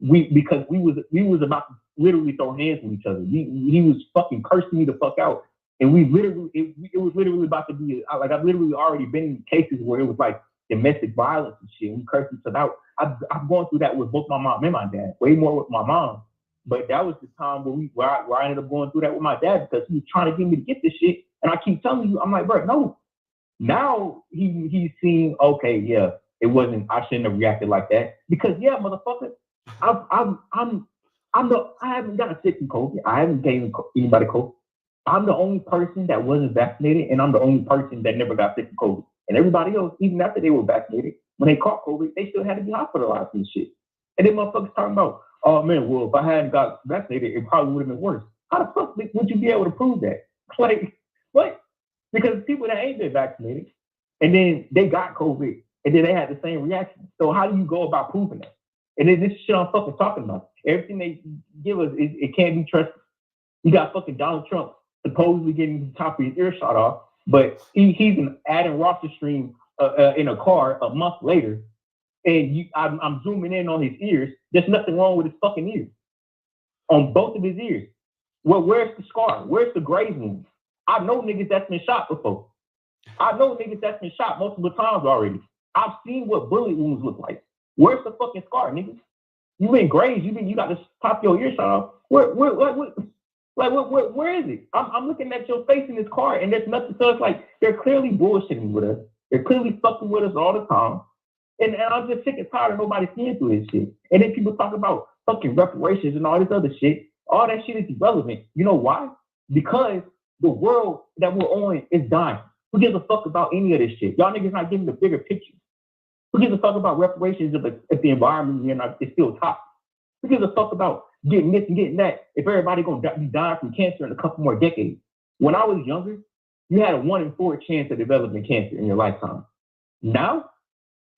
S2: we was about to literally throw hands with each other. He was fucking cursing me the fuck out. And it was literally about to be like, I've literally already been in cases where it was like domestic violence and shit. We cursed each other out. I've gone through that with both my mom and my dad, way more with my mom. But that was the time where I ended up going through that with my dad because he was trying to get me to get this shit. And I keep telling you, I'm like, bro, no. Now he's seeing, okay, yeah, it wasn't, I shouldn't have reacted like that. Because yeah, motherfucker, I haven't gotten sick from COVID. I haven't given anybody COVID. I'm the only person that wasn't vaccinated, and I'm the only person that never got sick from COVID. And everybody else, even after they were vaccinated, when they caught COVID, they still had to be hospitalized and shit. And then motherfuckers talking about, oh man, well, if I hadn't got vaccinated, it probably would have been worse. How the fuck would you be able to prove that? Like, what? Because people that ain't been vaccinated, and then they got COVID, and then they had the same reaction. So how do you go about proving that? And then this shit I'm fucking talking about. Everything they give us, it can't be trusted. You got fucking Donald Trump supposedly getting the top of his ear shot off, but he's an Adam Roster stream in a car a month later, and I'm zooming in on his ears. There's nothing wrong with his fucking ears, on both of his ears. Well, where's the scar? Where's the graze wound? I know niggas that's been shot before. I know niggas that's been shot multiple times already. I've seen what bullet wounds look like. Where's the fucking scar, niggas? You been grazed. You got to pop your ear shot off. Where is it? I'm looking at your face in this car, and there's nothing. So it's like they're clearly bullshitting with us. They're clearly fucking with us all the time. And I'm just sick and tired of nobody seeing through this shit. And then people talk about fucking reparations and all this other shit. All that shit is irrelevant. You know why? Because the world that we're on is dying. Who gives a fuck about any of this shit? Y'all niggas not getting the bigger picture. Who gives a fuck about reparations if the environment is still toxic? Who gives a fuck about getting this and getting that if everybody gonna be dying from cancer in a couple more decades? When I was younger, you had a 1 in 4 chance of developing cancer in your lifetime. Now,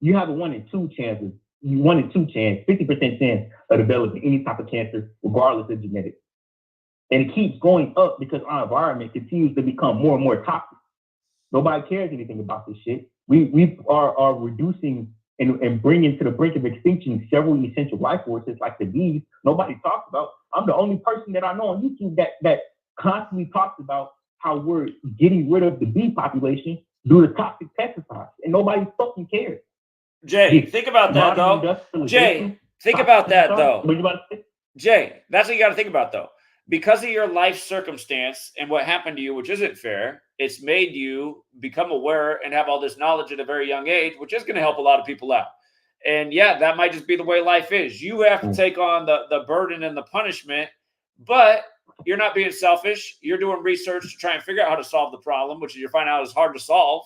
S2: you have a 1 in 2 chance 1 in 2 chance, 50% chance of developing any type of cancer, regardless of genetics. And it keeps going up because our environment continues to become more and more toxic. Nobody cares anything about this shit. We are reducing and bringing to the brink of extinction several essential life forces like the bees. Nobody talks about. I'm the only person that I know on YouTube that constantly talks about how we're getting rid of the bee population due to toxic pesticides, and nobody fucking cares.
S1: Jay, think about that though. Jay, think about that though.
S2: What you about to say?
S1: Jay, that's what you got to think about though. Because of your life circumstance and what happened to you, which isn't fair, it's made you become aware and have all this knowledge at a very young age, which is going to help a lot of people out. And yeah, that might just be the way life is. You have to take on the burden and the punishment, but you're not being selfish. You're doing research to try and figure out how to solve the problem, which you find out is hard to solve.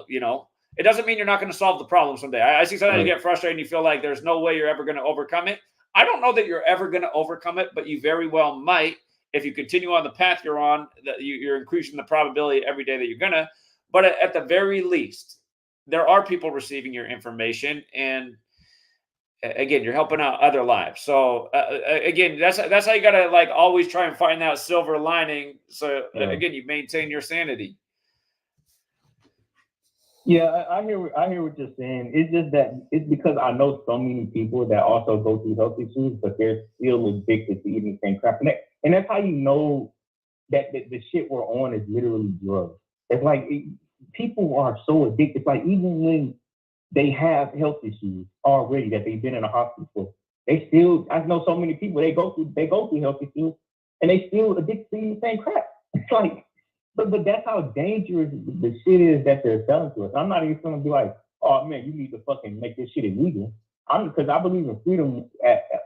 S1: It doesn't mean you're not going to solve the problem someday. I see sometimes you get frustrated and you feel like there's no way you're ever going to overcome it. I don't know that you're ever going to overcome it, but you very well might if you continue on the path you're on. That you're increasing the probability every day that you're going to. But at the very least, there are people receiving your information, and again, you're helping out other lives. So again, that's how you got to like always try and find that silver lining. So again, you maintain your sanity.
S2: Yeah, I hear what you're saying. It's just that it's because I know so many people that also go through health issues, but they're still addicted to eating the same crap. And that's how you know that the shit we're on is literally drugs. It's like people are so addicted. It's like even when they have health issues already that they've been in a hospital for, they still. I know so many people they go through health issues and they still addicted to eating the same crap. It's like. But that's how dangerous the shit is that they're selling to us. I'm not even going to be like, oh man, you need to fucking make this shit illegal. Because I believe in freedom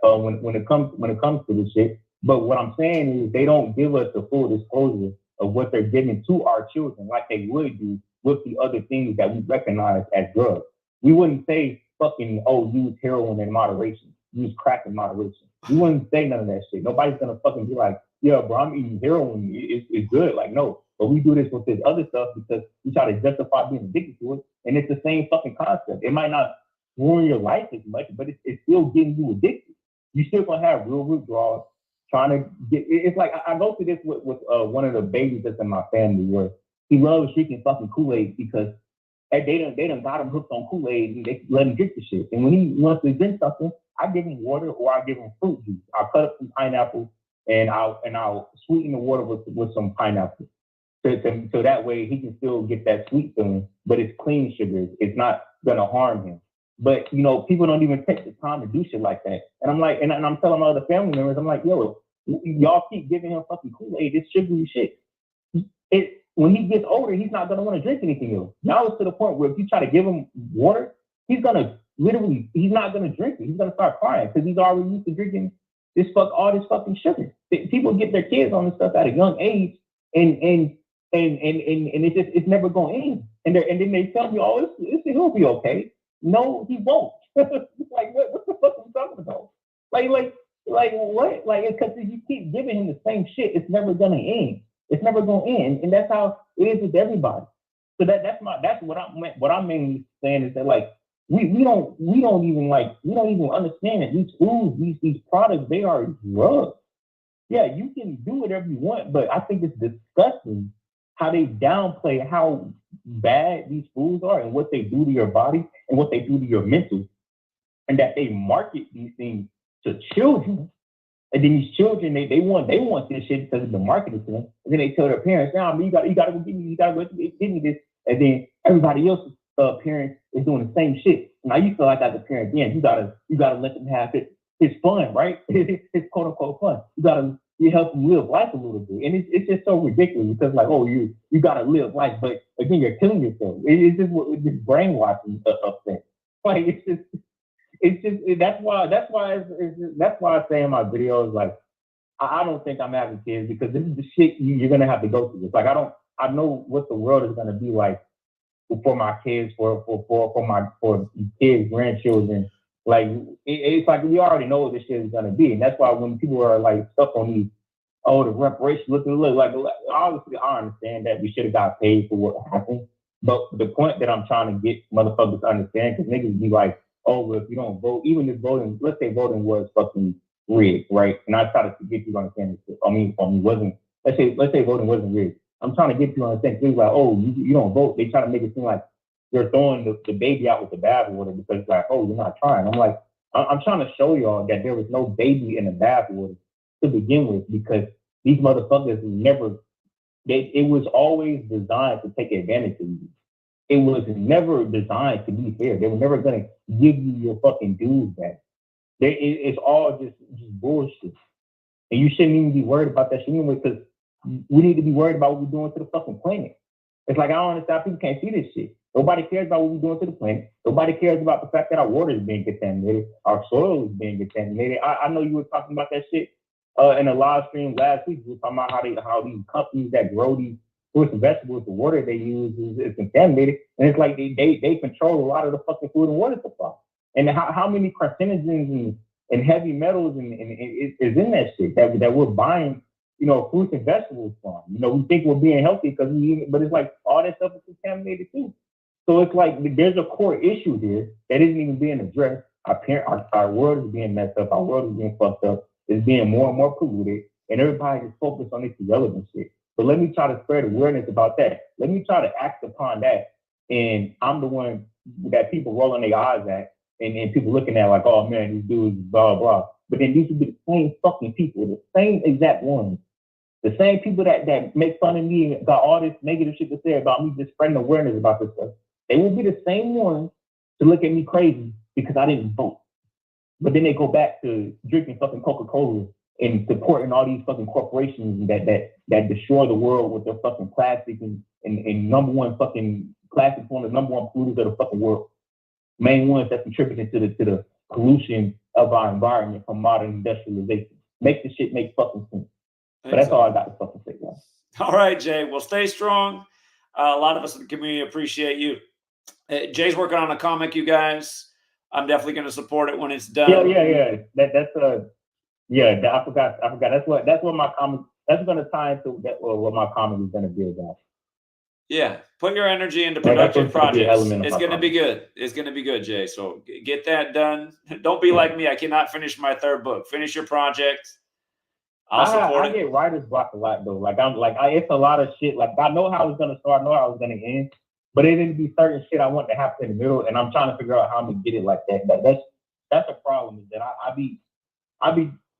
S2: when it comes to this shit. But what I'm saying is they don't give us the full disclosure of what they're giving to our children, like they would do with the other things that we recognize as drugs. We wouldn't say fucking use heroin in moderation, use crack in moderation. We wouldn't say none of that shit. Nobody's gonna fucking be like, yeah, bro, I'm eating heroin. It's good. Like, no. But we do this with this other stuff because we try to justify being addicted to it. And it's the same fucking concept. It might not ruin your life as much, but it's still getting you addicted. You still gonna have real withdrawals. Trying to get. It's like I go through this with one of the babies that's in my family where he loves drinking fucking Kool-Aid because they done got him hooked on Kool-Aid and they let him drink the shit. And when he wants to drink something, I give him water or I give him fruit juice. I'll cut up some pineapple and I'll sweeten the water with some pineapple. So that way he can still get that sweet feeling, but it's clean sugar. It's not gonna harm him. But people don't even take the time to do shit like that. And I'm like, and I'm telling my other family members, I'm like, yo, y'all keep giving him fucking Kool-Aid, this sugary shit. When he gets older, he's not gonna want to drink anything else. Now it's to the point where if you try to give him water, he's not gonna drink it. He's gonna start crying because he's already used to drinking all this fucking sugar. People get their kids on this stuff at a young age, and it's never going in. And then they tell me, oh, he'll be okay. No, he won't. Like, what the fuck are you talking about? Like what? Like, because if you keep giving him the same shit, it's never gonna end. It's never gonna end, and that's how it is with everybody. So that's what I'm mainly saying is that like we don't even understand that these foods, these products, they are drugs. Yeah, you can do whatever you want, but I think it's disgusting how they downplay how bad these foods are and what they do to your body and what they do to your mental, and that they market these things to children. And then these children, they want this shit because of the marketing to them. And then they tell their parents, "Nah, you gotta go give me this." And then everybody else's parents is doing the same shit. Now you feel like as a parent, then you gotta let them have it. It's fun, right? It's quote unquote fun. You help them live life a little bit, and it's just so ridiculous because like, oh, you gotta live life, but again, you're killing yourself. It's just this brainwashing thing. Like it's just that's why I say in my videos like I don't think I'm having kids because this is the shit you're gonna have to go through. It's like I know what the world is gonna be like for my kids, for kids, grandchildren. Like it's like we already know what this shit is gonna be, and that's why when people are like stuck on these, the reparations, look like obviously I understand that we should have got paid for what happened, but the point that I'm trying to get motherfuckers to understand, because niggas be like, oh, well, if you don't vote, even if voting, let's say voting was fucking rigged, right? And I try to get you to understand this. I mean, wasn't, let's say voting wasn't rigged. I'm trying to get you to understand things like, oh, you don't vote. They try to make it seem like you're throwing the baby out with the bathwater because it's like, oh, you're not trying. I'm like, I'm trying to show y'all that there was no baby in the bathwater to begin with, because these motherfuckers never, it was always designed to take advantage of you. It was never designed to be fair. They were never going to give you your fucking dues back. It's all just bullshit. And you shouldn't even be worried about that shit anyway, because we need to be worried about what we're doing to the fucking planet. It's like, I don't understand, people can't see this shit. Nobody cares about what we're doing to the planet. Nobody cares about the fact that our water is being contaminated, our soil is being contaminated. I know you were talking about that shit in a live stream last week. We were talking about how these companies that grow these fruits and vegetables, the water they use is contaminated. And it's like they control a lot of the fucking food and water supply. And how many carcinogens and heavy metals and is in that shit that we're buying, you know, fruits and vegetables from. You know, we think we're being healthy because we eat it, but it's like all that stuff is contaminated too. So it's like there's a core issue here that isn't even being addressed. Our world is being messed up. Our world is being fucked up. It's being more and more polluted, and everybody is focused on this irrelevant shit. So let me try to spread awareness about that. Let me try to act upon that. And I'm the one that people rolling their eyes at, and people looking at like, oh man, these dudes, blah, blah. But then these would be the same fucking people, the same exact ones. The same people that make fun of me and got all this negative shit to say about me just spreading awareness about this stuff. They will be the same ones to look at me crazy because I didn't vote. But then they go back to drinking fucking Coca-Cola and supporting all these fucking corporations that destroy the world with their fucking plastic and number one fucking plastic, one of the number one polluters of the fucking world. Main ones that contributed to the pollution of our environment from modern industrialization. Make the shit make fucking sense. But that's all I got to fucking say, guys.
S1: All right, Jay. Well, stay strong. A lot of us in the community appreciate you. Jay's working on a comic, you guys. I'm definitely going to support it when it's done.
S2: Yeah. I forgot. That's what my comic. That's going to tie into what my comic is going to be about.
S1: Yeah, put your energy into productive projects. It's going to be good. It's going to be good, Jay. So get that done. Don't be like me. I cannot finish my third book. Finish your project. I'll support it.
S2: I get writer's block a lot though. It's a lot of shit. Like I know how it's going to start. I know how it's going to end. But it didn't be certain shit I want to happen in the middle, and I'm trying to figure out how I'm gonna get it like that. That's a problem. Is that I be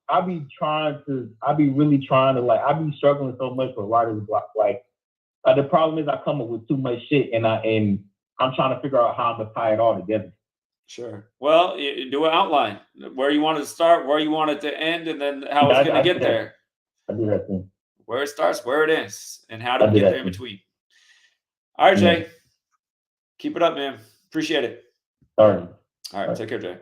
S2: really trying to I be struggling so much with writer's block. The problem is I come up with too much shit, and I'm trying to figure out how I'm gonna tie it all together.
S1: Sure. Well, you do an outline where you want it to start, where you want it to end, and then how it's gonna get there.
S2: I do that thing.
S1: Where it starts, where it ends, and how to get there in between. All right, Jay. Yeah. Keep it up, man. Appreciate it.
S2: All
S1: right. Take care, Jay.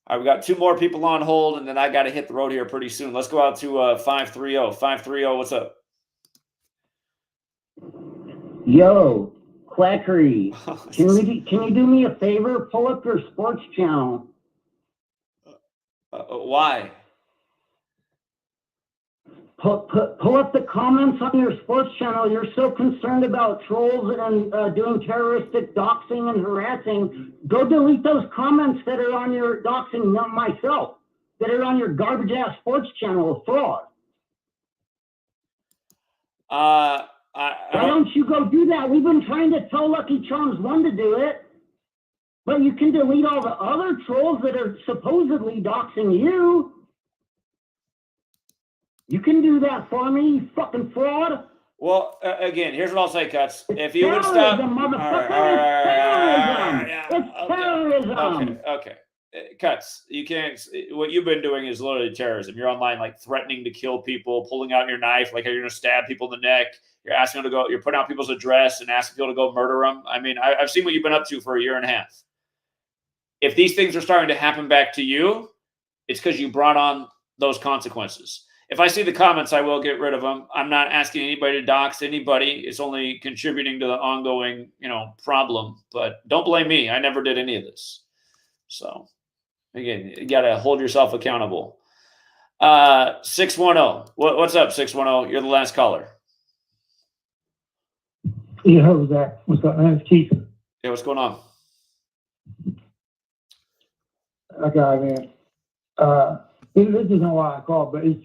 S1: All right, we got two more people on hold, and then I got to hit the road here pretty soon. Let's go out to 530. 530, what's up?
S5: Yo, Quackery. Can you do me a favor? Pull up your sports channel.
S1: Why?
S5: Pull up the comments on your sports channel. You're so concerned about trolls and doing terroristic doxing and harassing. Go delete those comments that are on your doxing, not myself, that are on your garbage ass sports channel of fraud.
S1: Why
S5: don't you go do that? We've been trying to tell Lucky Charms 1 to do it, but you can delete all the other trolls that are supposedly doxing you. You can do that for me, you fucking fraud.
S1: Well, again, here's what I'll say, Cuts. If you would stop,
S5: It's terrorism.
S1: Okay. Cuts. You can't. What you've been doing is literally terrorism. You're online, threatening to kill people, pulling out your knife, like you're going to stab people in the neck. You're asking them to go. You're putting out people's address and asking people to go murder them. I mean, I've seen what you've been up to for a year and a half. If these things are starting to happen back to you, it's because you brought on those consequences. If I see the comments, I will get rid of them. I'm not asking anybody to dox anybody. It's only contributing to the ongoing, problem. But don't blame me. I never did any of this. So, again, you got to hold yourself accountable. 610. What's up, 610? You're the last caller.
S12: Yeah, what's up, man? It's Keith.
S1: Yeah, what's going on?
S2: Okay, man. This isn't why I called, but is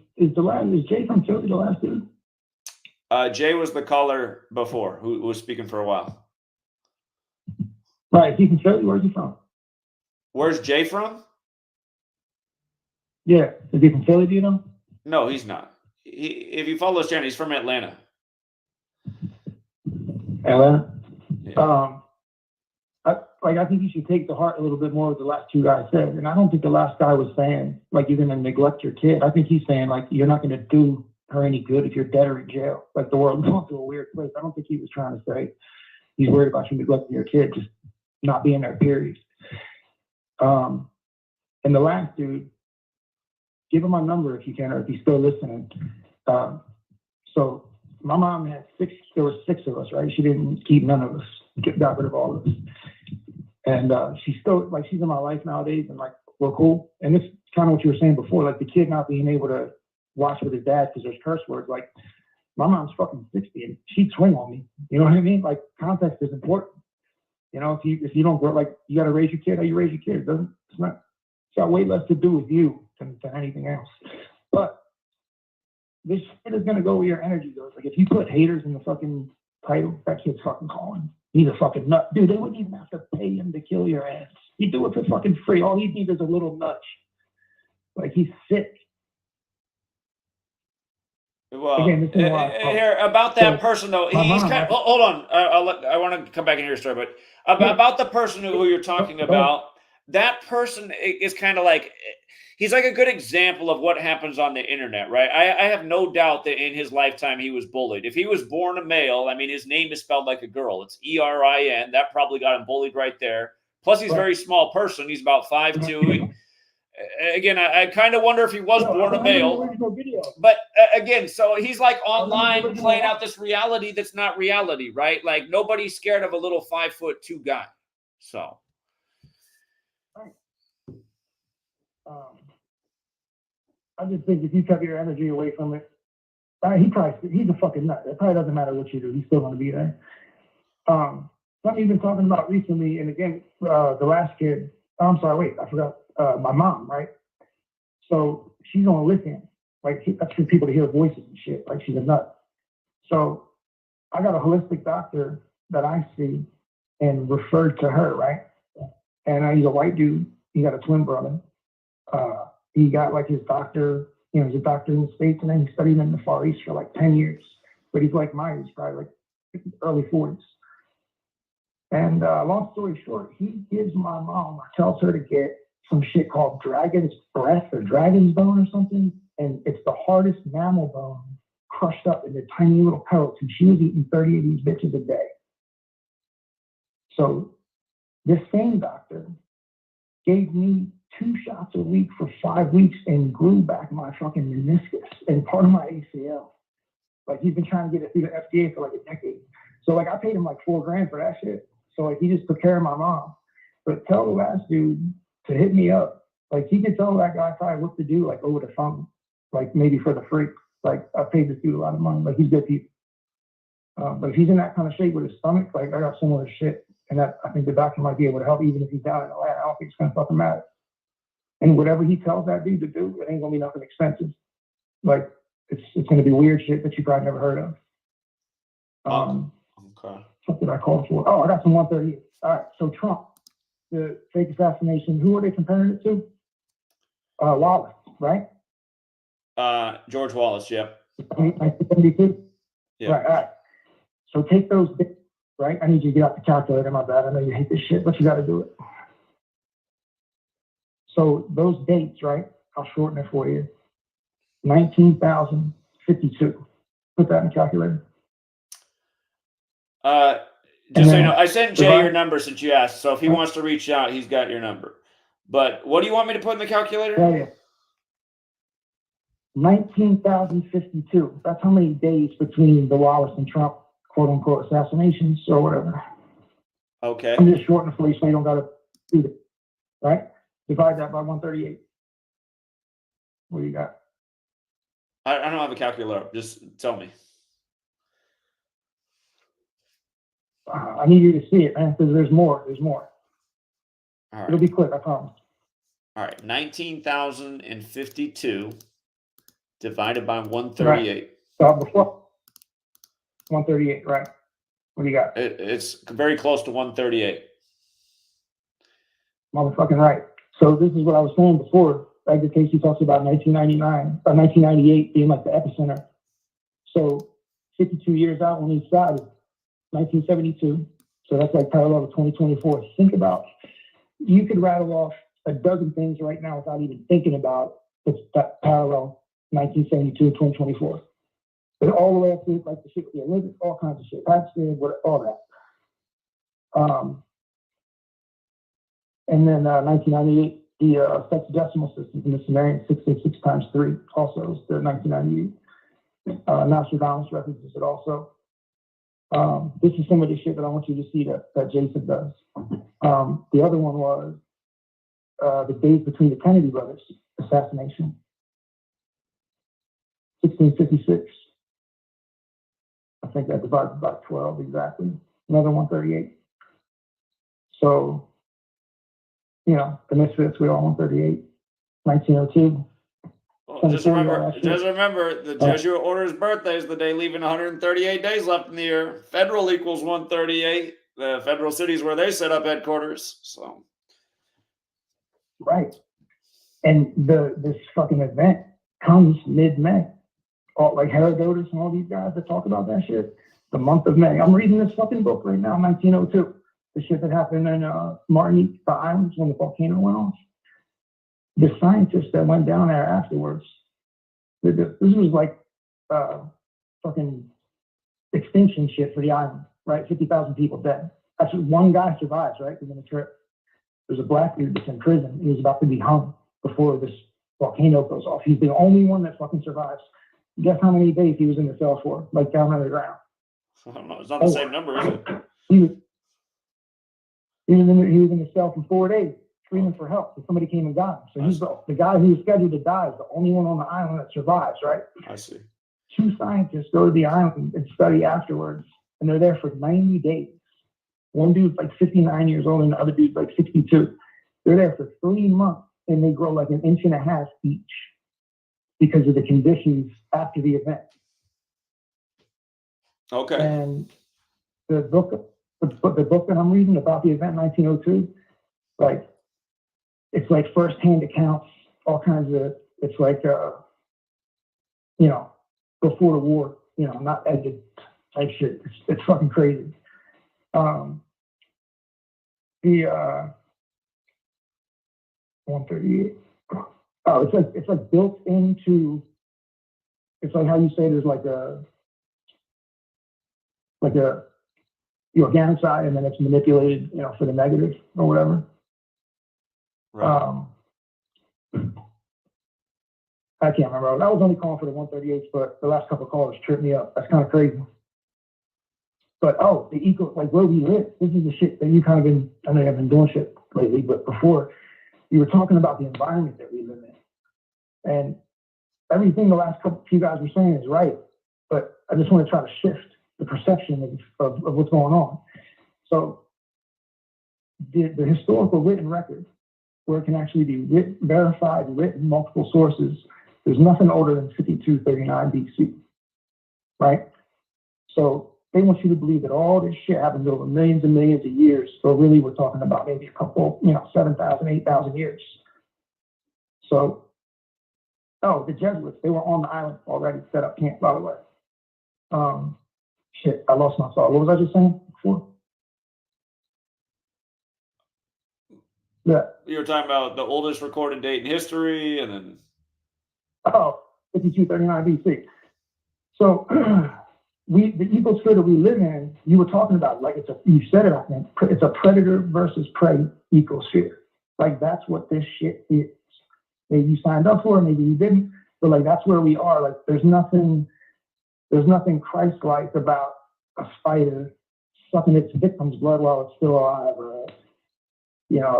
S2: Jay from Philly the last dude?
S1: Jay was the caller before who was speaking for a while.
S2: Right, is he from Philly? Where's he from?
S1: Where's Jay from?
S2: Yeah, is he from Philly? Do you know?
S1: No, he's not. If you follow his channel, he's from Atlanta.
S2: Atlanta.
S1: Yeah.
S2: I think you should take to heart a little bit more what the last two guys said. And I don't think the last guy was saying, like, you're going to neglect your kid. I think he's saying, like, you're not going to do her any good if you're dead or in jail. Like, the world's going to a weird place. I don't think he was trying to say he's worried about you neglecting your kid, just not being there, period. And the last dude, give him my number if you can, or if he's still listening. So my mom had there were 6 of us, right? She didn't keep none of us, got rid of all of us. And she's still, like, she's in my life nowadays, and, like, we're cool. And it's kind of what you were saying before, like, the kid not being able to watch with his dad because there's curse words. Like, my mom's fucking 60, and she'd swing on me. You know what I mean? Like, context is important. You know, if you don't grow, like, you got to raise your kid how you raise your kid. It's got way less to do with you than anything else. But this shit is going to go where your energy goes. Like, if you put haters in the fucking title, that kid's fucking calling. He's a fucking nut. Dude, they wouldn't even have to pay him to kill your ass. He'd do it for fucking free. All he needs is a little nudge. Like, he's sick.
S1: Well,
S2: again,
S1: here about that person though, he's kind of, hold on. I want to come back and hear your story, but about the person who you're talking about, that person is kind of like, he's like a good example of what happens on the internet, right? I have no doubt that in his lifetime he was bullied. If he was born a male, I mean, his name is spelled like a girl. It's Erin. That probably got him bullied right there. Plus, he's a very small person. He's about 5'2". Again, I kind of wonder if he was born a male. But again, so he's like online playing out this reality that's not reality, right? Like, nobody's scared of a little 5'2" guy. So.
S2: I just think if you kept your energy away from it, he's a fucking nut. It probably doesn't matter what you do. He's still going to be there. Something you've been talking about recently, and again, the last kid, I'm sorry, wait, I forgot, my mom, right? So she's on listen. Like, that's for people to hear voices and shit. Like, she's a nut. So I got a holistic doctor that I see and referred to her, right? And he's a white dude. He got a twin brother. He got, like, his doctor, you know, he's a doctor in the States, and then he studied in the Far East for like 10 years. But he's like my age, probably like early 40s. And long story short, he gives my mom, tells her to get some shit called dragon's breath or dragon's bone or something. And it's the hardest mammal bone crushed up into tiny little pellets. And she was eating 30 of these bitches a day. So this same doctor gave me 2 shots a week for 5 weeks and grew back my fucking meniscus and part of my ACL. Like, he's been trying to get it through the FDA for like a decade. So, like, I paid him like $4,000 for that shit. So, like, he just took care of my mom. But tell the last dude to hit me up. Like, he could tell that guy probably what to do, like, over the phone, like, maybe for the free. Like, I paid this dude a lot of money. Like, he's good people. But if he's in that kind of shape with his stomach, like, I got similar shit. And that, I think the doctor might be able to help, even if he's down in the lab. I don't think it's going to fucking matter. And whatever he tells that dude to do, it ain't going to be nothing expensive. Like, it's going to be weird shit that you probably never heard of.
S1: Okay.
S2: What did I call for? Oh, I got some 138. All right. So Trump, the fake assassination, who are they comparing it to? Wallace, right?
S1: George Wallace, yep.
S2: 1972?
S1: Yeah.
S2: Right, all right. So take those dates, right? I need you to get out the calculator, my bad. I know you hate this shit, but you got to do it. So those dates, right? I'll shorten it for you. 19,052. Put that in the calculator.
S1: Just so you know, I sent Jay your number since you asked. So if he wants to reach out, he's got your number. But what do you want me to put in the calculator?
S2: Yeah. 19,052. That's how many days between the Wallace and Trump, quote unquote, assassinations or whatever.
S1: Okay.
S2: I'm just shortening for you so you don't got to do it. Right? Divide that by 138. What do you got?
S1: I don't have a calculator. Just tell me.
S2: I need you to see it, man, because there's more. There's more.
S1: All right.
S2: It'll be quick, I promise.
S1: All right, 19,052 divided by 138.
S12: So before 138, right? What do you got?
S1: It's very close to 138.
S12: Motherfucking right. So this is what I was saying before. Edgar Casey talks about 1999 or 1998 being like the epicenter. So 52 years out on each side is 1972. So that's like parallel to 2024. Think about, you could rattle off a dozen things right now without even thinking about it's that parallel 1972 and 2024. But all the way up to like the shit with the Olympics, all kinds of shit. Pakistan, all that. And then 1998, the sexagesimal system in the Sumerian 666 times 3 also is the 1998. Nostradamus references it also. This is some of the shit that I want you to see that Jason does. The other one was the days between the Kennedy brothers assassination. 1656. I think that divides by 12 exactly. Another 138. So, you know, the Misfits, we all 138. 1902.
S1: Well, just remember, the Jesuit order's birthday is the day leaving 138 days left in the year. Federal equals 138. The federal cities where they set up headquarters. So,
S12: right. And this fucking event comes mid-May. All, like Herodotus and all these guys that talk about that shit. The month of May. I'm reading this fucking book right now, 1902. The shit that happened in Martinique, the islands, when the volcano went off. The scientists that went down there afterwards, this was like fucking extinction shit for the island, right? 50,000 people dead. Actually, one guy survives, right? Within the trip. There's a black dude that's in prison. He was about to be hung before this volcano goes off. He's the only one that fucking survives. Guess how many days he was in the cell for? Like down on the ground.
S1: I don't know. It's not the same number, is it?
S12: He was in the cell for 4 days, screaming for help. So somebody came and got him. So he's the guy who was scheduled to die is the only one on the island that survives, right?
S1: I see.
S12: 2 scientists go to the island and study afterwards, and they're there for 90 days. One dude's like 59 years old, and the other dude's like 62. They're there for 3 months, and they grow like 1.5 inches each because of the conditions after the event.
S1: Okay.
S12: And the book that I'm reading about the event 1902, like, it's like firsthand accounts, all kinds of, it's like, you know, before the war, you know, not edited type shit. It's fucking crazy. The 138. Oh, it's like built into. It's like how you say there's like a the organic side, and then it's manipulated, you know, for the negative or whatever.
S1: Right.
S12: I can't remember. I was only calling for the 138s, but the last couple of callers tripped me up. That's kind of crazy. But the eco, like where we live, this is the shit that you kind of been. I know you've been doing shit lately, but before you were talking about the environment that we live in, and everything the last few guys were saying is right. But I just want to try to shift the perception of what's going on. So the historical written record, where it can actually be verified, written, multiple sources, there's nothing older than 5239 BC, right? So they want you to believe that all this shit happens over millions and millions of years. So really we're talking about maybe a couple, 7,000, 8,000 years. So, the Jesuits, they were on the island already, set up camp, by the way. Shit, I lost my thought. What was I just saying before? Yeah.
S1: You were talking about the oldest recorded date in history, and then
S12: 5239 BC. So the ecosphere that we live in, you were talking about, like you said it, I think, it's a predator versus prey ecosphere. Like that's what this shit is. Maybe you signed up for it, maybe you didn't, but like that's where we are. Like there's nothing Christ-like about a spider sucking its victim's blood while it's still alive, or a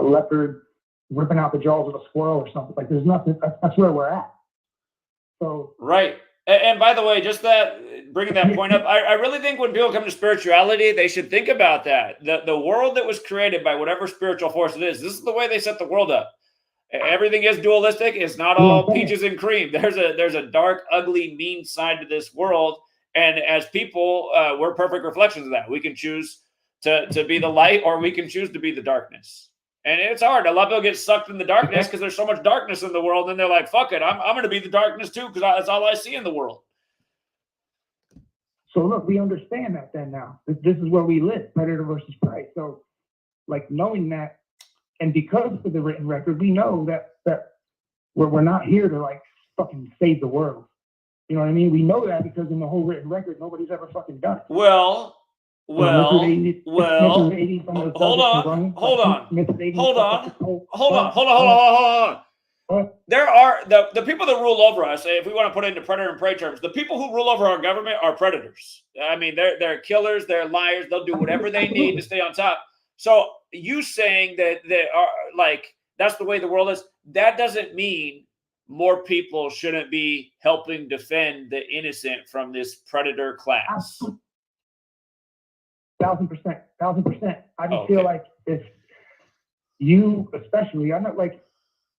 S12: leopard ripping out the jaws of a squirrel or something. Like there's nothing. That's where we're at. So
S1: right. And by the way, just bringing that point up, I really think when people come to spirituality, they should think about that. The world that was created by whatever spiritual force it is, this is the way they set the world up. Everything is dualistic. It's not all peaches and cream. There's a dark, ugly, mean side to this world. And as people, we're perfect reflections of that. We can choose to be the light, or we can choose to be the darkness. And it's hard. A lot of people get sucked in the darkness because there's so much darkness in the world. And they're like, fuck it, I'm going to be the darkness too, because that's all I see in the world.
S12: So look, we understand that then now. This is where we live, predator versus prey. So like knowing that, and because of the written record, we know that we're not here to like fucking save the world. You know what I mean? We know that because in the whole written record, nobody's ever fucking done it.
S1: Well, hold on. There are the people that rule over us. If we want to put it into predator and prey terms, the people who rule over our government are predators. I mean, they're killers, they're liars. They'll do whatever they need to stay on top. So you saying that they are like that's the way the world is, that doesn't mean more people shouldn't be helping defend the innocent from this predator class.
S12: 1000%. I just feel like if you, especially, I'm not like,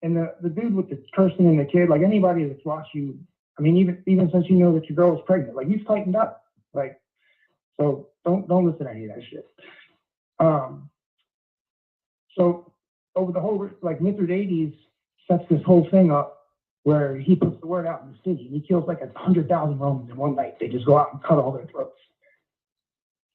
S12: and the dude with the cursing and the kid, like anybody that's watched you, I mean, even since you know that your girl is pregnant, like you've tightened up, like, so don't listen to any of that shit. So over the whole, like Mithridates sets this whole thing up where he puts the word out in the city. He kills like 100,000 Romans in one night. They just go out and cut all their throats.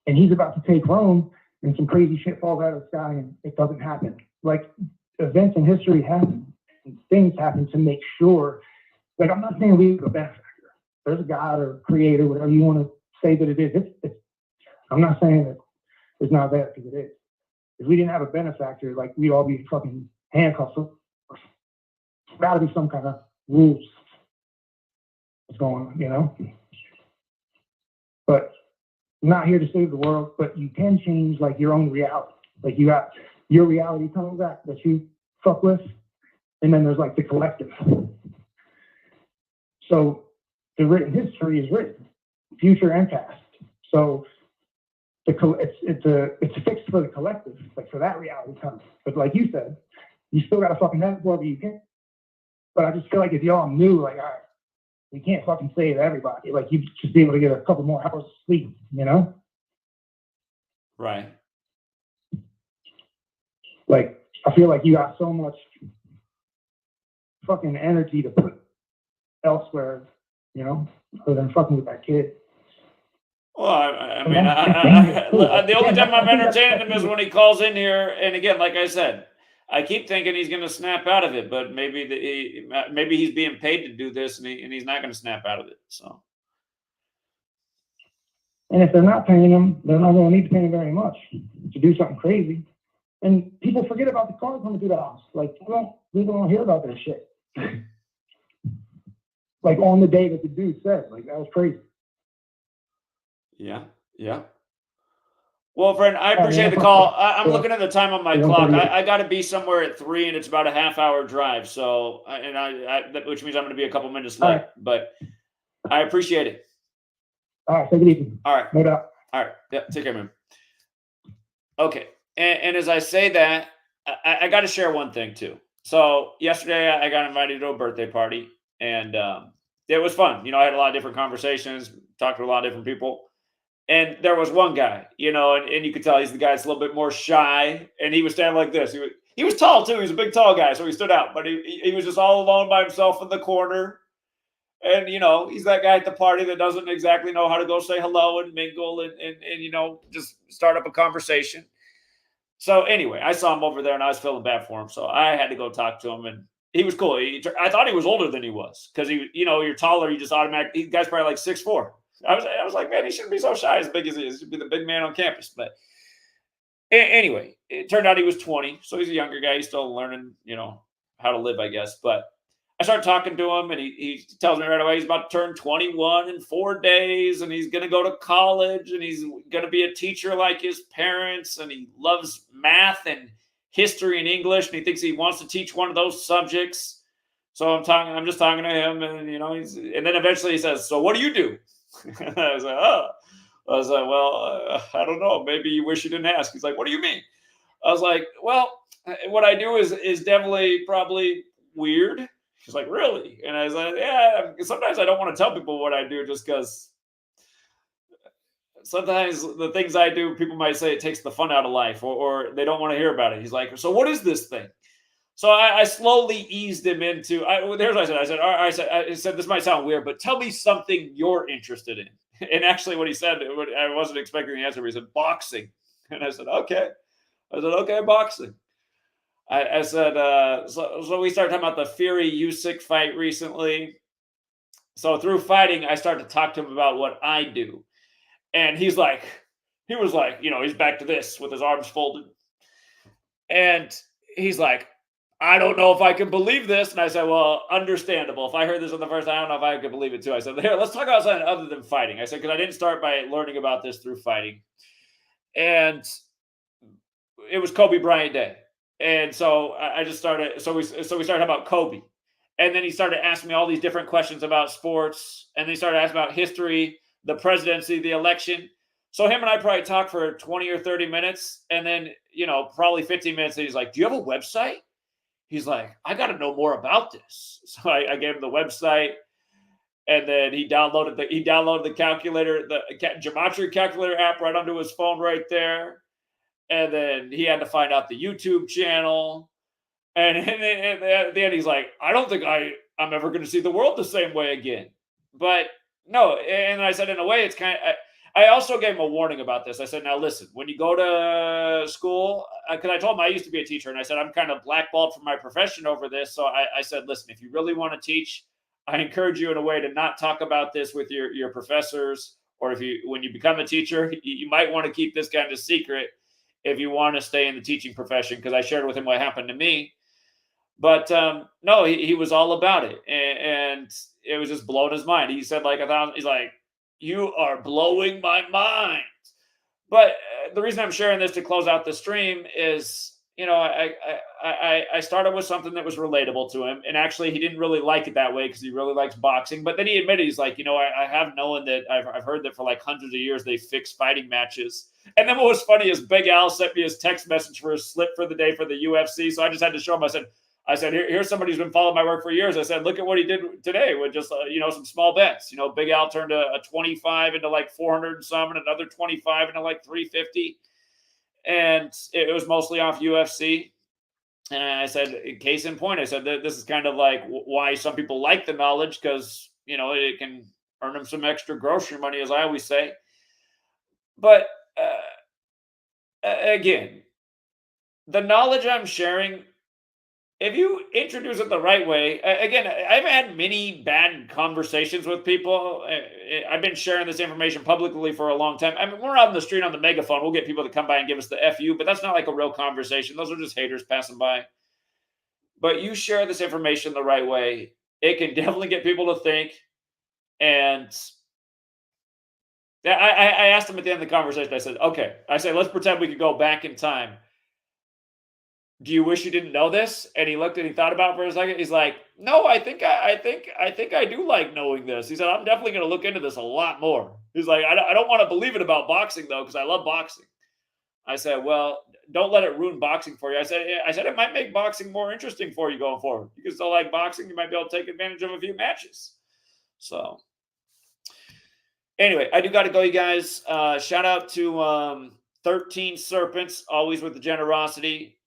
S12: And he's about to take Rome, and some crazy shit falls out of the sky, and it doesn't happen. Like events in history happen, and things happen to make sure. Like I'm not saying we have a benefactor. There's a God or creator, whatever you want to say that it is. I'm not saying that it's not there, because it is. If we didn't have a benefactor, like we'd all be fucking handcuffed. So there's got to be some kind of rules. What's going on, you know? But I'm not here to save the world, but you can change like your own reality. Like you got your reality coming back that you fuck with, and then there's like the collective. So the written history is written, future and past. So it's fixed for the collective, like for that reality coming. But like you said, you still got to fucking have it wherever you can. But I just feel like if y'all knew, like, all right, we can't fucking save everybody. Like you just be able to get a couple more hours of sleep, you know?
S1: Right.
S12: Like I feel like you got so much fucking energy to put elsewhere, you know, other than fucking with that kid.
S1: Well, I mean, the only time I'm entertaining him is when he calls in here. And again, like I said, I keep thinking he's going to snap out of it, but maybe maybe he's being paid to do this, and he's not going to snap out of it. So,
S12: and if they're not paying him, they're not going to need to pay him very much to do something crazy. And people forget about the cars coming through the house. Like people don't hear about that shit. Like on the day that the dude said, like that was crazy.
S1: Yeah. Well, friend, I appreciate the call. I'm looking at the time on my clock. I got to be somewhere at 3, and it's about a half-hour drive. So, which means I'm going to be a couple minutes late. Right. But I appreciate it.
S12: All right, take it easy.
S1: All right,
S12: no doubt.
S1: All right, yeah, take care, man. Okay, and as I say that, I got to share one thing too. So yesterday, I got invited to a birthday party, and it was fun. You know, I had a lot of different conversations, talked to a lot of different people. And there was one guy, you know, and you could tell he's the guy that's a little bit more shy. And he was standing like this. He was tall, too. He was a big, tall guy, so he stood out. But he was just all alone by himself in the corner. And, you know, he's that guy at the party that doesn't exactly know how to go say hello and mingle and you know, just start up a conversation. So, anyway, I saw him over there, and I was feeling bad for him. So I had to go talk to him. And he was cool. I thought he was older than he was because, you know, you're taller. You just automatically – the guy's probably like 6'4". I was like, man, he shouldn't be so shy as big as he is. He should be the big man on campus. But anyway, it turned out he was 20. So he's a younger guy. He's still learning, you know, how to live, I guess. But I started talking to him, and he tells me right away he's about to turn 21 in 4 days, and he's going to go to college, and he's going to be a teacher like his parents, and he loves math and history and English, and he thinks he wants to teach one of those subjects. So I'm just talking to him, and, you know, and then eventually he says, so what do you do? I was like, well, I don't know. Maybe you wish you didn't ask. He's like, what do you mean? I was like, well, what I do is definitely probably weird. She's like, really? And I was like, yeah, sometimes I don't want to tell people what I do just because sometimes the things I do, people might say it takes the fun out of life, or they don't want to hear about it. He's like, so what is this thing? So I slowly eased him into. Here's what I said. I said, this might sound weird, but tell me something you're interested in. And actually, what he said, I wasn't expecting the answer. But he said boxing, and I said, okay. I said, okay, boxing. I said, so we started talking about the Fury Usyk fight recently. So through fighting, I started to talk to him about what I do. And he was like, he's back to this with his arms folded. And he's like, I don't know if I can believe this. And I said, well, understandable. If I heard this on the first time, I don't know if I could believe it too. I said, here, let's talk about something other than fighting. I said, because I didn't start by learning about this through fighting. And it was Kobe Bryant Day. And so I just started, so we started talking about Kobe. And then he started asking me all these different questions about sports. And then he started asking about history, the presidency, the election. So him and I probably talked for 20 or 30 minutes. And then, probably 15 minutes. And he's like, do you have a website? He's like, I got to know more about this. So I gave him the website. And then he downloaded the calculator, the Gematria calculator app right onto his phone right there. And then he had to find out the YouTube channel. And at the end, he's like, I don't think I'm ever going to see the world the same way again. But no, and I said, in a way, it's kind of, I also gave him a warning about this. I said, now listen, when you go to school, because I told him I used to be a teacher, and I said, I'm kind of blackballed from my profession over this. So I said, listen, if you really want to teach, I encourage you in a way to not talk about this with your professors, or when you become a teacher, you might want to keep this kind of secret if you want to stay in the teaching profession, because I shared with him what happened to me. But no, he was all about it, and it was just blowing his mind. He said he's like, you are blowing my mind. But the reason I'm sharing this to close out the stream is, I started with something that was relatable to him, and actually he didn't really like it that way because he really likes boxing. But then he admitted, he's like, I have known that I've heard that for like hundreds of years they fix fighting matches. And then what was funny is Big Al sent me his text message for his slip for the day for the UFC. So I just had to show him. I said, here's somebody who's been following my work for years. I said, look at what he did today with just, some small bets. Big Al turned a 25 into like 400 and some, and another 25 into like 350. And it was mostly off UFC. And I said, case in point, I said, this is kind of like why some people like the knowledge, because, it can earn them some extra grocery money, as I always say. But again, the knowledge I'm sharing, if you introduce it the right way, again, I've had many bad conversations with people. I've been sharing this information publicly for a long time. I mean, we're out on the street on the megaphone. We'll get people to come by and give us the FU, but that's not like a real conversation. Those are just haters passing by. But you share this information the right way, it can definitely get people to think. And I asked him at the end of the conversation, I said, okay, let's pretend we could go back in time. Do you wish you didn't know this? And he looked and he thought about it for a second. He's like, no, I think I do like knowing this. He said, I'm definitely going to look into this a lot more. He's like, I don't want to believe it about boxing though, because I love boxing. I said, well, don't let it ruin boxing for you. I said it might make boxing more interesting for you going forward. You can still like boxing. You might be able to take advantage of a few matches. So anyway, I do got to go, you guys. Shout out to 13 Serpents, always with the generosity.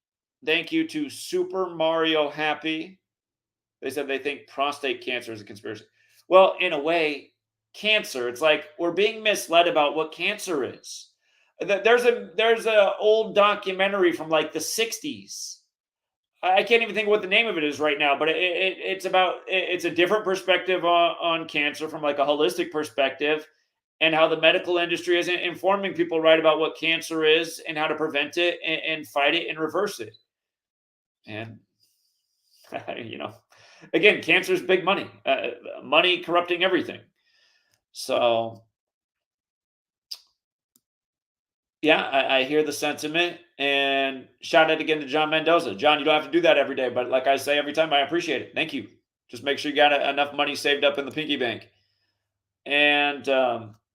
S1: Thank you to Super Mario Happy. They said they think prostate cancer is a conspiracy. Well, in a way, cancer, it's like we're being misled about what cancer is. There's a old documentary from like the 60s. I can't even think what the name of it is right now, but it's a different perspective on cancer from like a holistic perspective, and how the medical industry is informing people right about what cancer is and how to prevent it and fight it and reverse it. And, again, cancer is big money, money corrupting everything. So, yeah, I hear the sentiment, and shout out again to John Mendoza. John, you don't have to do that every day, but like I say every time, I appreciate it. Thank you. Just make sure you got enough money saved up in the piggy bank. And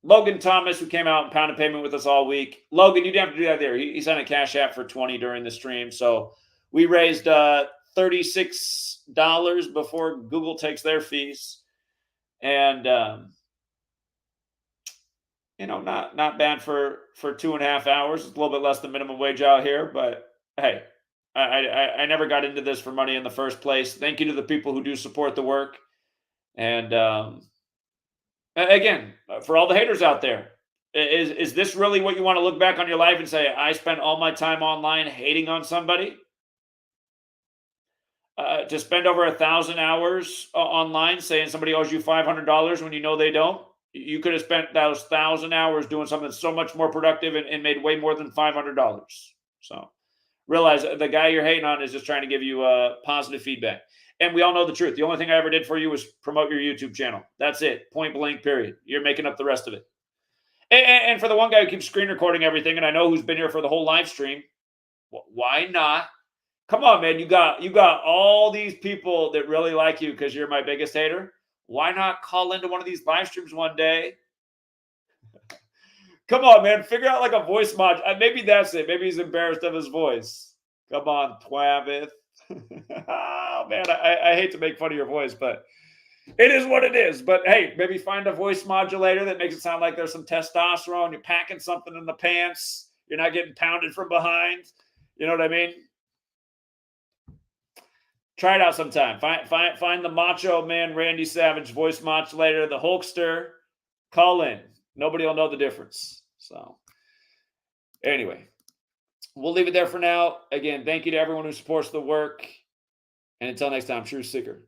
S1: Logan Thomas, who came out and pounded pavement with us all week. Logan, you didn't have to do that there. He sent a cash app for 20 during the stream. So we raised $36 before Google takes their fees. And, not bad for 2.5 hours. It's a little bit less than minimum wage out here. But, hey, I never got into this for money in the first place. Thank you to the people who do support the work. And, again, for all the haters out there, is this really what you want to look back on your life and say, I spent all my time online hating on somebody? To spend over 1,000 hours online saying somebody owes you $500 when you know they don't? You could have spent those 1,000 hours doing something so much more productive and made way more than $500. So realize the guy you're hating on is just trying to give you positive feedback. And we all know the truth. The only thing I ever did for you was promote your YouTube channel. That's it. Point blank, period. You're making up the rest of it. And for the one guy who keeps screen recording everything, and I know who's been here for the whole live stream, why not? Come on, man. You got all these people that really like you because you're my biggest hater. Why not call into one of these live streams one day? Come on, man. Figure out like a voice mod. Maybe that's it. Maybe he's embarrassed of his voice. Come on, Twavith. Oh, man, I hate to make fun of your voice, but it is what it is. But, hey, maybe find a voice modulator that makes it sound like there's some testosterone. You're packing something in the pants. You're not getting pounded from behind. You know what I mean? Try it out sometime. Find the Macho Man Randy Savage voice modulator, the Hulkster. Call in. Nobody will know the difference. So, anyway. We'll leave it there for now. Again, thank you to everyone who supports the work. And until next time, True Seeker.